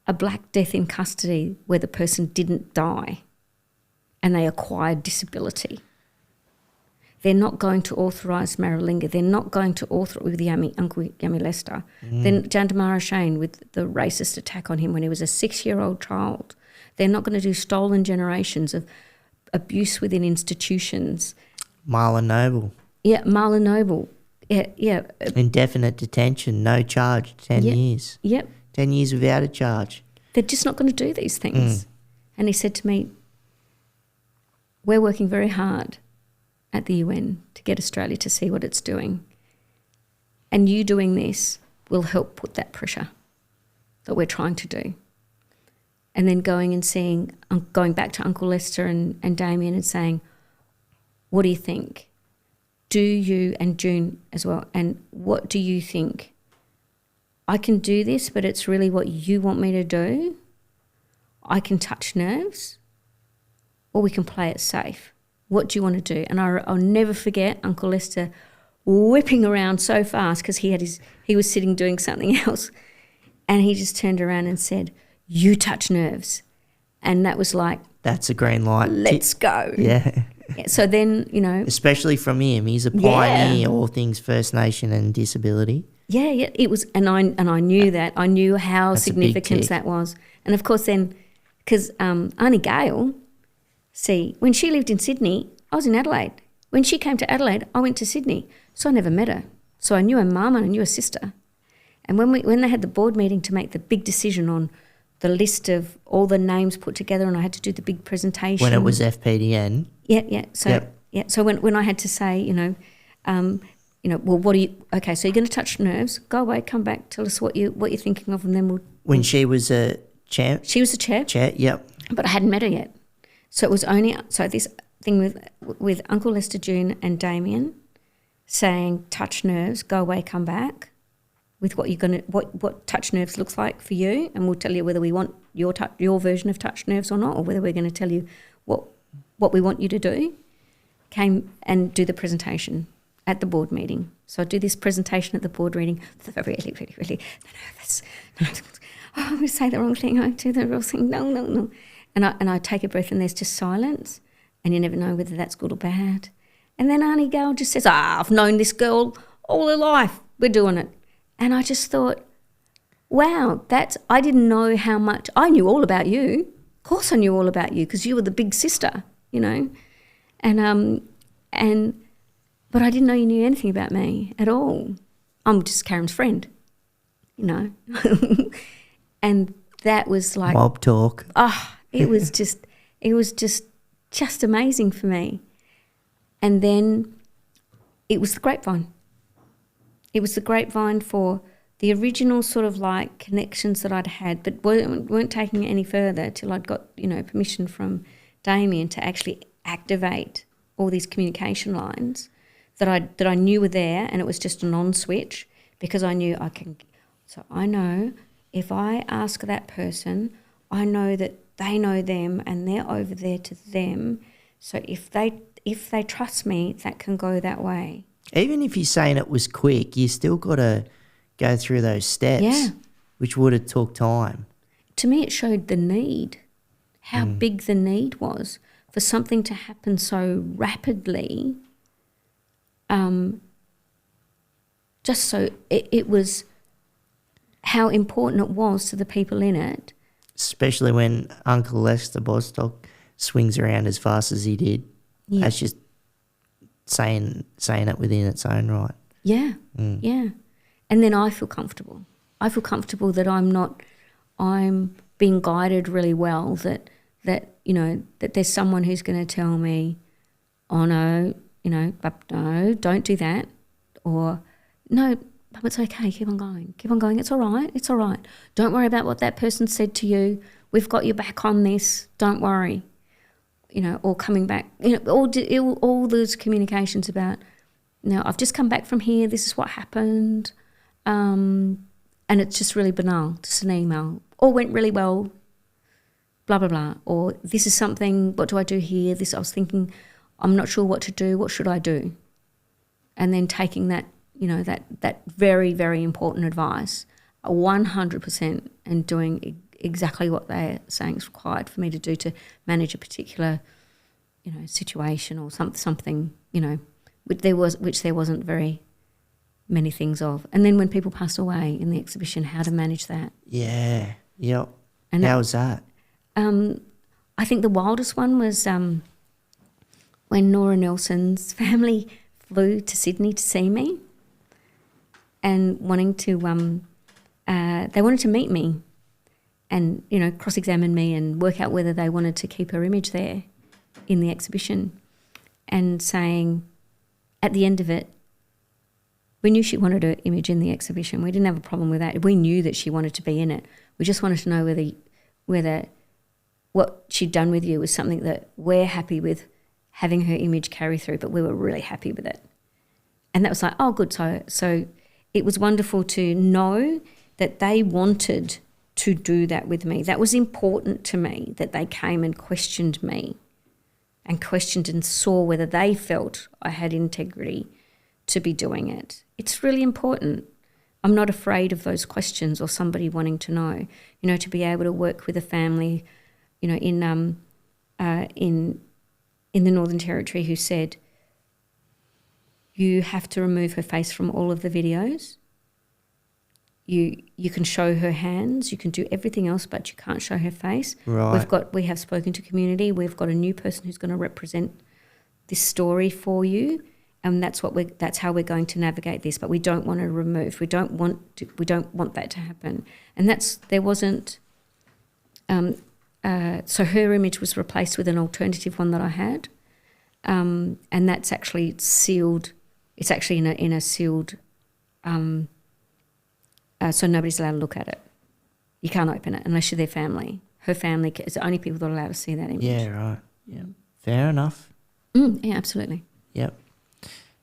a black death in custody where the person didn't die and they acquired disability. They're not going to authorise Maralinga. They're not going to authorize with Uncle Yami Lester. Then Jandamara Shane with the racist attack on him when he was a 6-year-old child. They're not going to do stolen generations of abuse within institutions. Marla Noble. Yeah, Marla Noble. Yeah. Indefinite detention, no charge, 10 years. Yep. 10 years without a charge. They're just not going to do these things. And he said to me, we're working very hard at the UN to get Australia to see what it's doing. And you doing this will help put that pressure that we're trying to do. And then going back to Uncle Lester and Damien and saying, what do you think? Do you, and June as well, and what do you think? I can do this, but it's really what you want me to do. I can touch nerves, or we can play it safe. What do you want to do? And I'll never forget Uncle Lester whipping around so fast because he was sitting doing something else, and he just turned around and said, you touch nerves. And that was like, that's a green light. Let's go. Yeah. So then, especially from him, he's a pioneer, all things First Nation and disability. Yeah, it was, and I knew that. I knew how That's significant that was. And of course then, because Auntie Gail, when she lived in Sydney, I was in Adelaide. When she came to Adelaide, I went to Sydney. So I never met her. So I knew her mum and I knew her sister. And when they had the board meeting to make the big decision on the list of all the names put together, and I had to do the big presentation. When it was FPDN. Yeah. So when I had to say, well, what do you? Okay, so you're going to touch nerves. Go away, come back, tell us what you're thinking of, and then we'll. When she was a chair. She was the chair. Chair, yep. But I hadn't met her yet, so it was only this thing with Uncle Lester, June, and Damien, saying touch nerves, go away, come back, with what touch nerves looks like for you, and we'll tell you whether we want your version of touch nerves or not, or whether we're going to tell you what we want you to do. Came and do the presentation at the board meeting. So I do this presentation at the board meeting. Really, really, really nervous. Oh, I'm going to say the wrong thing. I do the wrong thing. No. And I take a breath, and there's just silence, and you never know whether that's good or bad. And then Auntie Gail just says, I've known this girl all her life. We're doing it. And I just thought, wow, I didn't know how much. I knew all about you. Of course I knew all about you because you were the big sister, but I didn't know you knew anything about me at all. I'm just Karen's friend, And that was like mob talk. Oh, it was just amazing for me. And then it was the grapevine. It was the grapevine for the original sort of like connections that I'd had, but weren't taking it any further till I'd got permission from Damien to actually activate all these communication lines that I knew were there, and it was just an on switch because I knew I can. So I know if I ask that person, I know that they know them and they're over there to them. So if they trust me, that can go that way. Even if you're saying it was quick, you still got to go through those steps, which would have took time. To me, it showed the need, how big the need was for something to happen so rapidly. Just so it was how important it was to the people in it. Especially when Uncle Lester Bostock swings around as fast as he did. Yeah. That's just saying it within its own right. Yeah, yeah. And then I feel comfortable. I feel comfortable that I'm being guided really well, that there's someone who's going to tell me, oh no, but no, don't do that. Or no, but it's okay, keep on going, it's all right. Don't worry about what that person said to you. We've got your back on this, don't worry. Or coming back, all those communications about, I've just come back from here, this is what happened, and it's just really banal, just an email. All went really well, blah, blah, blah. Or this is something, what do I do here? This, I was thinking, I'm not sure what to do, what should I do? And then taking that, that very, very important advice, 100%, and doing exactly what they're saying is required for me to do to manage a particular, situation or something, which there wasn't very many things of. And then when people pass away in the exhibition, how to manage that. Yeah, yep. And how was that? I think the wildest one was when Nora Nelson's family flew to Sydney to see me and wanting to they wanted to meet me and, you know, cross-examine me and work out whether they wanted to keep her image there in the exhibition, and saying at the end of it, we knew she wanted her image in the exhibition. We didn't have a problem with that. We knew that she wanted to be in it. We just wanted to know whether what she'd done with you was something that we're happy with having her image carry through, but we were really happy with it. And that was like, oh, good. So it was wonderful to know that they wanted to do that with me. That was important to me, that they came and questioned me and questioned and saw whether they felt I had integrity to be doing it. It's really important. I'm not afraid of those questions or somebody wanting to know, you know, to be able to work with a family, you know, in the Northern Territory who said, you have to remove her face from all of the videos. You can show her hands, you can do everything else, but you can't show her face. Right. We have spoken to community. We've got a new person who's going to represent this story for you, and that's how we're going to navigate this. But we don't want to remove. We don't want that to happen. And there wasn't. So her image was replaced with an alternative one that I had, and that's actually sealed. It's actually in a sealed. So nobody's allowed to look at it. You can't open it unless you're their family. Her family is the only people that are allowed to see that image. Yeah, right. Yeah. Fair enough. Yeah, absolutely. Yep.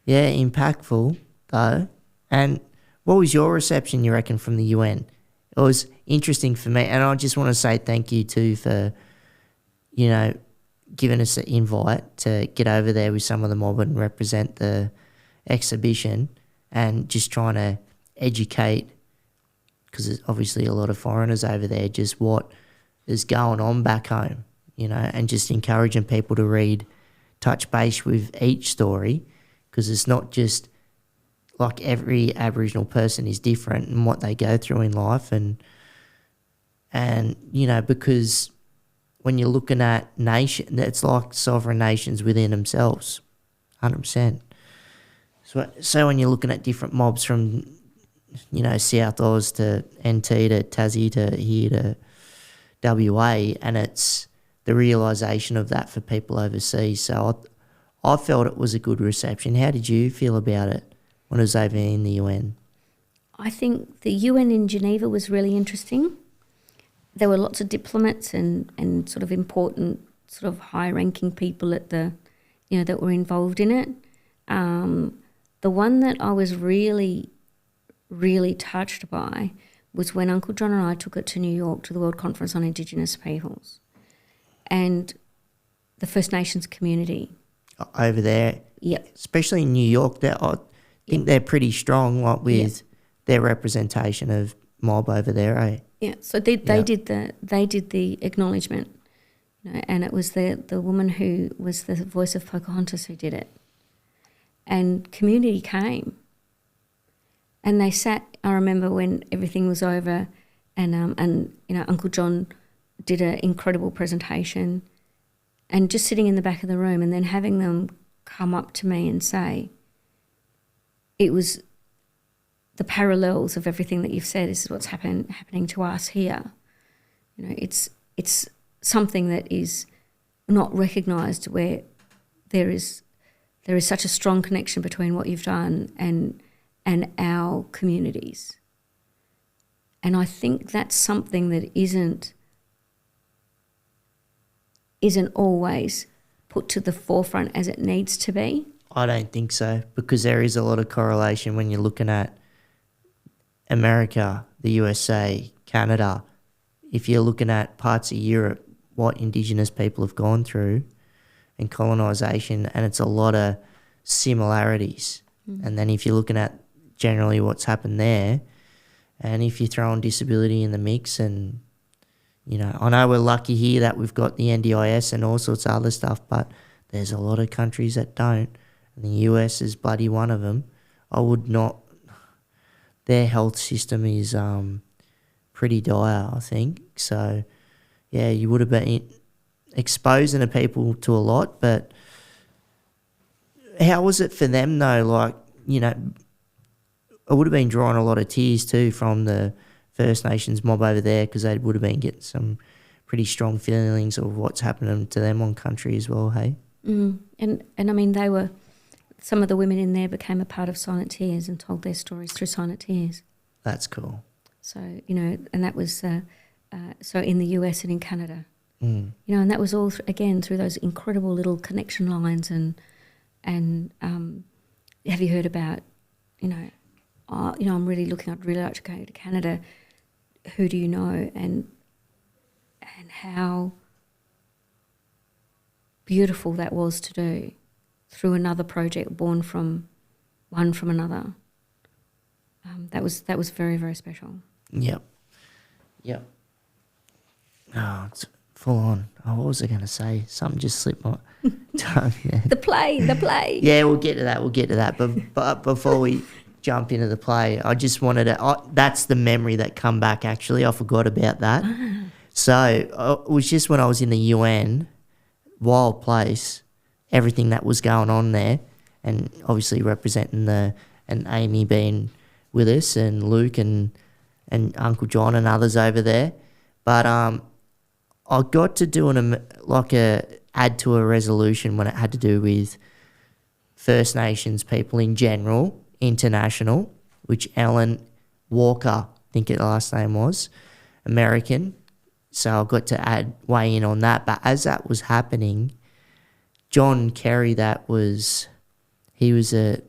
Yeah, impactful though. And what was your reception, you reckon, from the UN? It was interesting for me, and I just want to say thank you too for, you know, giving us an invite to get over there with some of the mob and represent the exhibition, and just trying to educate, because there's obviously a lot of foreigners over there, just what is going on back home, you know, and just encouraging people to read, touch base with each story, because it's not just like every Aboriginal person is different and what they go through in life, and you know, because when you're looking at nation, it's like sovereign nations within themselves, 100%. So when you're looking at different mobs from, you know, South Oz to NT to Tassie to here to WA, and it's the realisation of that for people overseas. So I felt it was a good reception. How did you feel about it when it was over in the UN? I think the UN in Geneva was really interesting. There were lots of diplomats and sort of important, sort of high-ranking people at the, you know, that were involved in it. The one that I was really touched by was when Uncle John and I took it to New York to the World Conference on Indigenous Peoples, and the First Nations community. Over there? Yep. Especially in New York, I think they're pretty strong, like with their representation of mob over there, eh? Yeah, so they did the acknowledgement, you know, and it was the woman who was the voice of Pocahontas who did it. And community came. And they sat, I remember when everything was over, and you know, Uncle John did an incredible presentation, and just sitting in the back of the room and then having them come up to me and say, it was the parallels of everything that you've said. This is what's happening to us here. You know, it's something that is not recognised, where there is such a strong connection between what you've done and our communities. And I think that's something that isn't always put to the forefront as it needs to be. I don't think so, because there is a lot of correlation when you're looking at America, the USA, Canada. If you're looking at parts of Europe, what Indigenous people have gone through and colonisation, and it's a lot of similarities. And then if you're looking at generally what's happened there, and if you throw in disability in the mix, and, you know, I know we're lucky here that we've got the NDIS and all sorts of other stuff, but there's a lot of countries that don't, and the US is bloody one of them. Their health system is pretty dire, I think. So, yeah, you would have been exposing the people to a lot, but how was it for them though? Like, you know, it would have been drawing a lot of tears too from the First Nations mob over there, because they would have been getting some pretty strong feelings of what's happening to them on country as well, hey? And I mean, some of the women in there became a part of Silent Tears and told their stories through Silent Tears. That's cool. So, and that was so in the US and in Canada. Mm. And that was all, again, through those incredible little connection lines and have you heard about, I'd really like to go to Canada. Who do you know? And how beautiful that was to do through another project born from one from another. That was very, very special. Yep. Oh, it's full on. Oh, what was I going to say? Something just slipped my tongue. Yeah. The play. Yeah, we'll get to that. But before we jump into the play, I just wanted to... that's the memory that come back, actually. I forgot about that. So it was just when I was in the UN, wild place, everything that was going on there, and obviously representing and Amy being with us, and Luke and Uncle John and others over there. But I got to do add to a resolution when it had to do with First Nations people in general, international, which Ellen Walker, I think her last name was, American. So I got to weigh in on that. But as that was happening, John Kerry, he was a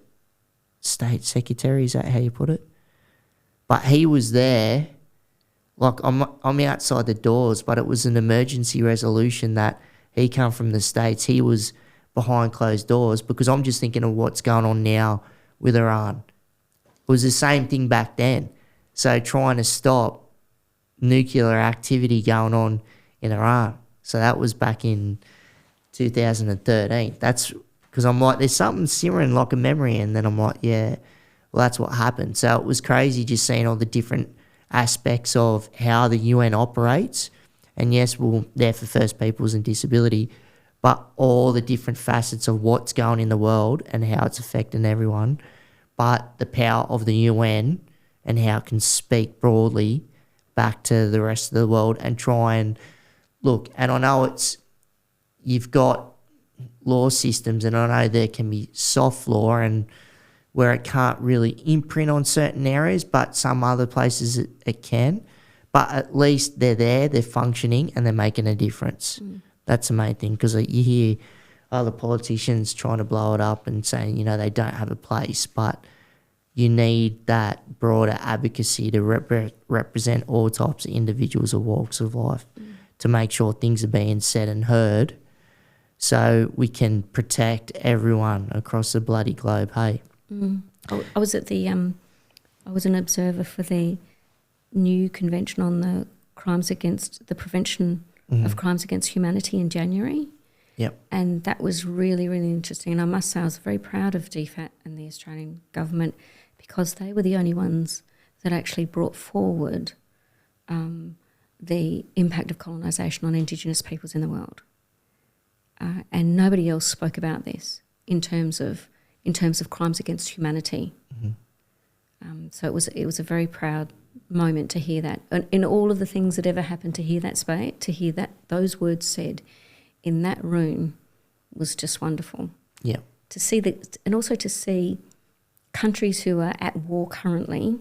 state secretary, is that how you put it? But he was there, like I'm outside the doors, but it was an emergency resolution that he come from the States. He was behind closed doors, because I'm just thinking of what's going on now with Iran. It was the same thing back then. So trying to stop nuclear activity going on in Iran. So that was back in 2013. That's because I'm like, there's something simmering like a memory, and then I'm like, yeah, well, that's what happened. So it was crazy just seeing all the different aspects of how the UN operates. And yes, we're there for First Peoples and disability, but all the different facets of what's going in the world and how it's affecting everyone. But the power of the UN and how it can speak broadly back to the rest of the world and try and look. And I know you've got law systems, and I know there can be soft law and where it can't really imprint on certain areas, but some other places it can. But at least they're there, they're functioning, and they're making a difference. That's the main thing, because you hear other politicians trying to blow it up and saying, they don't have a place, but you need that broader advocacy to represent all types of individuals or walks of life to make sure things are being said and heard, so we can protect everyone across the bloody globe, hey? I was at I was an observer for the new convention on the prevention of crimes against humanity in January. Yep. And that was really, really interesting. And I must say I was very proud of DFAT and the Australian government, because they were the only ones that actually brought forward the impact of colonisation on Indigenous peoples in the world. And nobody else spoke about this in terms of crimes against humanity. So it was a very proud moment to hear that. And in all of the things that ever happened, to hear that those words said in that room was just wonderful. Yeah. To see that, and also to see countries who are at war currently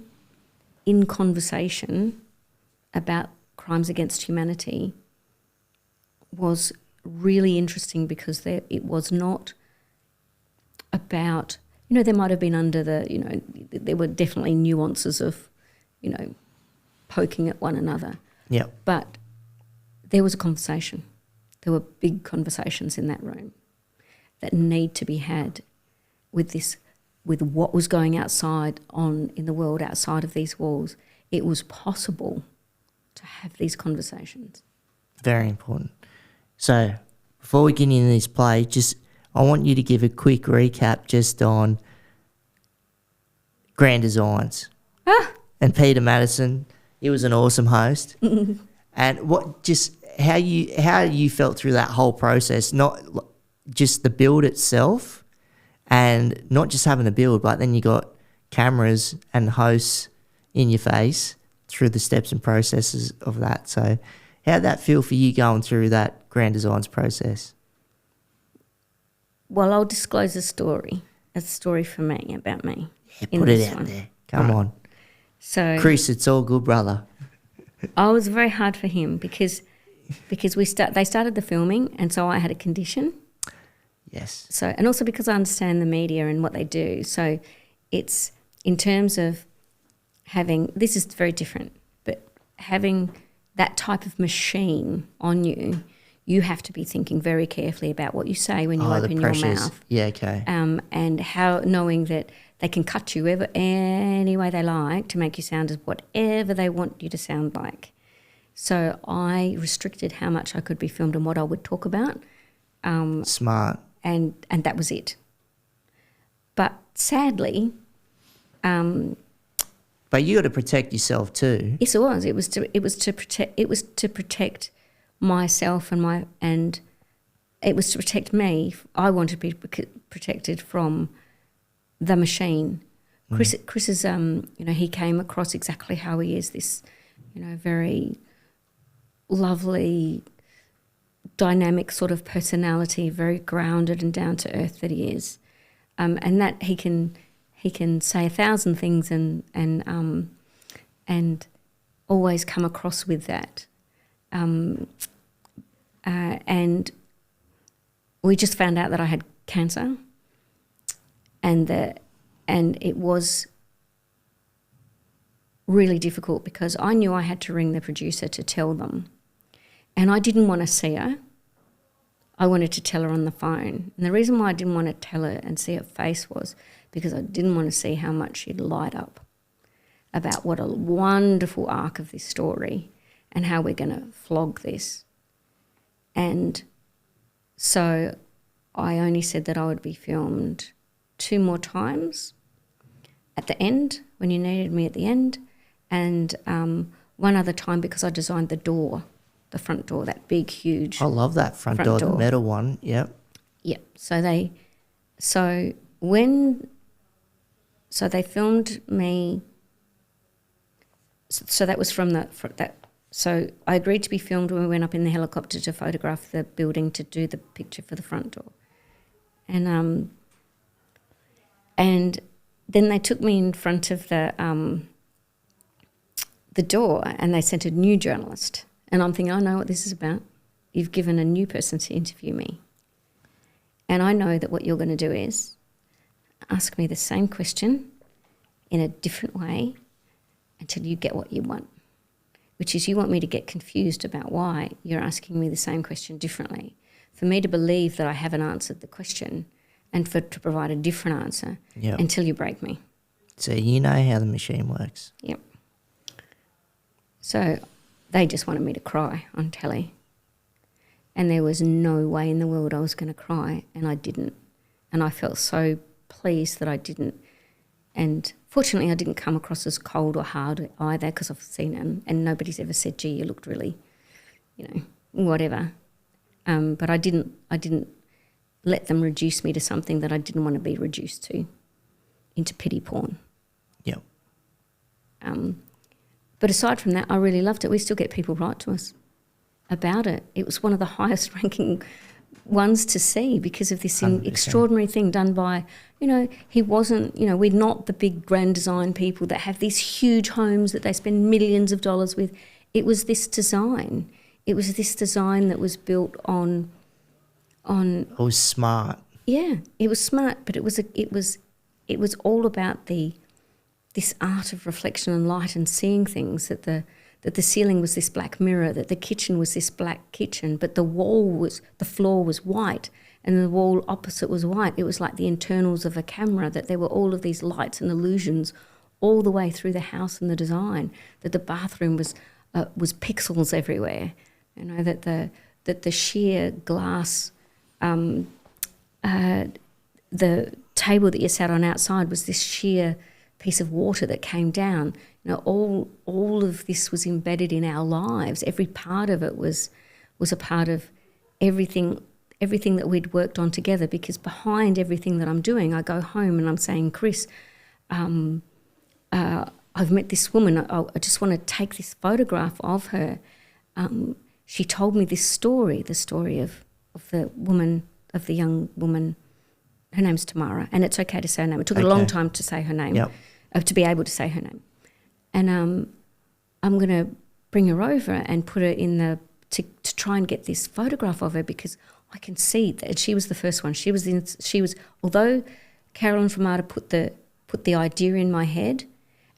in conversation about crimes against humanity was really interesting, because it was not about, there might have been under there were definitely nuances of, poking at one another. Yeah. But there was a conversation. There were big conversations in that room that need to be had with what was going on in the world outside of these walls. It was possible to have these conversations. Very important. So before we get into this play, I want you to give a quick recap just on Grand Designs. And Peter Madison, he was an awesome host. And how you felt through that whole process, not just the build itself, and not just having a build, but then you got cameras and hosts in your face through the steps and processes of that. So how'd that feel for you going through that Grand Designs process? Well, I'll disclose a story for me, about me. Yeah, put it out there. Come on. So Chris, it's all good, brother. it was very hard for him because they started the filming, and so I had a condition. Yes. So, and also because I understand the media and what they do. So it's in terms of having, this is very different, but having that type of machine on you, you have to be thinking very carefully about what you say when you open your mouth. Yeah, okay. And how, knowing that they can cut you any way they like to make you sound as whatever they want you to sound like. So I restricted how much I could be filmed and what I would talk about. Smart. And that was it. But sadly, but you got to protect yourself too. yes, it was. It was to protect myself and it was to protect me. I wanted to be protected from the machine. Chris is he came across exactly how he is. This, very lovely, dynamic sort of personality, very grounded and down to earth that he is, and that he can say 1,000 things and always come across with that, and we just found out that I had cancer, and it was really difficult because I knew I had to ring the producer to tell them. And I didn't want to see her. I wanted to tell her on the phone. And the reason why I didn't want to tell her and see her face was because I didn't want to see how much she'd light up about what a wonderful arc of this story and how we're going to flog this. And so I only said that I would be filmed 2 more times at the end, when you needed me at the end, and one other time because I designed the door. The front door, that big, huge. I love that front door, the metal one. Yep. Yep. So they filmed me. So that was from that. So I agreed to be filmed when we went up in the helicopter to photograph the building to do the picture for the front door, and then they took me in front of the door, and they sent a new journalist. And I'm thinking, I know what this is about. You've given a new person to interview me. And I know that what you're going to do is ask me the same question in a different way until you get what you want, which is you want me to get confused about why you're asking me the same question differently, for me to believe that I haven't answered the question and to provide a different answer until you break me. So you know how the machine works. Yep. So they just wanted me to cry on telly. And there was no way in the world I was going to cry, and I didn't. And I felt so pleased that I didn't. And fortunately, I didn't come across as cold or hard either, because I've seen it, and nobody's ever said, gee, you looked really, whatever. But I didn't let them reduce me to something that I didn't want to be reduced to, into pity porn. Yep. But aside from that, I really loved it. We still get people write to us about it. It was one of the highest ranking ones to see because of this extraordinary thing done by, he wasn't, we're not the big grand design people that have these huge homes that they spend millions of dollars with. It was this design. It was this design that was built on. It was smart. Yeah, it was smart, but it was all about this art of reflection and light and seeing things, that the ceiling was this black mirror, that the kitchen was this black kitchen, but the floor was white and the wall opposite was white. It was like the internals of a camera, that there were all of these lights and illusions all the way through the house and the design, that the bathroom was pixels everywhere, that the sheer glass, the table that you sat on outside was this sheer piece of water that came down. All of this was embedded in our lives. Every part of it was a part of everything that we'd worked on together, because behind everything that I'm doing, I go home and I'm saying, Chris, I've met this woman. I just want to take this photograph of her. She told me this story, the story of the woman, of the young woman. Her name's Tamara, and it's okay to say her name. It took a long time to say her name, to be able to say her name. And I'm going to bring her over and put her in to try and get this photograph of her, because I can see that she was the first one. She was although Carolyn Framada put the idea in my head,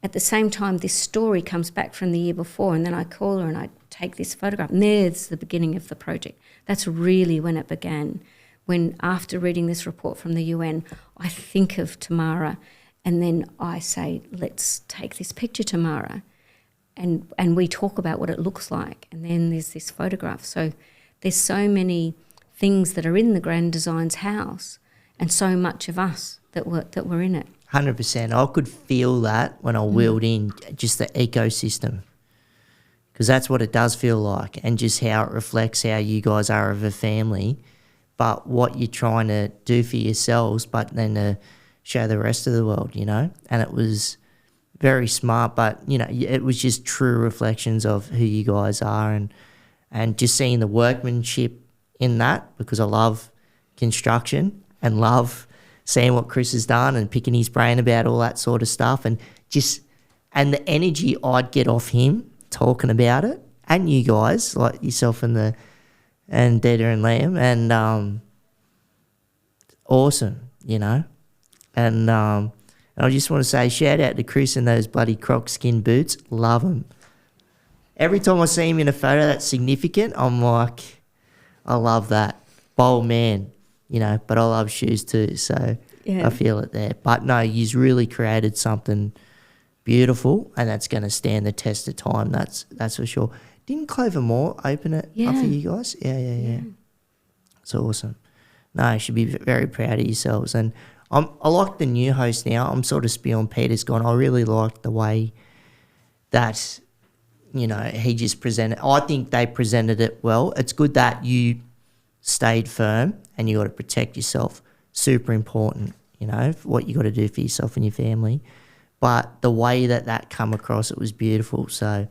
at the same time this story comes back from the year before, and then I call her and I take this photograph, and there's the beginning of the project. That's really when it began, when after reading this report from the UN, I think of Tamara, and then I say, let's take this picture, Tamara, and we talk about what it looks like, and then there's this photograph. So there's so many things that are in the Grand Designs house, and so much of us that were in it. 100%. I could feel that when I wheeled in, just the ecosystem, because that's what it does feel like, and just how it reflects how you guys are of a family, but what you're trying to do for yourselves, but then to show the rest of the world, you know. And it was very smart, but, you know, it was just true reflections of who you guys are, and just seeing the workmanship in that, because I love construction and love seeing what Chris has done and picking his brain about all that sort of stuff, and the energy I'd get off him talking about it, and you guys like yourself and Deda and Liam, and awesome, you know. And I just want to say shout out to Chris and those bloody croc skin boots. Love them. Every time I see him in a photo that's significant, I'm like, I love that. Bold man, you know, but I love shoes too, so I feel it there. But no, he's really created something beautiful, and that's going to stand the test of time, that's for sure. Didn't Clover Moore open it up for you guys? Yeah. It's awesome. No, you should be very proud of yourselves. And I like the new host now. I'm sort of spewing Peter's gone. I really like the way that, you know, he just presented. I think they presented it well. It's good that you stayed firm, and you got to protect yourself. Super important, you know, what you got to do for yourself and your family. But the way that come across, it was beautiful. So,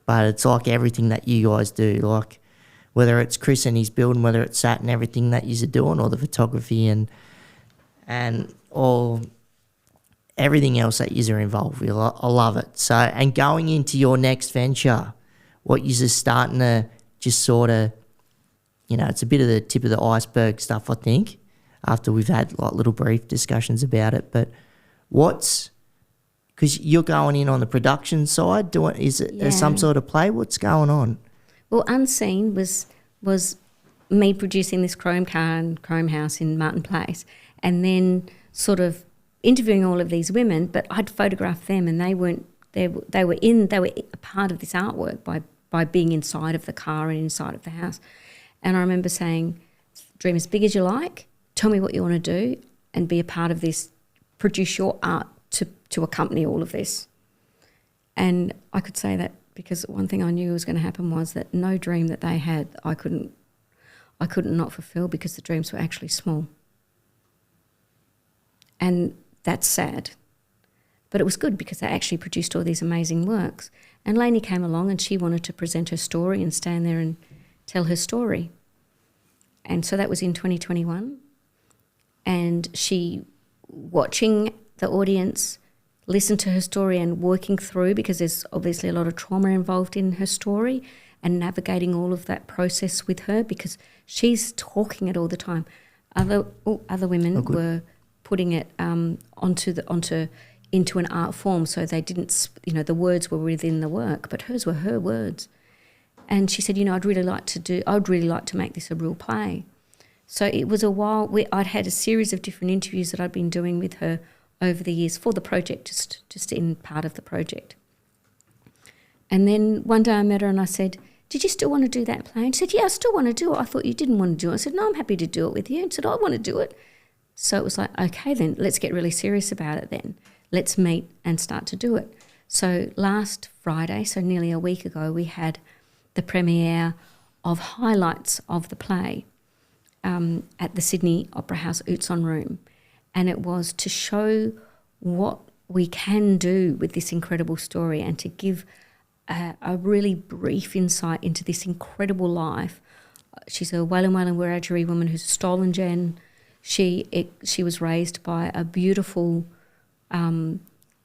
but it's like everything that you guys do, like whether it's Chris and his building, whether it's that and everything that you're doing, or the photography and all everything else that you're involved with. I love it. So, and going into your next venture, what you're starting to just sort of, you know, it's a bit of the tip of the iceberg stuff, I think, after we've had like little brief discussions about it. But because you're going in on the production side, is it some sort of play? What's going on? Well, Unseen was me producing this chrome car and chrome house in Martin Place, and then sort of interviewing all of these women, but I'd photographed them, and they were a part of this artwork by being inside of the car and inside of the house. And I remember saying, dream as big as you like, tell me what you want to do, and be a part of this, produce your art to accompany all of this. And I could say that because one thing I knew was going to happen was that no dream that they had I couldn't not fulfill, because the dreams were actually small. And that's sad. But it was good because they actually produced all these amazing works. And Lainey came along, and she wanted to present her story and stand there and tell her story. And so that was in 2021. And she, watching the audience listen to her story and working through, because there's obviously a lot of trauma involved in her story, and navigating all of that process with her, because she's talking it all the time. Other women were putting it into an art form, so they didn't, you know, the words were within the work, but hers were her words. And she said, you know, I'd really like to make this a real play. So it was a while. I'd had a series of different interviews that I'd been doing with her over the years for the project, just in part of the project. And then one day I met her and I said, did you still want to do that play? And she said, yeah, I still want to do it. I thought you didn't want to do it. I said, no, I'm happy to do it with you. And she said, I want to do it. So it was like, okay, then let's get really serious about it then. Let's meet and start to do it. So last Friday, so nearly a week ago, we had the premiere of highlights of the play at the Sydney Opera House Ootson Room. And it was to show what we can do with this incredible story, and to give a really brief insight into this incredible life. She's a Walan Wiradjuri woman who's a stolen gen. She was raised by a beautiful,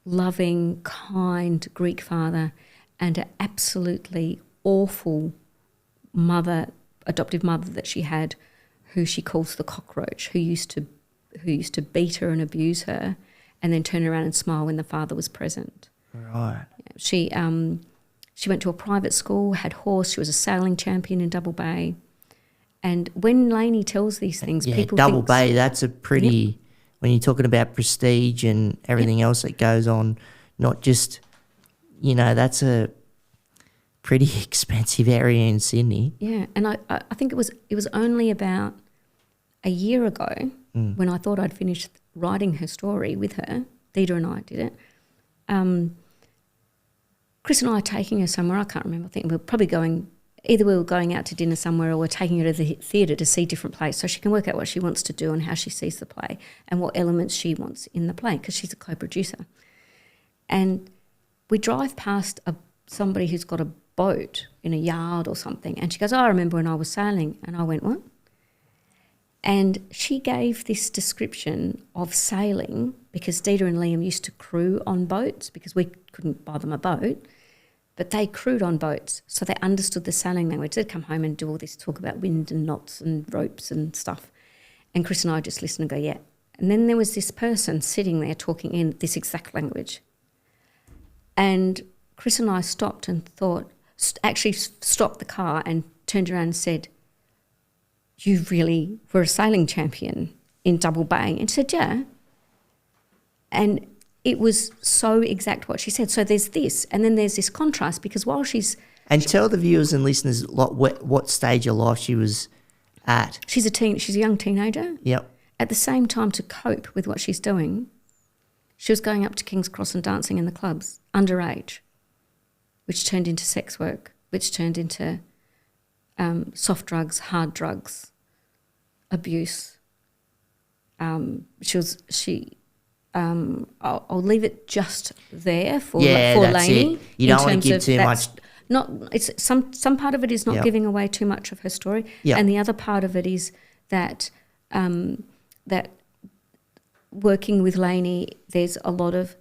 loving, kind Greek father and an absolutely awful adoptive mother that she had, who she calls the cockroach, who used to beat her and abuse her and then turn around and smile when the father was present. Right. She went to a private school, had horse, she was a sailing champion in Double Bay. And when Lainey tells these things, people Double think... Bay, that's a pretty... Yep. When you're talking about prestige and everything else that goes on, not just, that's a pretty expensive area in Sydney. Yeah, and I think it was only about a year ago when I thought I'd finished writing her story with her. Deidre and I did it. Chris and I are taking her somewhere. I can't remember. I think we were probably either we were going out to dinner somewhere or we're taking her to the theatre to see different plays so she can work out what she wants to do and how she sees the play and what elements she wants in the play, because she's a co-producer. And we drive past somebody who's got a boat in a yard or something, and she goes, I remember when I was sailing. And I went, what? And she gave this description of sailing, because Deidre and Liam used to crew on boats because we couldn't buy them a boat, but they crewed on boats, so they understood the sailing language. They'd come home and do all this talk about wind and knots and ropes and stuff. And Chris and I just listen and go, yeah. And then there was this person sitting there talking in this exact language. And Chris and I stopped and stopped the car and turned around and said, you really were a sailing champion in Double Bay? And she said, yeah. And it was so exact what she said. So there's this, and then there's this contrast, because while she's... And tell the viewers and listeners what stage of life she was at. She's a young teenager. Yep. At the same time, to cope with what she's doing, she was going up to King's Cross and dancing in the clubs, underage, which turned into sex work, which turned into soft drugs, hard drugs, abuse. I'll leave it just there for Lainey. It. You don't want to give too much. It's some part of it is not giving away too much of her story, and the other part of it is that that working with Lainey, there's a lot of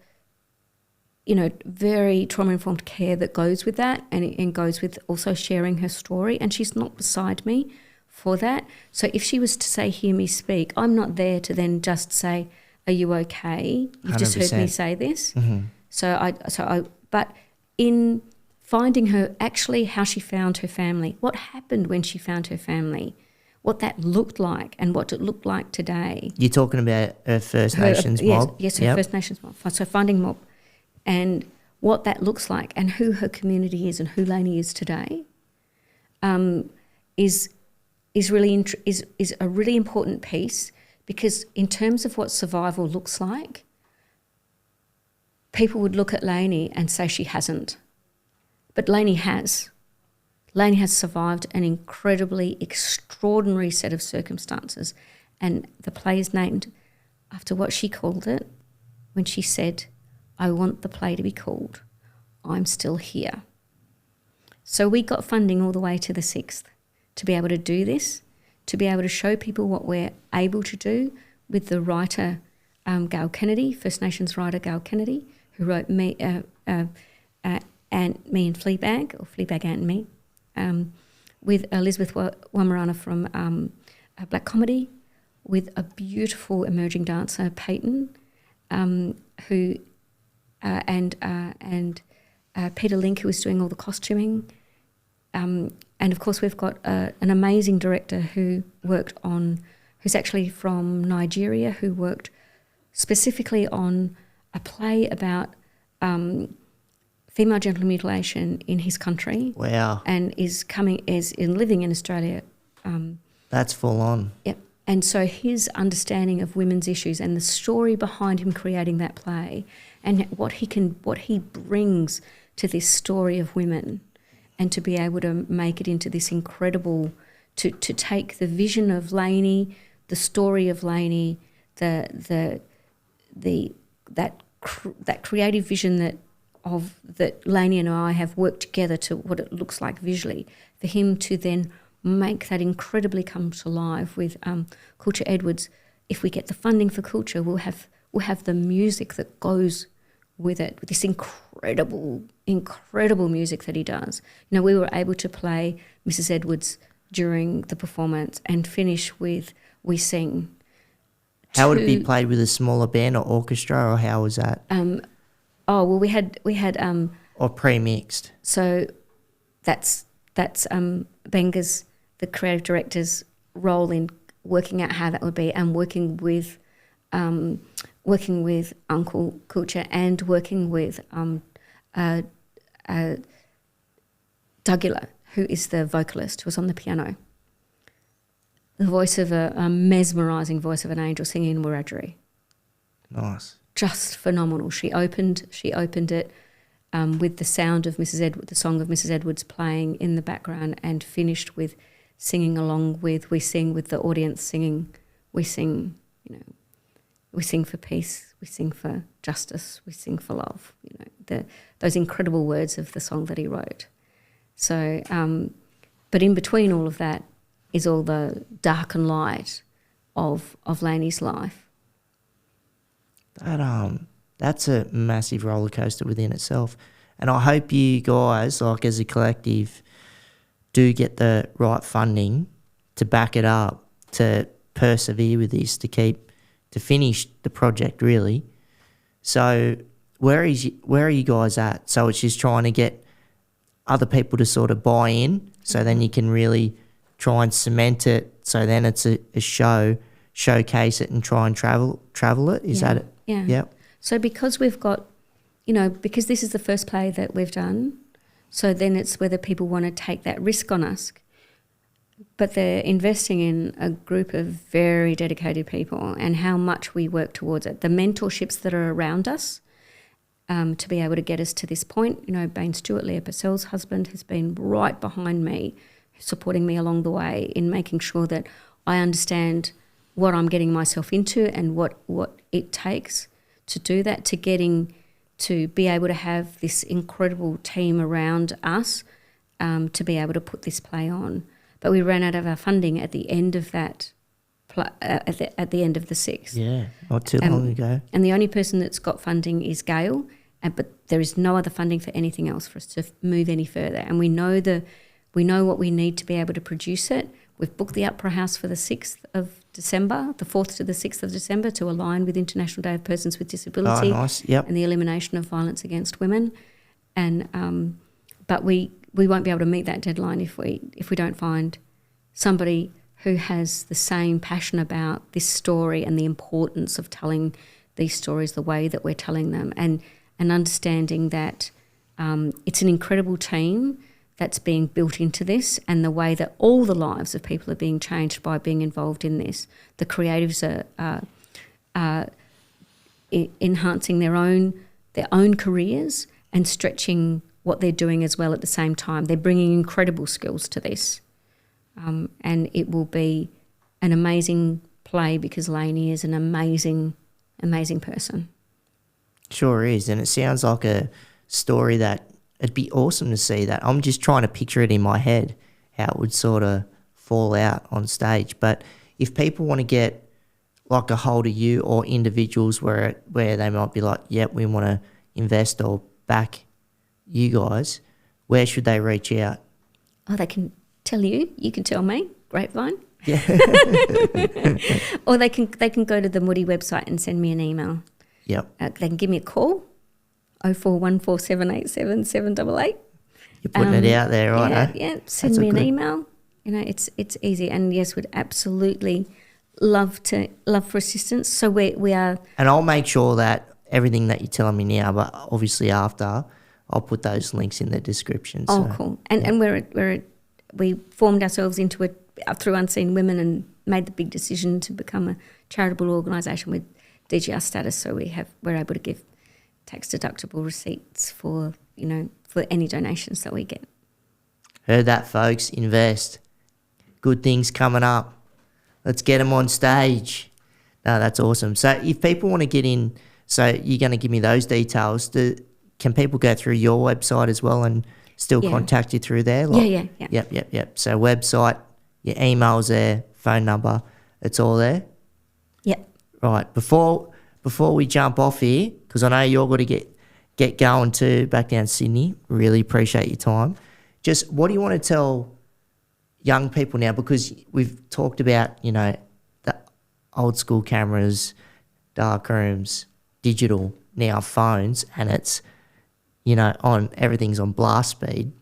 very trauma-informed care that goes with that, and goes with also sharing her story. And she's not beside me for that. So if she was to say, hear me speak, I'm not there to then just say, are you okay? You've 100%. Just heard me say this. Mm-hmm. But in finding her, actually how she found her family, what happened when she found her family, what that looked like and what it looked like today. You're talking about her First Nations mob? Yes, her First Nations mob. So finding mob and what that looks like and who her community is and who Lainey is today is a really important piece, because in terms of what survival looks like, people would look at Lainey and say she hasn't. But Lainey has. Lainey has survived an incredibly extraordinary set of circumstances, and the play is named after what she called it when she said, I want the play to be called I'm Still Here. So we got funding all the way to the 6th to be able to do this, to be able to show people what we're able to do with the writer Gail Kennedy, First Nations writer Gail Kennedy, who wrote Me and Fleabag, or Fleabag Ant and Me, with Elizabeth Wamarana from Black Comedy, with a beautiful emerging dancer, Peyton, who and Peter Link, who was doing all the costuming. And of course, we've got an amazing director who's actually from Nigeria, who worked specifically on a play about female genital mutilation in his country. Wow! And is living in Australia. That's full on. Yep. And so his understanding of women's issues and the story behind him creating that play, and what he brings to this story of women. And to be able to make it into this incredible, to take the vision of Lainey, the story of Lainey, that that creative vision that Lainey and I have worked together to what it looks like visually, for him to then make that incredibly come to life with Culture Edwards. If we get the funding for culture, we'll have the music that goes with it, with this incredible music that he does. We were able to play Mrs. Edwards during the performance and finish with We Sing. How would it be played, with a smaller band or orchestra, or how was that? We had or pre-mixed. So that's Benga's, the creative director's role in working out how that would be, and working with Uncle Culture and working with Dugula, who is the vocalist, who was on the piano. The voice of a mesmerising voice of an angel singing in Wiradjuri. Nice. Just phenomenal. She opened it with the sound of Mrs. Edwards, the song of Mrs. Edwards playing in the background, and finished with singing along with We Sing, with the audience singing. We sing, we sing for peace, we sing for justice, we sing for love. Those incredible words of the song that he wrote. So, but in between all of that is all the dark and light of Lainey's life. That's a massive roller coaster within itself, and I hope you guys, like as a collective, do get the right funding to back it up, to persevere with this, to finish the project really. So where are you guys at? So it's just trying to get other people to sort of buy in, so then you can really try and cement it. So then it's a showcase it and try and travel it. Is that it? Yeah. Yep. So because we've got, because this is the first play that we've done, so then it's whether people want to take that risk on us. But they're investing in a group of very dedicated people, and how much we work towards it. The mentorships that are around us to be able to get us to this point. Bain Stewart, Leah Purcell's husband, has been right behind me, supporting me along the way in making sure that I understand what I'm getting myself into and what it takes to do that, to be able to have this incredible team around us to be able to put this play on. But we ran out of our funding at the end of that, at the end of the 6th. Yeah, not too long ago. And the only person that's got funding is Gail, but there is no other funding for anything else for us to move any further. And we know what we need to be able to produce it. We've booked the Opera House for the 6th of December, the 4th to the 6th of December, to align with International Day of Persons with Disability. Oh, nice. Yep. And the elimination of violence against women. And but we won't be able to meet that deadline if we don't find somebody who has the same passion about this story and the importance of telling these stories the way that we're telling them, and understanding that it's an incredible team that's being built into this, and the way that all the lives of people are being changed by being involved in this. The creatives are enhancing their own careers and stretching what they're doing as well at the same time. They're bringing incredible skills to this, and it will be an amazing play because Lainey is an amazing, amazing person. Sure is, and it sounds like a story that it'd be awesome to see that. I'm just trying to picture it in my head, how it would sort of fall out on stage. But if people want to get like a hold of you, or individuals where they might be like, yep, we want to invest or back you guys, where should they reach out? Oh, they can tell you. You can tell me. Grapevine. Yeah. Or they can go to the Moody website and send me an email. Yep. They can give me a call. 0414787788. You're putting it out there, right? Yeah. Send me an email. It's easy, and yes, we'd absolutely love for assistance. So we are. And I'll make sure that everything that you're telling me now, but obviously after, I'll put those links in the description. Oh, so, cool. And we formed ourselves into it through Unseen Women and made the big decision to become a charitable organisation with DGR status. So we're able to give tax deductible receipts for any donations that we get. Heard that, folks? Invest. Good things coming up. Let's get them on stage. No, that's awesome. So if people want to get So you're going to give me those details. Can people go through your website as well and still contact you through there? Yeah. Yep. So website, your email's there, phone number, it's all there? Yep. Right. Before we jump off here, because I know you're going to get going too back down Sydney, really appreciate your time. Just what do you want to tell young people now? Because we've talked about, the old school cameras, dark rooms, digital, now phones, and it's, everything's on blast speed.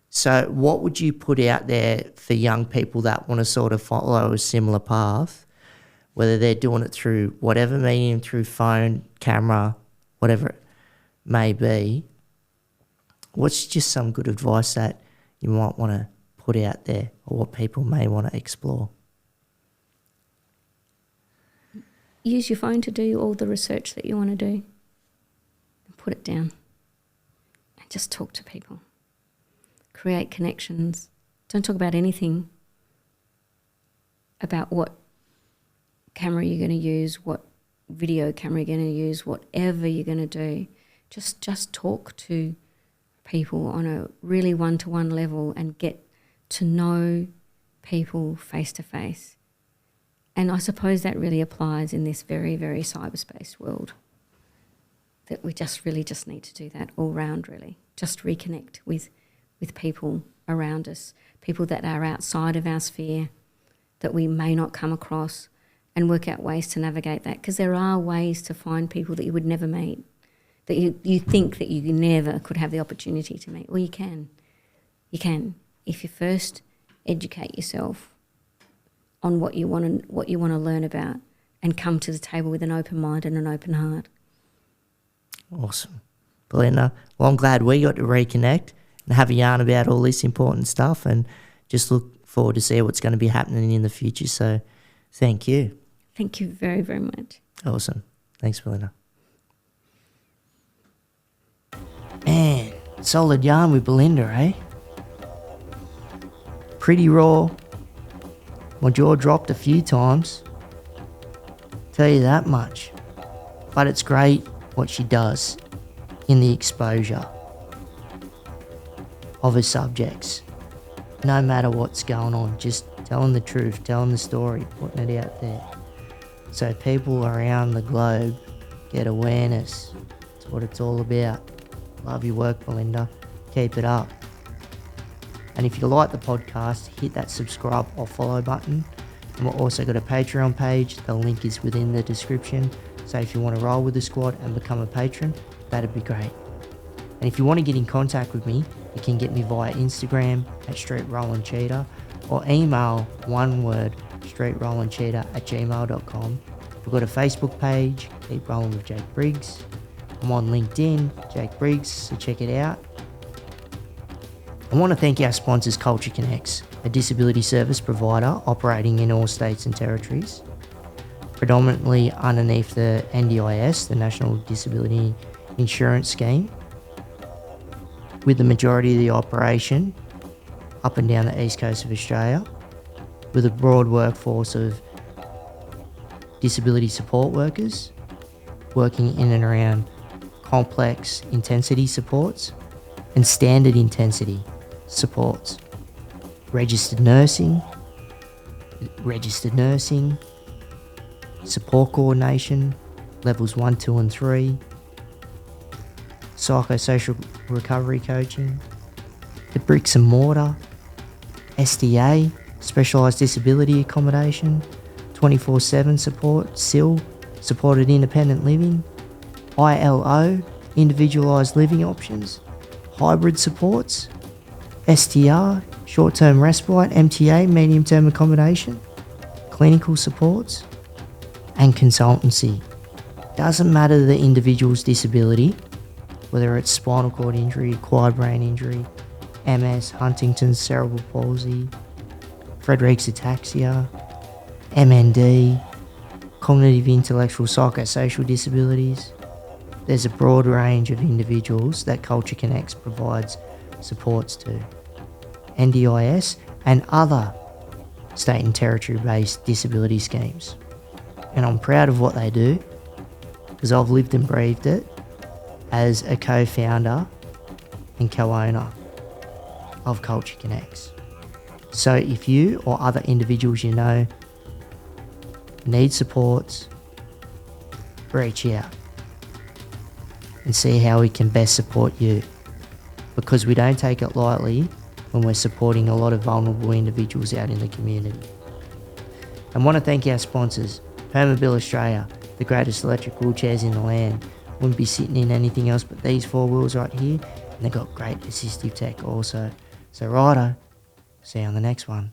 So what would you put out there for young people that want to sort of follow a similar path, whether they're doing it through whatever medium, through phone, camera, whatever it may be? What's just some good advice that you might want to put out there, or what people may want to explore? Use your phone to do all the research that you want to do. And put it down. And just talk to people. Create connections. Don't talk about anything about what camera you're going to use, what video camera you're going to use, whatever you're going to do. Just talk to people on a really one-to-one level and get to know people face to face. And I suppose that really applies in this very, very cyberspace world, that we really need to do that all round, really. Just reconnect with people around us, people that are outside of our sphere that we may not come across, and work out ways to navigate that, because there are ways to find people that you would never meet, that you think that you never could have the opportunity to meet. Well, you can. You can, if you first educate yourself on what you want to learn about, and come to the table with an open mind and an open heart. Awesome. Belinda, well, I'm glad we got to reconnect and have a yarn about all this important stuff, and just look forward to see what's going to be happening in the future. So thank you. Thank you very, very much. Awesome. Thanks, Belinda. Man, solid yarn with Belinda, eh? Pretty raw. My jaw dropped a few times. Tell you that much. But it's great what she does in the exposure of her subjects. No matter what's going on, just telling the truth, telling the story, putting it out there. So people around the globe get awareness. That's what it's all about. Love your work, Belinda. Keep it up. And if you like the podcast, hit that subscribe or follow button. And we've also got a Patreon page. The link is within the description. So if you want to roll with the squad and become a patron, that'd be great. And if you want to get in contact with me, you can get me via Instagram at streetrollandcheetah, or email one word, streetrollandcheetah@gmail.com. We've got a Facebook page, Keep Rolling with Jake Briggs. I'm on LinkedIn, Jake Briggs, so check it out. I want to thank our sponsors, Culture Connects, a disability service provider operating in all states and territories, predominantly underneath the NDIS, the National Disability Insurance Scheme, with the majority of the operation up and down the east coast of Australia, with a broad workforce of disability support workers working in and around complex intensity supports and standard intensity supports. Registered nursing, support coordination, levels 1, 2 and 3, psychosocial recovery coaching, the bricks and mortar, SDA, specialised disability accommodation, 24/7 support, SIL, supported independent living, ILO, individualised living options, hybrid supports, STR, short-term respite, MTA, medium-term accommodation, clinical supports, and consultancy. Doesn't matter the individual's disability, whether it's spinal cord injury, acquired brain injury, MS, Huntington's, cerebral palsy, Friedreich's ataxia, MND, cognitive, intellectual, psychosocial disabilities. There's a broad range of individuals that Culture Connects provides supports to. NDIS and other state and territory based disability schemes. And I'm proud of what they do, because I've lived and breathed it as a co-founder and co-owner of Culture Connects. So if you or other individuals you know need supports, reach out and see how we can best support you, because we don't take it lightly when we're supporting a lot of vulnerable individuals out in the community. And want to thank our sponsors, Permobil Australia, the greatest electric wheelchairs in the land. Wouldn't be sitting in anything else but these 4 wheels right here, and they've got great assistive tech also. So righto, see you on the next one.